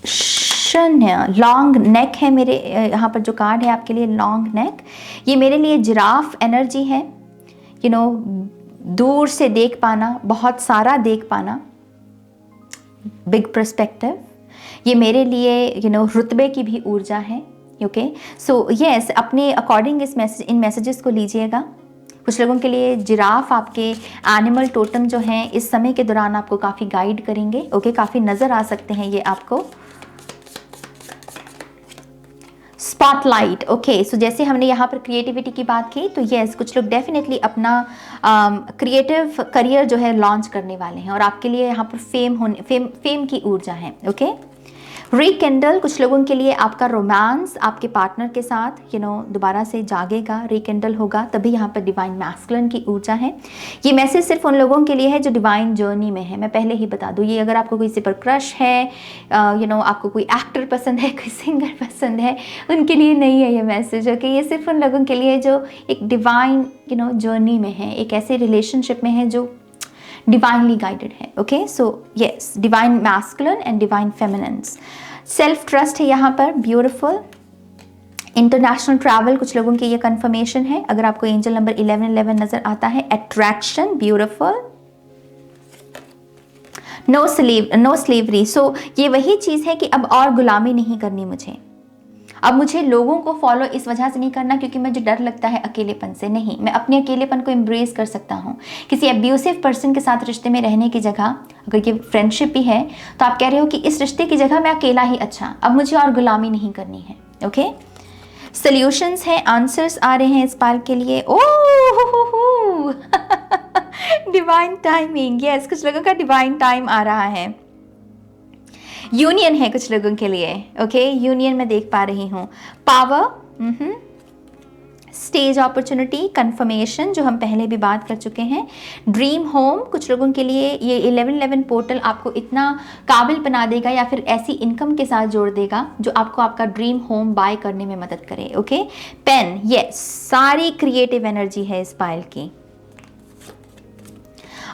शून्य, लॉन्ग नेक है मेरे यहाँ पर जो कार्ड है आपके लिए, लॉन्ग नेक। ये मेरे लिए जिराफ एनर्जी है, दूर से देख पाना, बहुत सारा देख पाना, बिग पर्सपेक्टिव। ये मेरे लिए रुतबे की भी ऊर्जा है। ओके, सो यस, अपने अकॉर्डिंग इन मैसेजेस को लीजिएगा। कुछ लोगों के लिए जिराफ आपके एनिमल टोटम जो हैं इस समय के दौरान आपको काफ़ी गाइड करेंगे। ओके, काफ़ी नज़र आ सकते हैं ये आपको। Spotlight, okay. सो जैसे हमने यहाँ पर क्रिएटिविटी की बात की, तो यस, कुछ लोग डेफिनेटली अपना क्रिएटिव करियर जो है लॉन्च करने वाले हैं और आपके लिए यहाँ पर फेम की ऊर्जा है, ओके। रिकेंडल, कुछ लोगों के लिए आपका रोमांस आपके पार्टनर के साथ दोबारा से जागेगा, रिकेंडल होगा, तभी यहाँ पर डिवाइन मैस्कुलिन की ऊर्जा है। ये मैसेज सिर्फ उन लोगों के लिए है जो डिवाइन जर्नी में है, मैं पहले ही बता दूँ। ये अगर आपको कोई किसी पर क्रश है, आपको कोई एक्टर पसंद है, कोई सिंगर पसंद है, उनके लिए नहीं है ये मैसेज, ओके। ये सिर्फ उन लोगों के लिए जो एक डिवाइन जर्नी में है, एक ऐसे रिलेशनशिप में है जो divinely guided है, okay? So yes, divine masculine and divine feminine. Self trust है यहाँ पर, beautiful. इंटरनेशनल ट्रैवल, कुछ लोगों की ये कंफर्मेशन है। अगर आपको एंजल नंबर 1111 नजर आता है, अट्रैक्शन, ब्यूटिफुल। नो स्लेवरी, सो ये वही चीज है कि अब और गुलामी नहीं करनी मुझे, अब मुझे लोगों को फॉलो इस वजह से नहीं करना क्योंकि मुझे डर लगता है अकेलेपन से, नहीं, मैं अपने अकेलेपन को एम्ब्रेस कर सकता हूँ। किसी अब्यूसिव पर्सन के साथ रिश्ते में रहने की जगह, अगर ये फ्रेंडशिप भी है, तो आप कह रहे हो कि इस रिश्ते की जगह मैं अकेला ही अच्छा, अब मुझे और गुलामी नहीं करनी है, ओके। सॉल्यूशंस हैं, आंसर्स आ रहे हैं इस पाल के लिए। ओह डिवाइन टाइमिंग, यस, कुछ लोगों का डिवाइन टाइम आ रहा है। यूनियन है कुछ लोगों के लिए, ओके, यूनियन में देख पा रही हूँ। पावर, स्टेज अपॉर्चुनिटी, कंफर्मेशन, जो हम पहले भी बात कर चुके हैं। ड्रीम होम, कुछ लोगों के लिए ये 1111 पोर्टल आपको इतना काबिल बना देगा या फिर ऐसी इनकम के साथ जोड़ देगा जो आपको आपका ड्रीम होम बाय करने में मदद करे, ओके। पेन, यस, सारी क्रिएटिव एनर्जी है इस पायल की।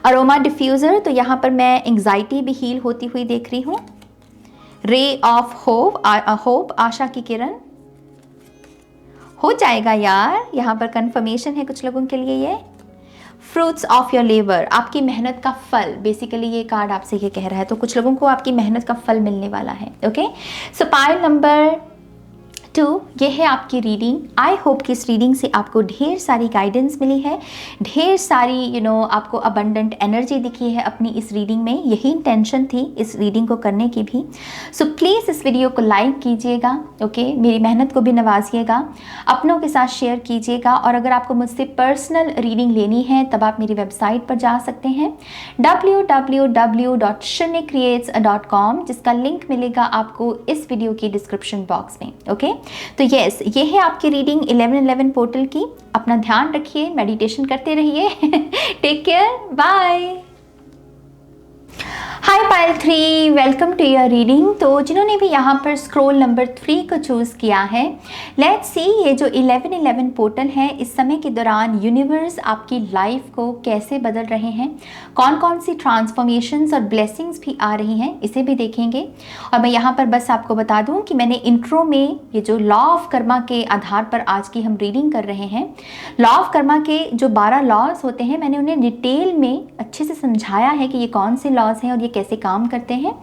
अरोमा डिफ्यूजर, तो यहाँ पर मैं एंग्जाइटी भी हील होती हुई देख रही हूँ। रे ऑफ होप, आशा की किरण, हो जाएगा यार, यहाँ पर कंफर्मेशन है कुछ लोगों के लिए। ये फ्रूट्स ऑफ योर लेबर, आपकी मेहनत का फल, बेसिकली ये कार्ड आपसे ये कह रहा है, तो कुछ लोगों को आपकी मेहनत का फल मिलने वाला है, ओके। सो पायल नंबर 2, ये है आपकी रीडिंग। आई होप कि इस रीडिंग से आपको ढेर सारी गाइडेंस मिली है, ढेर सारी आपको अबंडेंट एनर्जी दिखी है अपनी इस रीडिंग में। यही इंटेंशन थी इस रीडिंग को करने की भी। सो प्लीज़ इस वीडियो को लाइक कीजिएगा, ओके, मेरी मेहनत को भी नवाजिएगा, अपनों के साथ शेयर कीजिएगा। और अगर आपको मुझसे पर्सनल रीडिंग लेनी है तब आप मेरी वेबसाइट पर जा सकते हैं www.shunnycreates.com, जिसका लिंक मिलेगा आपको इस वीडियो की डिस्क्रिप्शन बॉक्स में, ओके। तो यस, ये है आपकी रीडिंग 1111 पोर्टल की। अपना ध्यान रखिए, मेडिटेशन करते रहिए। Take care, bye. Hi pile 3, welcome to your reading. तो जिन्होंने भी यहाँ पर स्क्रॉल नंबर 3 को चूज़ किया है, लेट्स सी ये जो 1111 पोर्टल है, इस समय के दौरान यूनिवर्स आपकी लाइफ को कैसे बदल रहे हैं, कौन कौन सी ट्रांसफॉर्मेशंस और ब्लेसिंग्स भी आ रही हैं, इसे भी देखेंगे। और मैं यहाँ पर बस आपको बता दूँ कि मैंने इंट्रो में ये जो लॉ ऑफ कर्मा के आधार पर आज की हम रीडिंग कर रहे हैं, लॉ ऑफ कर्मा के जो 12 लॉज होते हैं, मैंने उन्हें डिटेल में अच्छे से समझाया है कि ये कौन से लॉज हैं और ये कैसे काम करते हैं।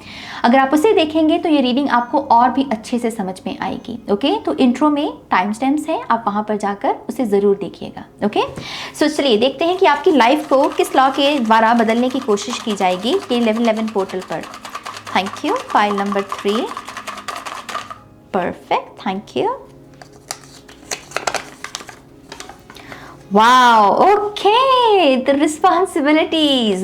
अगर आप उसे देखेंगे तो ये रीडिंग आपको और भी अच्छे से समझ में आएगी, ओके। तो इंट्रो में टाइम स्टैम्प्स हैं, आप वहां पर जाकर उसे जरूर देखिएगा, ओके। सो चलिए देखते हैं कि आपकी लाइफ को किस लॉ के द्वारा बदलने की कोशिश की जाएगी ये 1111 पोर्टल पर। Thank you. File number 3, perfect, thank you. Wow, okay, the responsibilities,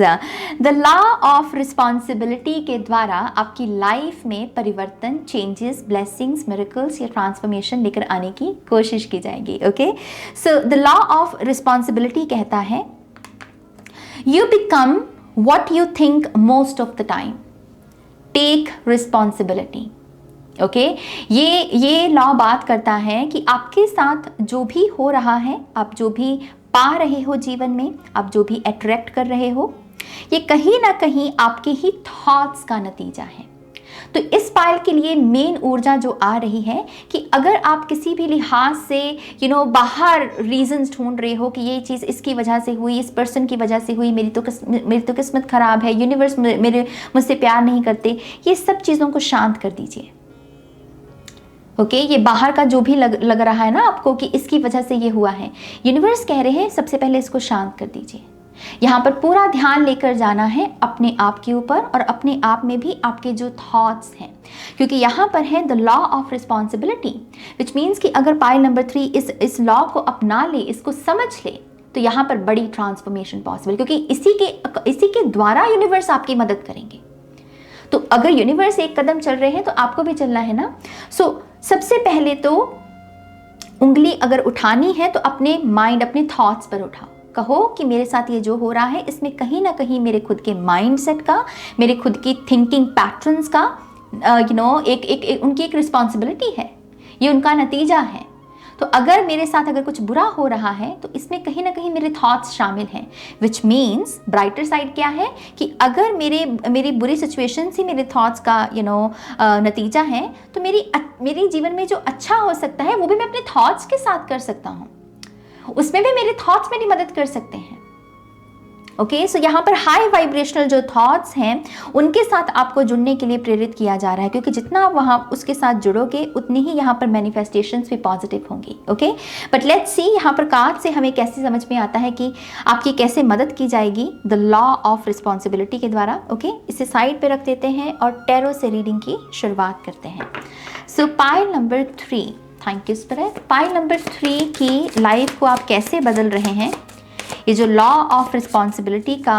the law of responsibility के द्वारा आपकी लाइफ में परिवर्तन, चेंजेस, ब्लेसिंग्स, मिरेकल्स या ट्रांसफॉर्मेशन लेकर आने की कोशिश की जाएगी, okay. So the law of responsibility कहता है, you become what you think most of the time, take responsibility, okay. ये लॉ बात करता है कि आपके साथ जो भी हो रहा है, आप जो भी पा रहे हो जीवन में, आप जो भी अट्रैक्ट कर रहे हो, ये कहीं ना कहीं आपके ही थॉट्स का नतीजा है। तो इस पायल के लिए मेन ऊर्जा जो आ रही है कि अगर आप किसी भी लिहाज से बाहर रीजंस ढूंढ रहे हो कि ये चीज़ इसकी वजह से हुई, इस पर्सन की वजह से हुई, मेरी तो किस्मत खराब है, यूनिवर्स मुझसे प्यार नहीं करते, ये सब चीज़ों को शांत कर दीजिए, ओके। ये बाहर का जो भी लग रहा है ना आपको कि इसकी वजह से ये हुआ है, यूनिवर्स कह रहे हैं सबसे पहले इसको शांत कर दीजिए। यहाँ पर पूरा ध्यान लेकर जाना है अपने आप के ऊपर और अपने आप में भी आपके जो थॉट्स हैं, क्योंकि यहाँ पर है the law of responsibility, which means कि अगर पाइल नंबर 3 इस लॉ को अपना ले, इसको समझ ले, तो यहाँ पर बड़ी ट्रांसफॉर्मेशन पॉसिबल, क्योंकि इसी के द्वारा यूनिवर्स आपकी मदद करेंगे। तो अगर यूनिवर्स एक कदम चल रहे हैं तो आपको भी चलना है ना। सबसे पहले तो उंगली अगर उठानी है तो अपने माइंड, अपने थॉट्स पर उठाओ। कहो कि मेरे साथ ये जो हो रहा है इसमें कहीं ना कहीं मेरे खुद के माइंडसेट का, मेरे खुद की थिंकिंग पैटर्न्स का उनकी एक रिस्पॉन्सिबिलिटी है, ये उनका नतीजा है। तो अगर मेरे साथ अगर कुछ बुरा हो रहा है तो इसमें कहीं ना कहीं मेरे थॉट्स शामिल हैं, विच मीन्स ब्राइटर साइड क्या है कि अगर मेरी बुरी सिचुएशन ही मेरे थॉट्स का नतीजा है, तो मेरी जीवन में जो अच्छा हो सकता है वो भी मैं अपने थॉट्स के साथ कर सकता हूँ, उसमें भी मेरे थॉट्स मेरी मदद कर सकते हैं। ओके, सो यहाँ पर हाई वाइब्रेशनल जो थॉट्स हैं उनके साथ आपको जुड़ने के लिए प्रेरित किया जा रहा है, क्योंकि जितना आप वहाँ उसके साथ जुड़ोगे उतनी ही यहाँ पर मैनिफेस्टेशंस भी पॉजिटिव होंगी। ओके, बट लेट्स सी यहाँ पर कार्ड से हमें कैसे समझ में आता है कि आपकी कैसे मदद की जाएगी द लॉ ऑफ रिस्पॉन्सिबिलिटी के द्वारा। ओके, इसे साइड पे रख देते हैं और टैरो से रीडिंग की शुरुआत करते हैं। सो pile number 3, thank you spirit. Pile number 3 की लाइफ को आप कैसे बदल रहे हैं, ये जो लॉ ऑफ रिस्पॉन्सिबिलिटी का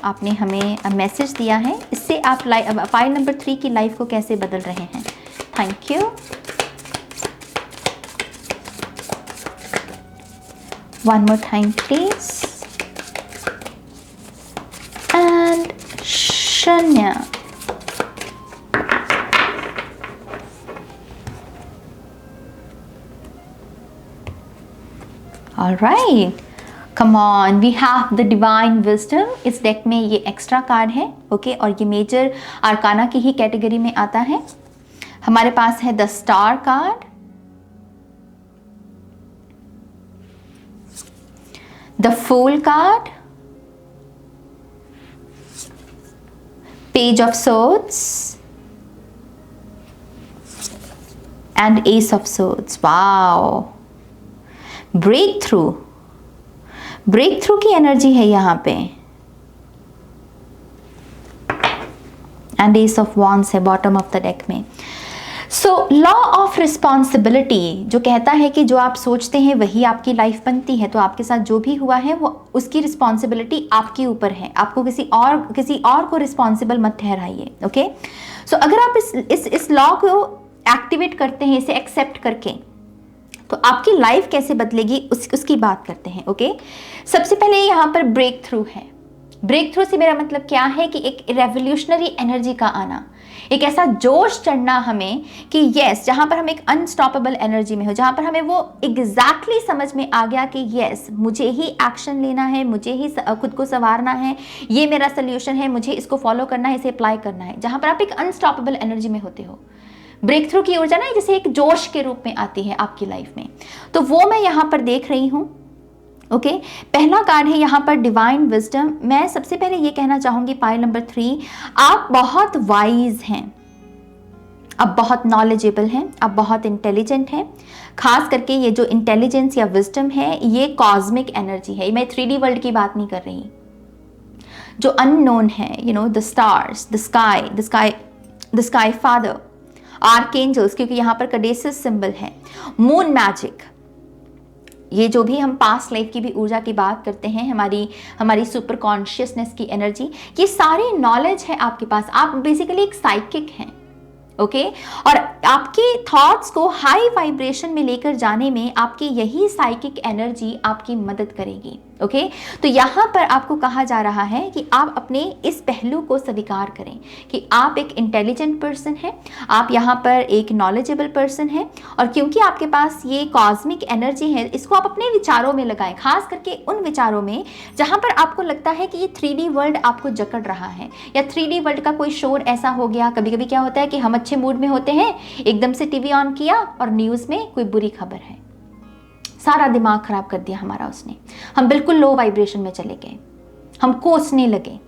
आपने हमें मैसेज दिया है, इससे आप पाइल नंबर 3 की लाइफ को कैसे बदल रहे हैं। Thank you. One more time please. And शून्य। All right, come on, we have the divine wisdom. इस डेक में ये एक्स्ट्रा कार्ड है। ओके, और ये मेजर आर्काना की ही कैटेगरी में आता है। हमारे पास है the star card, the fool card, page of swords and ace of swords. Wow, breakthrough की एनर्जी है यहाँ पे, एंड एस ऑफ वॉन्ड्स है बॉटम ऑफ द डेक में। सो लॉ ऑफ रिस्पॉन्सिबिलिटी जो कहता है कि जो आप सोचते हैं वही आपकी लाइफ बनती है, तो आपके साथ जो भी हुआ है वो उसकी रिस्पॉन्सिबिलिटी आपके ऊपर है। आपको किसी और को रिस्पॉन्सिबल मत ठहराइए। ओके, सो अगर आप इस लॉ को एक्टिवेट करते हैं, इसे एक्सेप्ट करके, तो आपकी लाइफ कैसे बदलेगी उसकी बात करते हैं। ओके, सबसे पहले यहाँ पर ब्रेक थ्रू है। ब्रेक थ्रू से मेरा मतलब क्या है कि एक रेवोल्यूशनरी एनर्जी का आना, एक ऐसा जोश चढ़ना हमें कि यस, जहाँ पर हम एक अनस्टॉपेबल एनर्जी में हो, जहाँ पर हमें वो एग्जैक्टली समझ में आ गया कि यस, मुझे ही एक्शन लेना है, मुझे ही खुद को संवारना है, ये मेरा सोल्यूशन है, मुझे इसको फॉलो करना है, इसे अप्लाई करना है। जहाँ पर आप एक अनस्टॉपेबल एनर्जी में होते हो, ब्रेक थ्रू की ऊर्जा ना जैसे एक जोश के रूप में आती है आपकी लाइफ में, तो वो मैं यहाँ पर देख रही हूँ। ओके, पहला कार्ड है यहाँ पर डिवाइन विजडम। मैं सबसे पहले ये कहना चाहूँगी पाइल नंबर 3, आप बहुत वाइज हैं, आप बहुत नॉलेजेबल हैं, आप बहुत इंटेलिजेंट हैं। खास करके ये जो इंटेलिजेंस या विजडम है, ये कॉस्मिक एनर्जी है। मैं 3D वर्ल्ड की बात नहीं कर रही, जो अननोन है, the stars, the sky father, archangels, क्योंकि यहाँ पर कडेसिस सिंबल है, मून मैजिक, ये जो भी हम पास्ट लाइफ की भी ऊर्जा की बात करते हैं, हमारी सुपर कॉन्शियसनेस की एनर्जी, ये सारी नॉलेज है आपके पास। आप बेसिकली एक साइकिक हैं। ओके, और आपके थॉट्स को हाई वाइब्रेशन में लेकर जाने में आपकी यही साइकिक एनर्जी आपकी मदद करेगी। ओके, तो यहाँ पर आपको कहा जा रहा है कि आप अपने इस पहलू को स्वीकार करें कि आप एक इंटेलिजेंट पर्सन हैं, आप यहाँ पर एक नॉलेजेबल पर्सन हैं, और क्योंकि आपके पास ये कॉस्मिक एनर्जी है, इसको आप अपने विचारों में लगाएं, खास करके उन विचारों में जहाँ पर आपको लगता है कि ये 3D वर्ल्ड आपको जकड़ रहा है, या 3D वर्ल्ड का कोई शोर ऐसा हो गया। कभी कभी क्या होता है कि हम अच्छे मूड में होते हैं, एकदम से टीवी ऑन किया और न्यूज़ में कोई बुरी खबर है, सारा दिमाग खराब कर दिया हमारा उसने, हम बिल्कुल लो वाइब्रेशन में चले गए, हम कोसने लगे।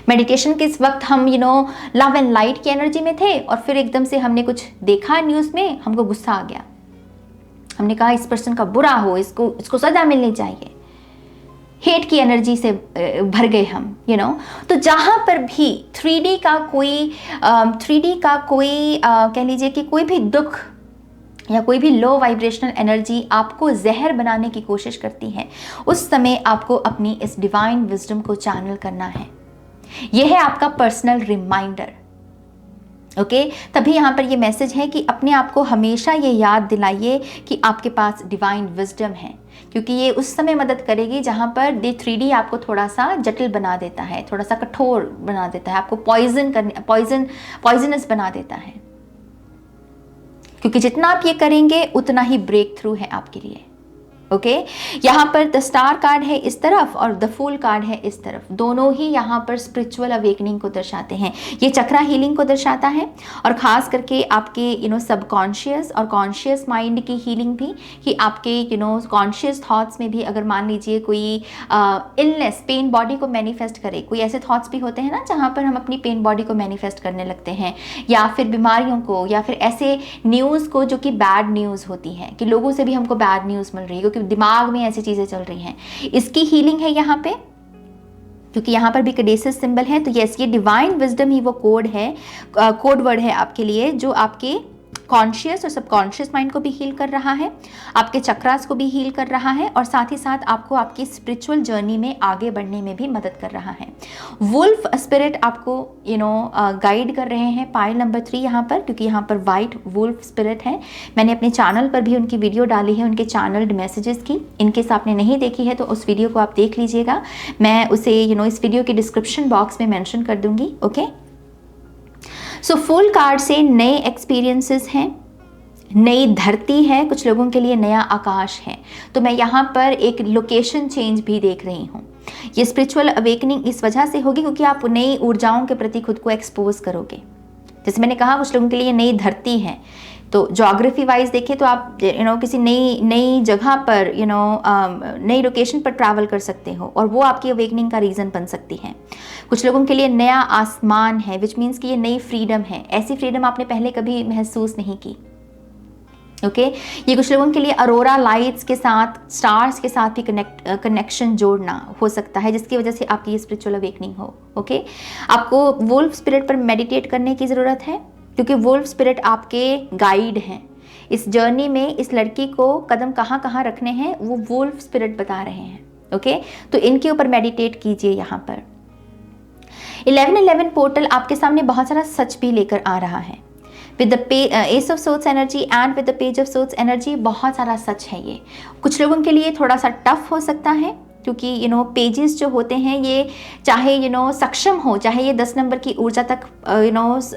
मेडिटेशन के इस वक्त हम लव एंड लाइट की एनर्जी में थे, और फिर एकदम से हमने कुछ देखा न्यूज़ में, हमको गुस्सा आ गया, हमने कहा इस पर्सन का बुरा हो, इसको सजा मिलनी चाहिए। हेट की एनर्जी से भर गए हम, तो जहाँ पर भी 3D का कोई कह लीजिए कि कोई भी दुख या कोई भी लो वाइब्रेशनल एनर्जी आपको जहर बनाने की कोशिश करती है, उस समय आपको अपनी इस डिवाइन विजडम को चैनल करना है। यह है आपका पर्सनल रिमाइंडर। ओके, तभी यहाँ पर ये मैसेज है कि अपने आप को हमेशा ये याद दिलाइए कि आपके पास डिवाइन विजडम है, क्योंकि ये उस समय मदद करेगी जहाँ पर 3D आपको थोड़ा सा जटिल बना देता है, थोड़ा सा कठोर बना देता है, आपको पॉइजनस बना देता है। क्योंकि जितना आप ये करेंगे उतना ही ब्रेक थ्रू है आपके लिए। ओके, यहाँ पर द स्टार कार्ड है इस तरफ और द फूल कार्ड है इस तरफ, दोनों ही यहाँ पर स्पिरिचुअल अवेकनिंग को दर्शाते हैं। ये चक्रा हीलिंग को दर्शाता है और ख़ास करके आपके सबकॉन्शियस और कॉन्शियस माइंड की हीलिंग भी, कि आपके कॉन्शियस थॉट्स में भी अगर मान लीजिए कोई इलनेस पेन बॉडी को मैनिफेस्ट करे, कोई ऐसे थॉट्स भी होते हैं ना जहाँ पर हम अपनी पेन बॉडी को मैनिफेस्ट करने लगते हैं, या फिर बीमारियों को, या फिर ऐसे न्यूज़ को जो कि बैड न्यूज़ होती हैं, कि लोगों से भी हमको बैड न्यूज़ मिल रही है क्योंकि दिमाग में ऐसी चीजें चल रही हैं, इसकी हीलिंग है यहाँ पे, क्योंकि यहाँ पर भी कैडेसिस सिंबल है। तो यस, ये डिवाइन विजडम ही वो कोड वर्ड है आपके लिए, जो आपके कॉन्शियस और सबकॉन्शियस माइंड को भी हील कर रहा है, आपके चक्रास को भी हील कर रहा है, और साथ ही साथ आपको आपकी स्पिरिचुअल जर्नी में आगे बढ़ने में भी मदद कर रहा है। वुल्फ स्पिरिट आपको गाइड कर रहे हैं पाइल नंबर 3 यहाँ पर, क्योंकि यहाँ पर वाइट वुल्फ स्पिरिट है। मैंने अपने चैनल पर भी उनकी वीडियो डाली है, उनके चैनल्ड मैसेजेस की। इनकेस आपने नहीं देखी है तो उस वीडियो को आप देख लीजिएगा, मैं उसे इस वीडियो के डिस्क्रिप्शन बॉक्स में मेंशन कर दूंगी। ओके, सो फुल कार्ड से नए एक्सपीरियंसेस हैं, नई धरती है, कुछ लोगों के लिए नया आकाश है। तो मैं यहाँ पर एक लोकेशन चेंज भी देख रही हूँ। ये स्पिरिचुअल अवेकनिंग इस वजह से होगी क्योंकि आप नई ऊर्जाओं के प्रति खुद को एक्सपोज करोगे। जैसे मैंने कहा, कुछ लोगों के लिए नई धरती है, तो ज्योग्राफी वाइज देखें तो आप किसी नई जगह पर नई लोकेशन पर ट्रैवल कर सकते हो, और वो आपकी अवेकनिंग का रीज़न बन सकती है। कुछ लोगों के लिए नया आसमान है, विच मीन्स कि ये नई फ्रीडम है। ऐसी फ्रीडम आपने पहले कभी महसूस नहीं की। ओके, ये कुछ लोगों के लिए अरोरा लाइट्स के साथ, स्टार्स के साथ भी कनेक्शन जोड़ना हो सकता है, जिसकी वजह से आपकी ये स्पिरिचुअल अवेकनिंग हो। ओके, आपको वुल्फ स्पिरिट पर मेडिटेट करने की ज़रूरत है, क्योंकि वुल्फ स्पिरिट आपके गाइड हैं इस जर्नी में। इस लड़की को कदम कहाँ कहाँ रखने हैं वो वुल्फ स्पिरिट बता रहे हैं। ओके, तो इनके ऊपर मेडिटेट कीजिए। यहाँ पर 1111 पोर्टल आपके सामने बहुत सारा सच भी लेकर आ रहा है। With the S of source energy and with the page of source energy, बहुत सारा सच है। ये कुछ लोगों के लिए थोड़ा सा टफ हो सकता है, क्योंकि पेजेस जो होते हैं ये चाहे सक्षम हो, चाहे ये 10 नंबर की ऊर्जा तक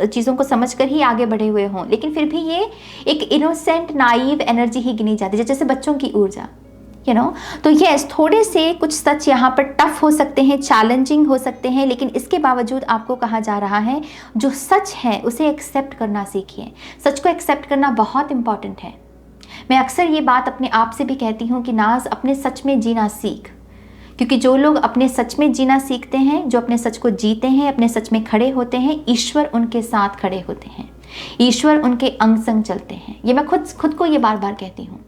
चीज़ों को समझकर ही आगे बढ़े हुए हों, लेकिन फिर भी ये एक इनोसेंट नाइव एनर्जी ही गिनी जाती है, जैसे बच्चों की ऊर्जा। तो यस, थोड़े से कुछ सच यहाँ पर टफ हो सकते हैं, चैलेंजिंग हो सकते हैं, लेकिन इसके बावजूद आपको कहा जा रहा है जो सच है उसे एक्सेप्ट करना सीखिए। सच को एक्सेप्ट करना बहुत इंपॉर्टेंट है। मैं अक्सर ये बात अपने आप से भी कहती हूँ कि नाज, अपने सच में जीना सीख, क्योंकि जो लोग अपने सच में जीना सीखते हैं, जो अपने सच को जीते हैं, अपने सच में खड़े होते हैं, ईश्वर उनके साथ खड़े होते हैं, ईश्वर उनके अंग संग चलते हैं। ये मैं खुद को ये बार बार कहती हूँ।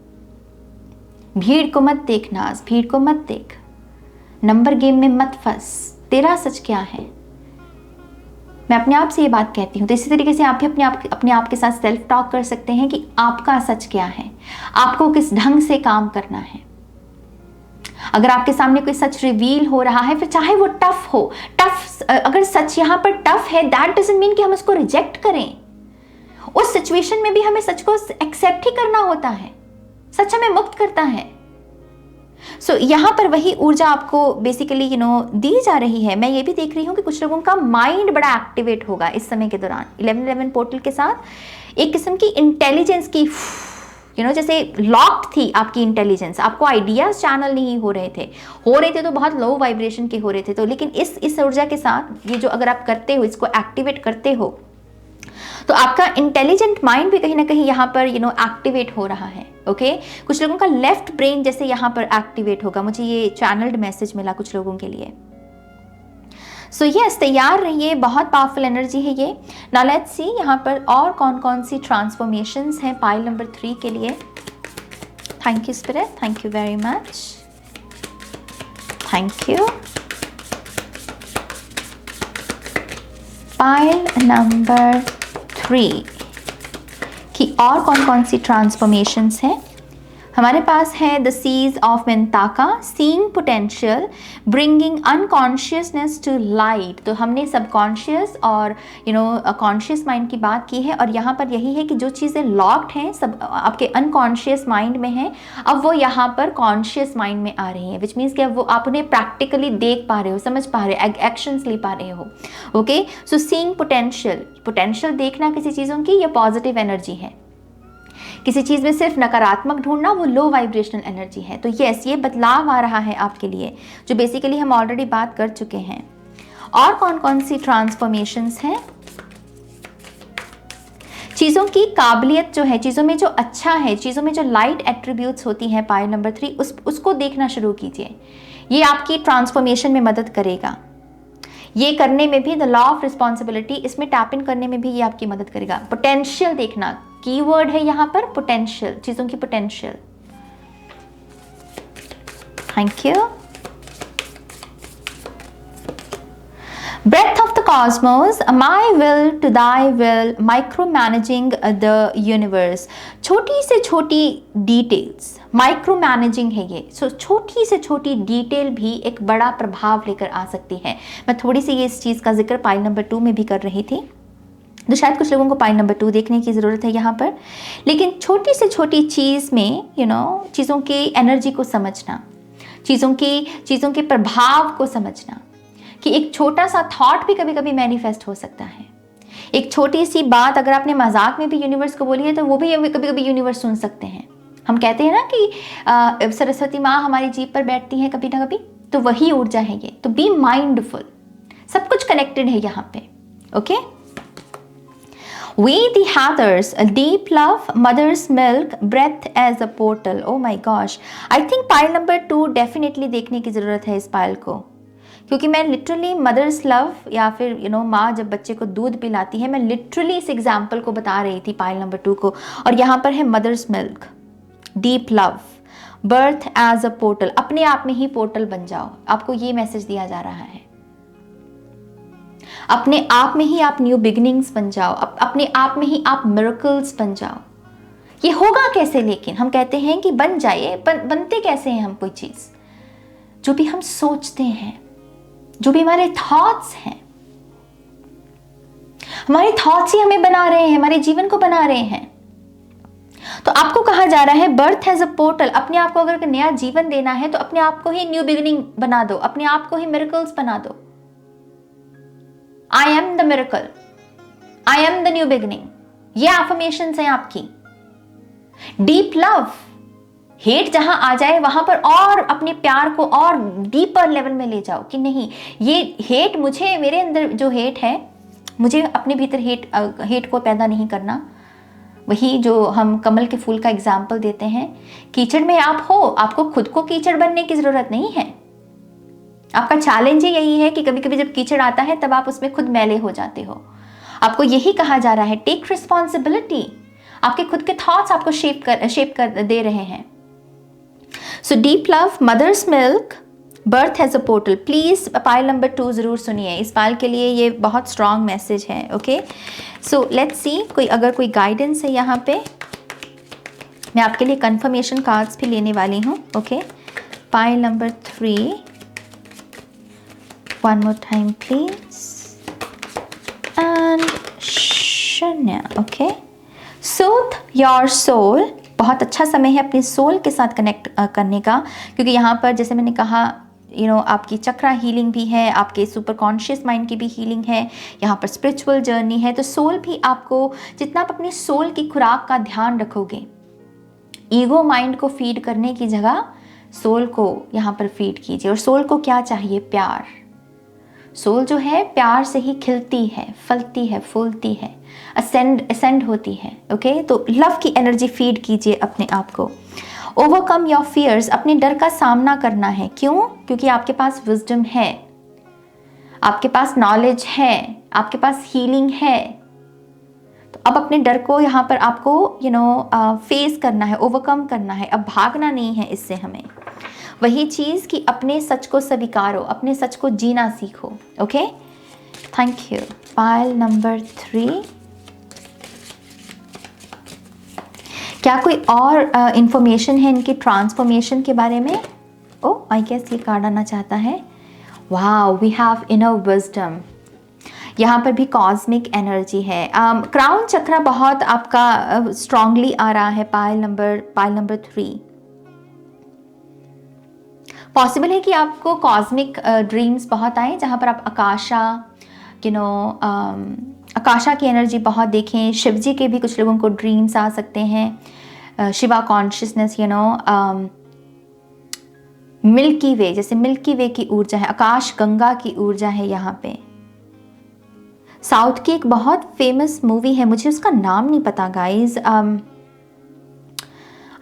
भीड़ को मत देख नाज, भीड़ को मत देख, नंबर गेम में मत फंस, तेरा सच क्या है। मैं अपने आप से ये बात कहती हूँ। तो इसी तरीके से आप भी अपने आप के साथ सेल्फ टॉक कर सकते हैं कि आपका सच क्या है, आपको किस ढंग से काम करना है। अगर आपके सामने कोई सच रिवील हो रहा है, फिर चाहे वो टफ हो, अगर सच यहाँ पर टफ है, दैट डजंट मीन कि हम उसको रिजेक्ट करें। उस सिचुएशन में भी हमें सच को एक्सेप्ट ही करना होता है। सच हमें मुक्त करता है। सो यहाँ पर वही ऊर्जा आपको बेसिकली दी जा रही है। मैं ये भी देख रही हूँ कि कुछ लोगों का माइंड बड़ा एक्टिवेट होगा इस समय के दौरान। 1111 पोर्टल के साथ एक किस्म की इंटेलिजेंस की जैसे लॉक्ड थी आपकी इंटेलिजेंस, आपको आइडियाज चैनल नहीं हो रहे थे तो बहुत लो वाइब्रेशन के हो रहे थे। तो लेकिन इस ऊर्जा के साथ ये जो अगर आप करते हो, इसको एक्टिवेट करते हो, तो आपका इंटेलिजेंट माइंड भी कहीं ना कहीं यहाँ पर एक्टिवेट हो रहा है। ओके, कुछ लोगों का लेफ्ट ब्रेन जैसे यहाँ पर एक्टिवेट होगा। मुझे ये चैनल्ड मैसेज मिला कुछ लोगों के लिए। सो यस, तैयार रहिए, बहुत पावरफुल एनर्जी है ये। नाउ लेट्स सी यहाँ पर और कौन कौन सी ट्रांसफॉर्मेशंस हैं पाइल नंबर 3 के लिए। Thank you spirit, thank you very much, thank you. Pile number 3 की और कौन कौन सी ट्रांसफॉर्मेशंस हैं? हमारे पास है the seas of Mintaka, seeing potential, bringing unconsciousness to light. तो हमने सबकॉन्शियस और कॉन्शियस माइंड की बात की है, और यहाँ पर यही है कि जो चीज़ें लॉक्ड हैं सब आपके अनकॉन्शियस माइंड में हैं, अब वो यहाँ पर कॉन्शियस माइंड में आ रही हैं, विच मीन्स कि अब वो आप उन्हें प्रैक्टिकली देख पा रहे हो, समझ पा रहे हो, एक्शंस ले पा रहे हो। ओके, सो सीइंग पोटेंशियल, पोटेंशियल देखना किसी चीज़ों की, ये पॉजिटिव एनर्जी है। किसी चीज़ में सिर्फ नकारात्मक ढूंढना वो लो वाइब्रेशनल एनर्जी है। तो यस, ये बदलाव आ रहा है आपके लिए, जो बेसिकली हम ऑलरेडी बात कर चुके हैं। और कौन कौन सी ट्रांसफॉर्मेशंस हैं? चीज़ों की काबिलियत जो है, चीज़ों में जो अच्छा है, चीज़ों में जो लाइट एट्रीब्यूट्स होती हैं, पाइल नंबर 3, उसको देखना शुरू कीजिए। ये आपकी ट्रांसफॉर्मेशन में मदद करेगा। ये करने में भी द लॉ ऑफ रिस्पॉन्सिबिलिटी, इसमें टैप इन करने में भी ये आपकी मदद करेगा। पोटेंशियल देखना, कीवर्ड है यहाँ पर पोटेंशियल, चीज़ों की potential. Thank you. Breath of the cosmos, my will to thy will, micromanaging the universe। छोटी से छोटी डिटेल्स, माइक्रो मैनेजिंग है ये। सो छोटी से छोटी डिटेल भी एक बड़ा प्रभाव लेकर आ सकती है। मैं थोड़ी सी ये इस चीज़ का जिक्र पाइल नंबर 2 में भी कर रही थी, तो शायद कुछ लोगों को पाइल नंबर 2 देखने की ज़रूरत है यहाँ पर। लेकिन छोटी से छोटी चीज़ में चीज़ों की एनर्जी को समझना, चीज़ों के प्रभाव को समझना, कि एक छोटा सा थॉट भी कभी कभी मैनिफेस्ट हो सकता है। एक छोटी सी बात अगर आपने मजाक में भी यूनिवर्स को बोली है, तो वो भी कभी कभी यूनिवर्स सुन सकते हैं। हम कहते हैं ना कि सरस्वती माँ हमारी जीभ पर बैठती हैं कभी ना कभी, तो वही ऊर्जा है ये। तो बी माइंडफुल, सब कुछ कनेक्टेड है यहाँ पे। Okay, We the Hathors, a deep love, mother's milk, breath as a portal। Oh my gosh, I think pile number 2 definitely देखने की ज़रूरत है इस पाइल को, क्योंकि मैं लिटरली मदर्स लव या फिर माँ जब बच्चे को दूध पिलाती है, मैं लिटरली इस एग्जाम्पल को बता रही थी पाइल नंबर 2 को। और यहाँ पर है mother's milk, deep love, birth as a portal. अपने आप में ही पोर्टल बन जाओ, आपको ये मैसेज दिया जा रहा है। अपने आप में ही आप न्यू बिगिनिंग्स बन जाओ, अपने आप में ही आप मिरेकल्स बन जाओ। ये होगा कैसे? लेकिन हम कहते हैं कि बन जाइए, बनते कैसे हैं हम? कोई चीज़ जो भी हम सोचते हैं, जो भी हमारे थॉट्स हैं, हमारे थॉट्स ही हमें बना रहे हैं, हमारे जीवन को बना रहे हैं। तो आपको कहा जा रहा है बर्थ एज अ पोर्टल। अपने आप को अगर नया जीवन देना है तो अपने आप को ही न्यू बिगिनिंग बना दो, अपने आप को ही मिरेकल्स बना दो। I am the miracle, I am the new beginning, ये एफर्मेशंस हैं आपकी। डीप लव, हेट जहां आ जाए वहां पर और अपने प्यार को और डीपर लेवल में ले जाओ कि नहीं, ये हेट मुझे, मेरे अंदर जो हेट है, मुझे अपने भीतर हेट को पैदा नहीं करना। वही जो हम कमल के फूल का एग्जाम्पल देते हैं, कीचड़ में आप हो, आपको खुद को कीचड़ बनने की जरूरत नहीं है। आपका चैलेंज ही यही है कि कभी कभी जब कीचड़ आता है तब आप उसमें खुद मैले हो जाते हो। आपको यही कहा जा रहा है, टेक रिस्पॉन्सिबिलिटी। आपके खुद के थॉट्स आपको शेप कर दे रहे हैं। So deep love, mother's milk, birth as a portal. Please pile number 2 जरूर सुनिए, इस पाइल के लिए ये बहुत स्ट्रॉन्ग मैसेज है। ओके, सो लेट्स सी अगर कोई गाइडेंस है यहाँ पे। मैं आपके लिए कंफर्मेशन कार्ड्स भी लेने वाली हूँ। Okay, pile number 3, one more time please, and शून्य। Okay, soothe your soul। बहुत अच्छा समय है अपनी सोल के साथ कनेक्ट करने का, क्योंकि यहाँ पर जैसे मैंने कहा आपकी चक्रा हीलिंग भी है, आपके सुपर कॉन्शियस माइंड की भी हीलिंग है, यहाँ पर स्पिरिचुअल जर्नी है। तो सोल भी आपको, जितना आप अपनी सोल की खुराक का ध्यान रखोगे, ईगो माइंड को फीड करने की जगह सोल को यहाँ पर फीड कीजिए। और सोल को क्या चाहिए? प्यार। सोल जो है प्यार से ही खिलती है, फलती है, फूलती है, असेंड होती है। ओके, तो लव की एनर्जी फीड कीजिए अपने आप को। ओवरकम योर फियर्स, अपने डर का सामना करना है। क्यों? क्योंकि आपके पास विजडम है, आपके पास नॉलेज है, आपके पास हीलिंग है। तो अब अपने डर को यहाँ पर आपको फेस करना है, ओवरकम करना है। अब भागना नहीं है इससे हमें। वही चीज़ कि अपने सच को स्वीकारो, अपने सच को जीना सीखो। Okay, thank you. Pile number 3, क्या कोई और इंफॉर्मेशन है इनकी ट्रांसफॉर्मेशन के बारे में? ओह, आई गेस ये कार्ड आना चाहता है। Wow, we have inner wisdom. यहाँ पर भी कॉस्मिक एनर्जी है। क्राउन चक्रा बहुत आपका स्ट्रांगली आ रहा है पाइल नंबर 3। पॉसिबल है कि आपको कॉस्मिक ड्रीम्स बहुत आए, जहाँ पर आप आकाशा की एनर्जी बहुत देखें। शिव जी के भी कुछ लोगों को ड्रीम्स आ सकते हैं। शिवा कॉन्शियसनेस, मिल्की वे, जैसे मिल्की वे की ऊर्जा है, आकाश गंगा की ऊर्जा है यहाँ पे। साउथ की एक बहुत फेमस मूवी है, मुझे उसका नाम नहीं पता गाइज।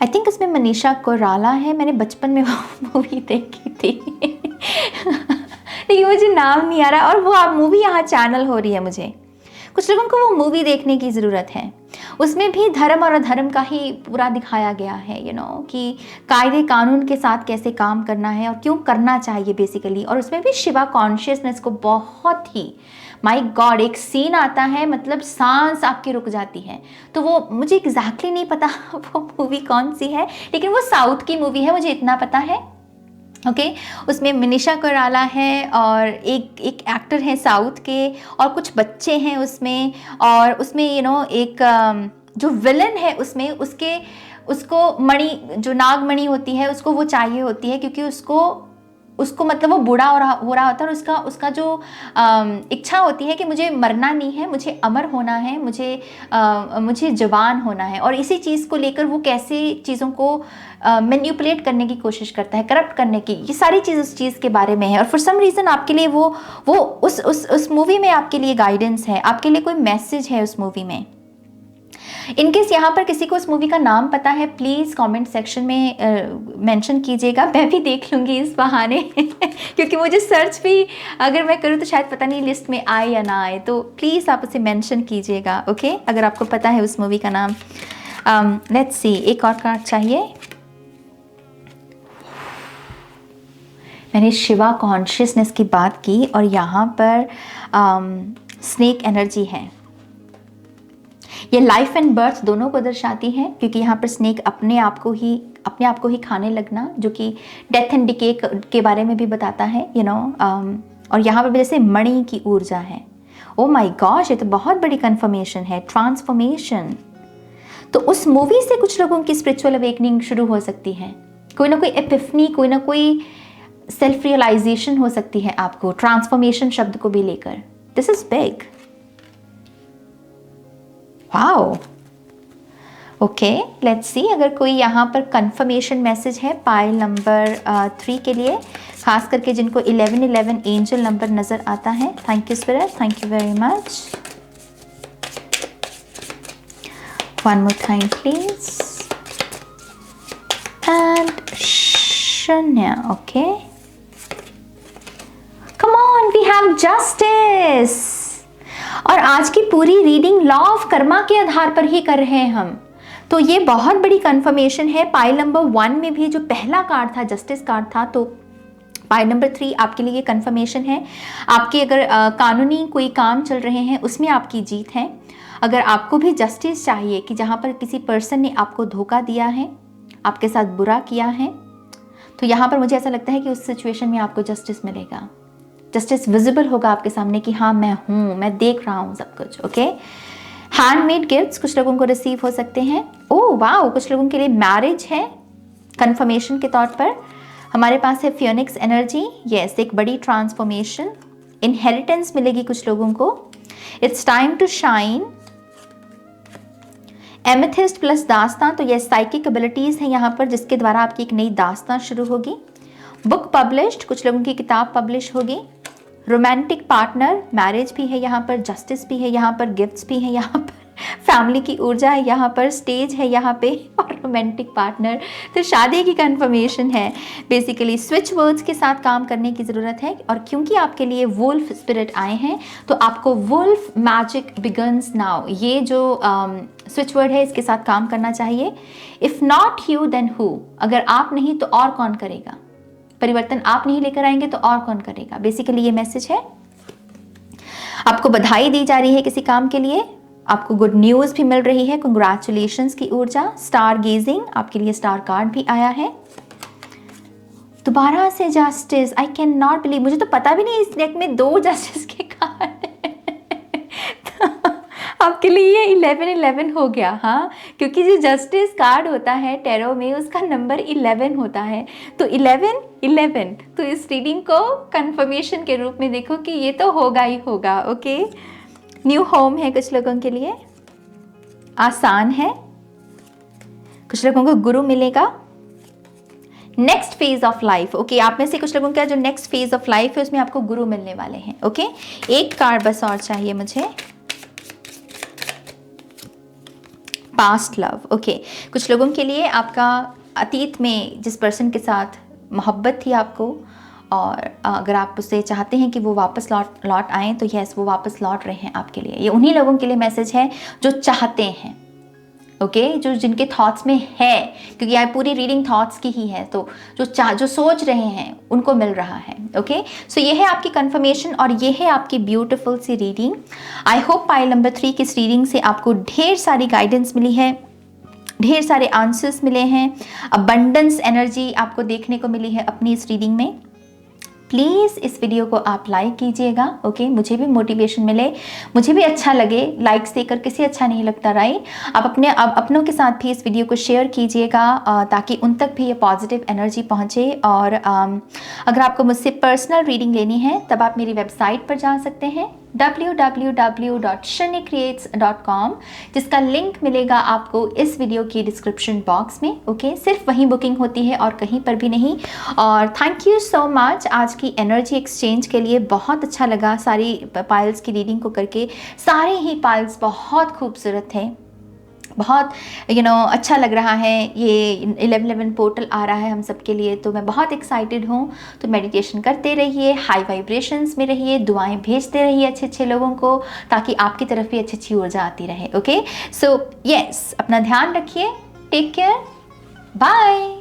आई थिंक इसमें मनीषा कोइराला है, मैंने बचपन में वो मूवी देखी थी लेकिन मुझे नाम नहीं आ रहा। और वो आप मूवी यहाँ चैनल हो रही है, मुझे कुछ लोगों को वो मूवी देखने की ज़रूरत है। उसमें भी धर्म और अधर्म का ही पूरा दिखाया गया है, कि कायदे कानून के साथ कैसे काम करना है और क्यों करना चाहिए बेसिकली। और उसमें भी शिवा कॉन्शियसनेस को बहुत ही, माय गॉड, एक सीन आता है, मतलब सांस आपकी रुक जाती है। तो वो मुझे एग्जैक्टली नहीं पता वो मूवी कौन सी है, लेकिन वो साउथ की मूवी है, मुझे इतना पता है। ओके, उसमें मनीषा कोइराला है और एक एक्टर है साउथ के, और कुछ बच्चे हैं उसमें। और उसमें एक जो विलन है उसमें, उसको मणि, जो नाग मणि होती है, उसको वो चाहिए होती है, क्योंकि उसको मतलब वो बूढ़ा हो रहा होता है। और उसका जो इच्छा होती है कि मुझे मरना नहीं है, मुझे अमर होना है, मुझे जवान होना है। और इसी चीज़ को लेकर वो कैसे चीज़ों को मैनिपुलेट करने की कोशिश करता है, करप्ट करने की, ये सारी चीज़ उस चीज़ के बारे में है। और फॉर सम रीज़न आपके लिए वो उस मूवी में आपके लिए गाइडेंस है, आपके लिए कोई मैसेज है उस मूवी में। इनकेस यहाँ पर किसी को उस मूवी का नाम पता है, प्लीज़ कमेंट सेक्शन में मेंशन कीजिएगा, मैं भी देख लूँगी इस बहाने क्योंकि मुझे सर्च भी अगर मैं करूँ तो शायद पता नहीं लिस्ट में आए या ना आए। तो प्लीज़ आप उसे मेंशन कीजिएगा, ओके, अगर आपको पता है उस मूवी का नाम। लेट्स सी, एक और कार्ड चाहिए। मैंने शिवा कॉन्शियसनेस की बात की और यहाँ पर स्नेक एनर्जी है। ये लाइफ एंड बर्थ दोनों को दर्शाती है, क्योंकि यहाँ पर स्नेक अपने आप को ही खाने लगना, जो कि डेथ एंड डिके के बारे में भी बताता है, और यहाँ पर भी जैसे मणि की ऊर्जा है। ओ माय गॉश, ये तो बहुत बड़ी कन्फर्मेशन है, ट्रांसफॉर्मेशन। तो उस मूवी से कुछ लोगों की स्पिरिचुअल अवेकनिंग शुरू हो सकती है, कोई ना कोई एपिफनी, कोई ना कोई सेल्फ रियलाइजेशन हो सकती है आपको, ट्रांसफॉर्मेशन शब्द को भी लेकर। This is big. Wow, okay, let's see अगर कोई यहाँ पर कंफर्मेशन मैसेज है पाइल नंबर 3 के लिए, खास करके जिनको 1111 एंजल नंबर नजर आता है। Thank you spirit, thank you very much. One more time please. And शून्य, okay, come on, we have justice. और आज की पूरी रीडिंग लॉ ऑफ कर्मा के आधार पर ही कर रहे हैं हम, तो ये बहुत बड़ी कंफर्मेशन है। पाइल नंबर 1 में भी जो पहला कार्ड था, जस्टिस कार्ड था, तो पाइल नंबर 3 आपके लिए ये कंफर्मेशन है। आपके अगर कानूनी कोई काम चल रहे हैं उसमें आपकी जीत है। अगर आपको भी जस्टिस चाहिए, कि जहाँ पर किसी पर्सन ने आपको धोखा दिया है, आपके साथ बुरा किया है, तो यहाँ पर मुझे ऐसा लगता है कि उस सिचुएशन में आपको जस्टिस मिलेगा। जस्टिस विजिबल होगा आपके सामने कि हाँ मैं हूँ, मैं देख रहा हूँ सब कुछ। ओके, हैंडमेड गिफ्ट्स कुछ लोगों को रिसीव हो सकते हैं। ओह वाओ, कुछ लोगों के लिए मैरिज है कंफर्मेशन के तौर पर। हमारे पास है फियोनिक्स एनर्जी, यस, एक बड़ी ट्रांसफॉर्मेशन। इनहेरिटेंस मिलेगी कुछ लोगों को। It's time to shine. Amethyst plus दास्तां, तो ये साइकिक एबिलिटीज है यहाँ पर, जिसके द्वारा आपकी एक नई दास्तां शुरू होगी। बुक पब्लिश्ड, कुछ लोगों की किताब पब्लिश होगी। रोमांटिक पार्टनर, मैरिज भी है यहाँ पर, जस्टिस भी है यहाँ पर, गिफ्ट्स भी है यहाँ पर, फैमिली की ऊर्जा है यहाँ पर, स्टेज है यहाँ पे, और रोमांटिक पार्टनर, तो शादी की कंफर्मेशन है। बेसिकली स्विच वर्ड्स के साथ काम करने की ज़रूरत है, और क्योंकि आपके लिए वुल्फ स्पिरिट आए हैं, तो आपको वुल्फ मैजिक बिगन्स नाउ, ये जो स्विच वर्ड है, इसके साथ काम करना चाहिए। If not you then who, अगर आप नहीं तो और कौन करेगा। परिवर्तन आप नहीं लेकर आएंगे तो और कौन करेगा। बेसिकली ये मैसेज है। आपको बधाई दी जा रही है किसी काम के लिए, आपको गुड न्यूज़ भी मिल रही है, कंग्रेचुलेशंस की ऊर्जा। स्टार गेजिंग, आपके लिए स्टार कार्ड भी आया है। दोबारा से justice, I can not believe, मुझे तो पता भी नहीं इस डेक में 2 जस्टिस के कार्ड आपके लिए ये 11-11 हो गया। हाँ, क्योंकि जो जस्टिस कार्ड होता है टैरो में उसका नंबर 11 होता है, तो 11-11, तो इस रीडिंग को कंफर्मेशन के रूप में देखो कि ये तो होगा ही होगा। ओके, न्यू होम है कुछ लोगों के लिए, आसान है, कुछ लोगों को गुरु मिलेगा। Next phase of life, okay, आप में से कुछ लोगों का जो नेक्स्ट फेज ऑफ लाइफ है उसमें आपको गुरु मिलने वाले हैं। ओके, एक कार्ड बस और चाहिए मुझे, पास्ट लव। ओके, कुछ लोगों के लिए आपका अतीत में जिस पर्सन के साथ मोहब्बत थी आपको, और अगर आप उससे चाहते हैं कि वो वापस लौट आएँ तो यस, वो वापस लौट रहे हैं आपके लिए। ये उन्हीं लोगों के लिए मैसेज है जो चाहते हैं। ओके, जो जिनके थॉट्स में है, क्योंकि यार पूरी रीडिंग थॉट्स की ही है, तो जो सोच रहे हैं उनको मिल रहा है। ओके, सो ये है आपकी कंफर्मेशन और ये है आपकी ब्यूटीफुल सी reading. I hope pile number 3 की इस रीडिंग से आपको ढेर सारी गाइडेंस मिली है, ढेर सारे आंसर्स मिले हैं, अबंडेंस एनर्जी आपको देखने को मिली है अपनी इस रीडिंग में। प्लीज़ इस वीडियो को आप लाइक कीजिएगा। ओके, मुझे भी मोटिवेशन मिले, मुझे भी अच्छा लगे। लाइक्स देकर किसी अच्छा नहीं लगता, राइट। आप अपनों के साथ भी इस वीडियो को शेयर कीजिएगा ताकि उन तक भी ये पॉजिटिव एनर्जी पहुँचे। और अगर आपको मुझसे पर्सनल रीडिंग लेनी है तब आप मेरी वेबसाइट पर जा सकते हैं www.sharnicreates.com, जिसका लिंक मिलेगा आपको इस वीडियो की डिस्क्रिप्शन बॉक्स में। ओके, सिर्फ वहीं बुकिंग होती है और कहीं पर भी नहीं। और थैंक यू सो मच आज की एनर्जी एक्सचेंज के लिए, बहुत अच्छा लगा सारी पाइल्स की रीडिंग को करके। सारे ही पाइल्स बहुत खूबसूरत थे, बहुत अच्छा लग रहा है। ये 11-11 पोर्टल आ रहा है हम सब के लिए, तो मैं बहुत एक्साइटेड हूँ। तो मेडिटेशन करते रहिए, हाई वाइब्रेशंस में रहिए, दुआएं भेजते रहिए अच्छे अच्छे लोगों को, ताकि आपकी तरफ भी अच्छी अच्छी ऊर्जा आती रहे। ओके, सो यस, अपना ध्यान रखिए, टेक केयर, बाय।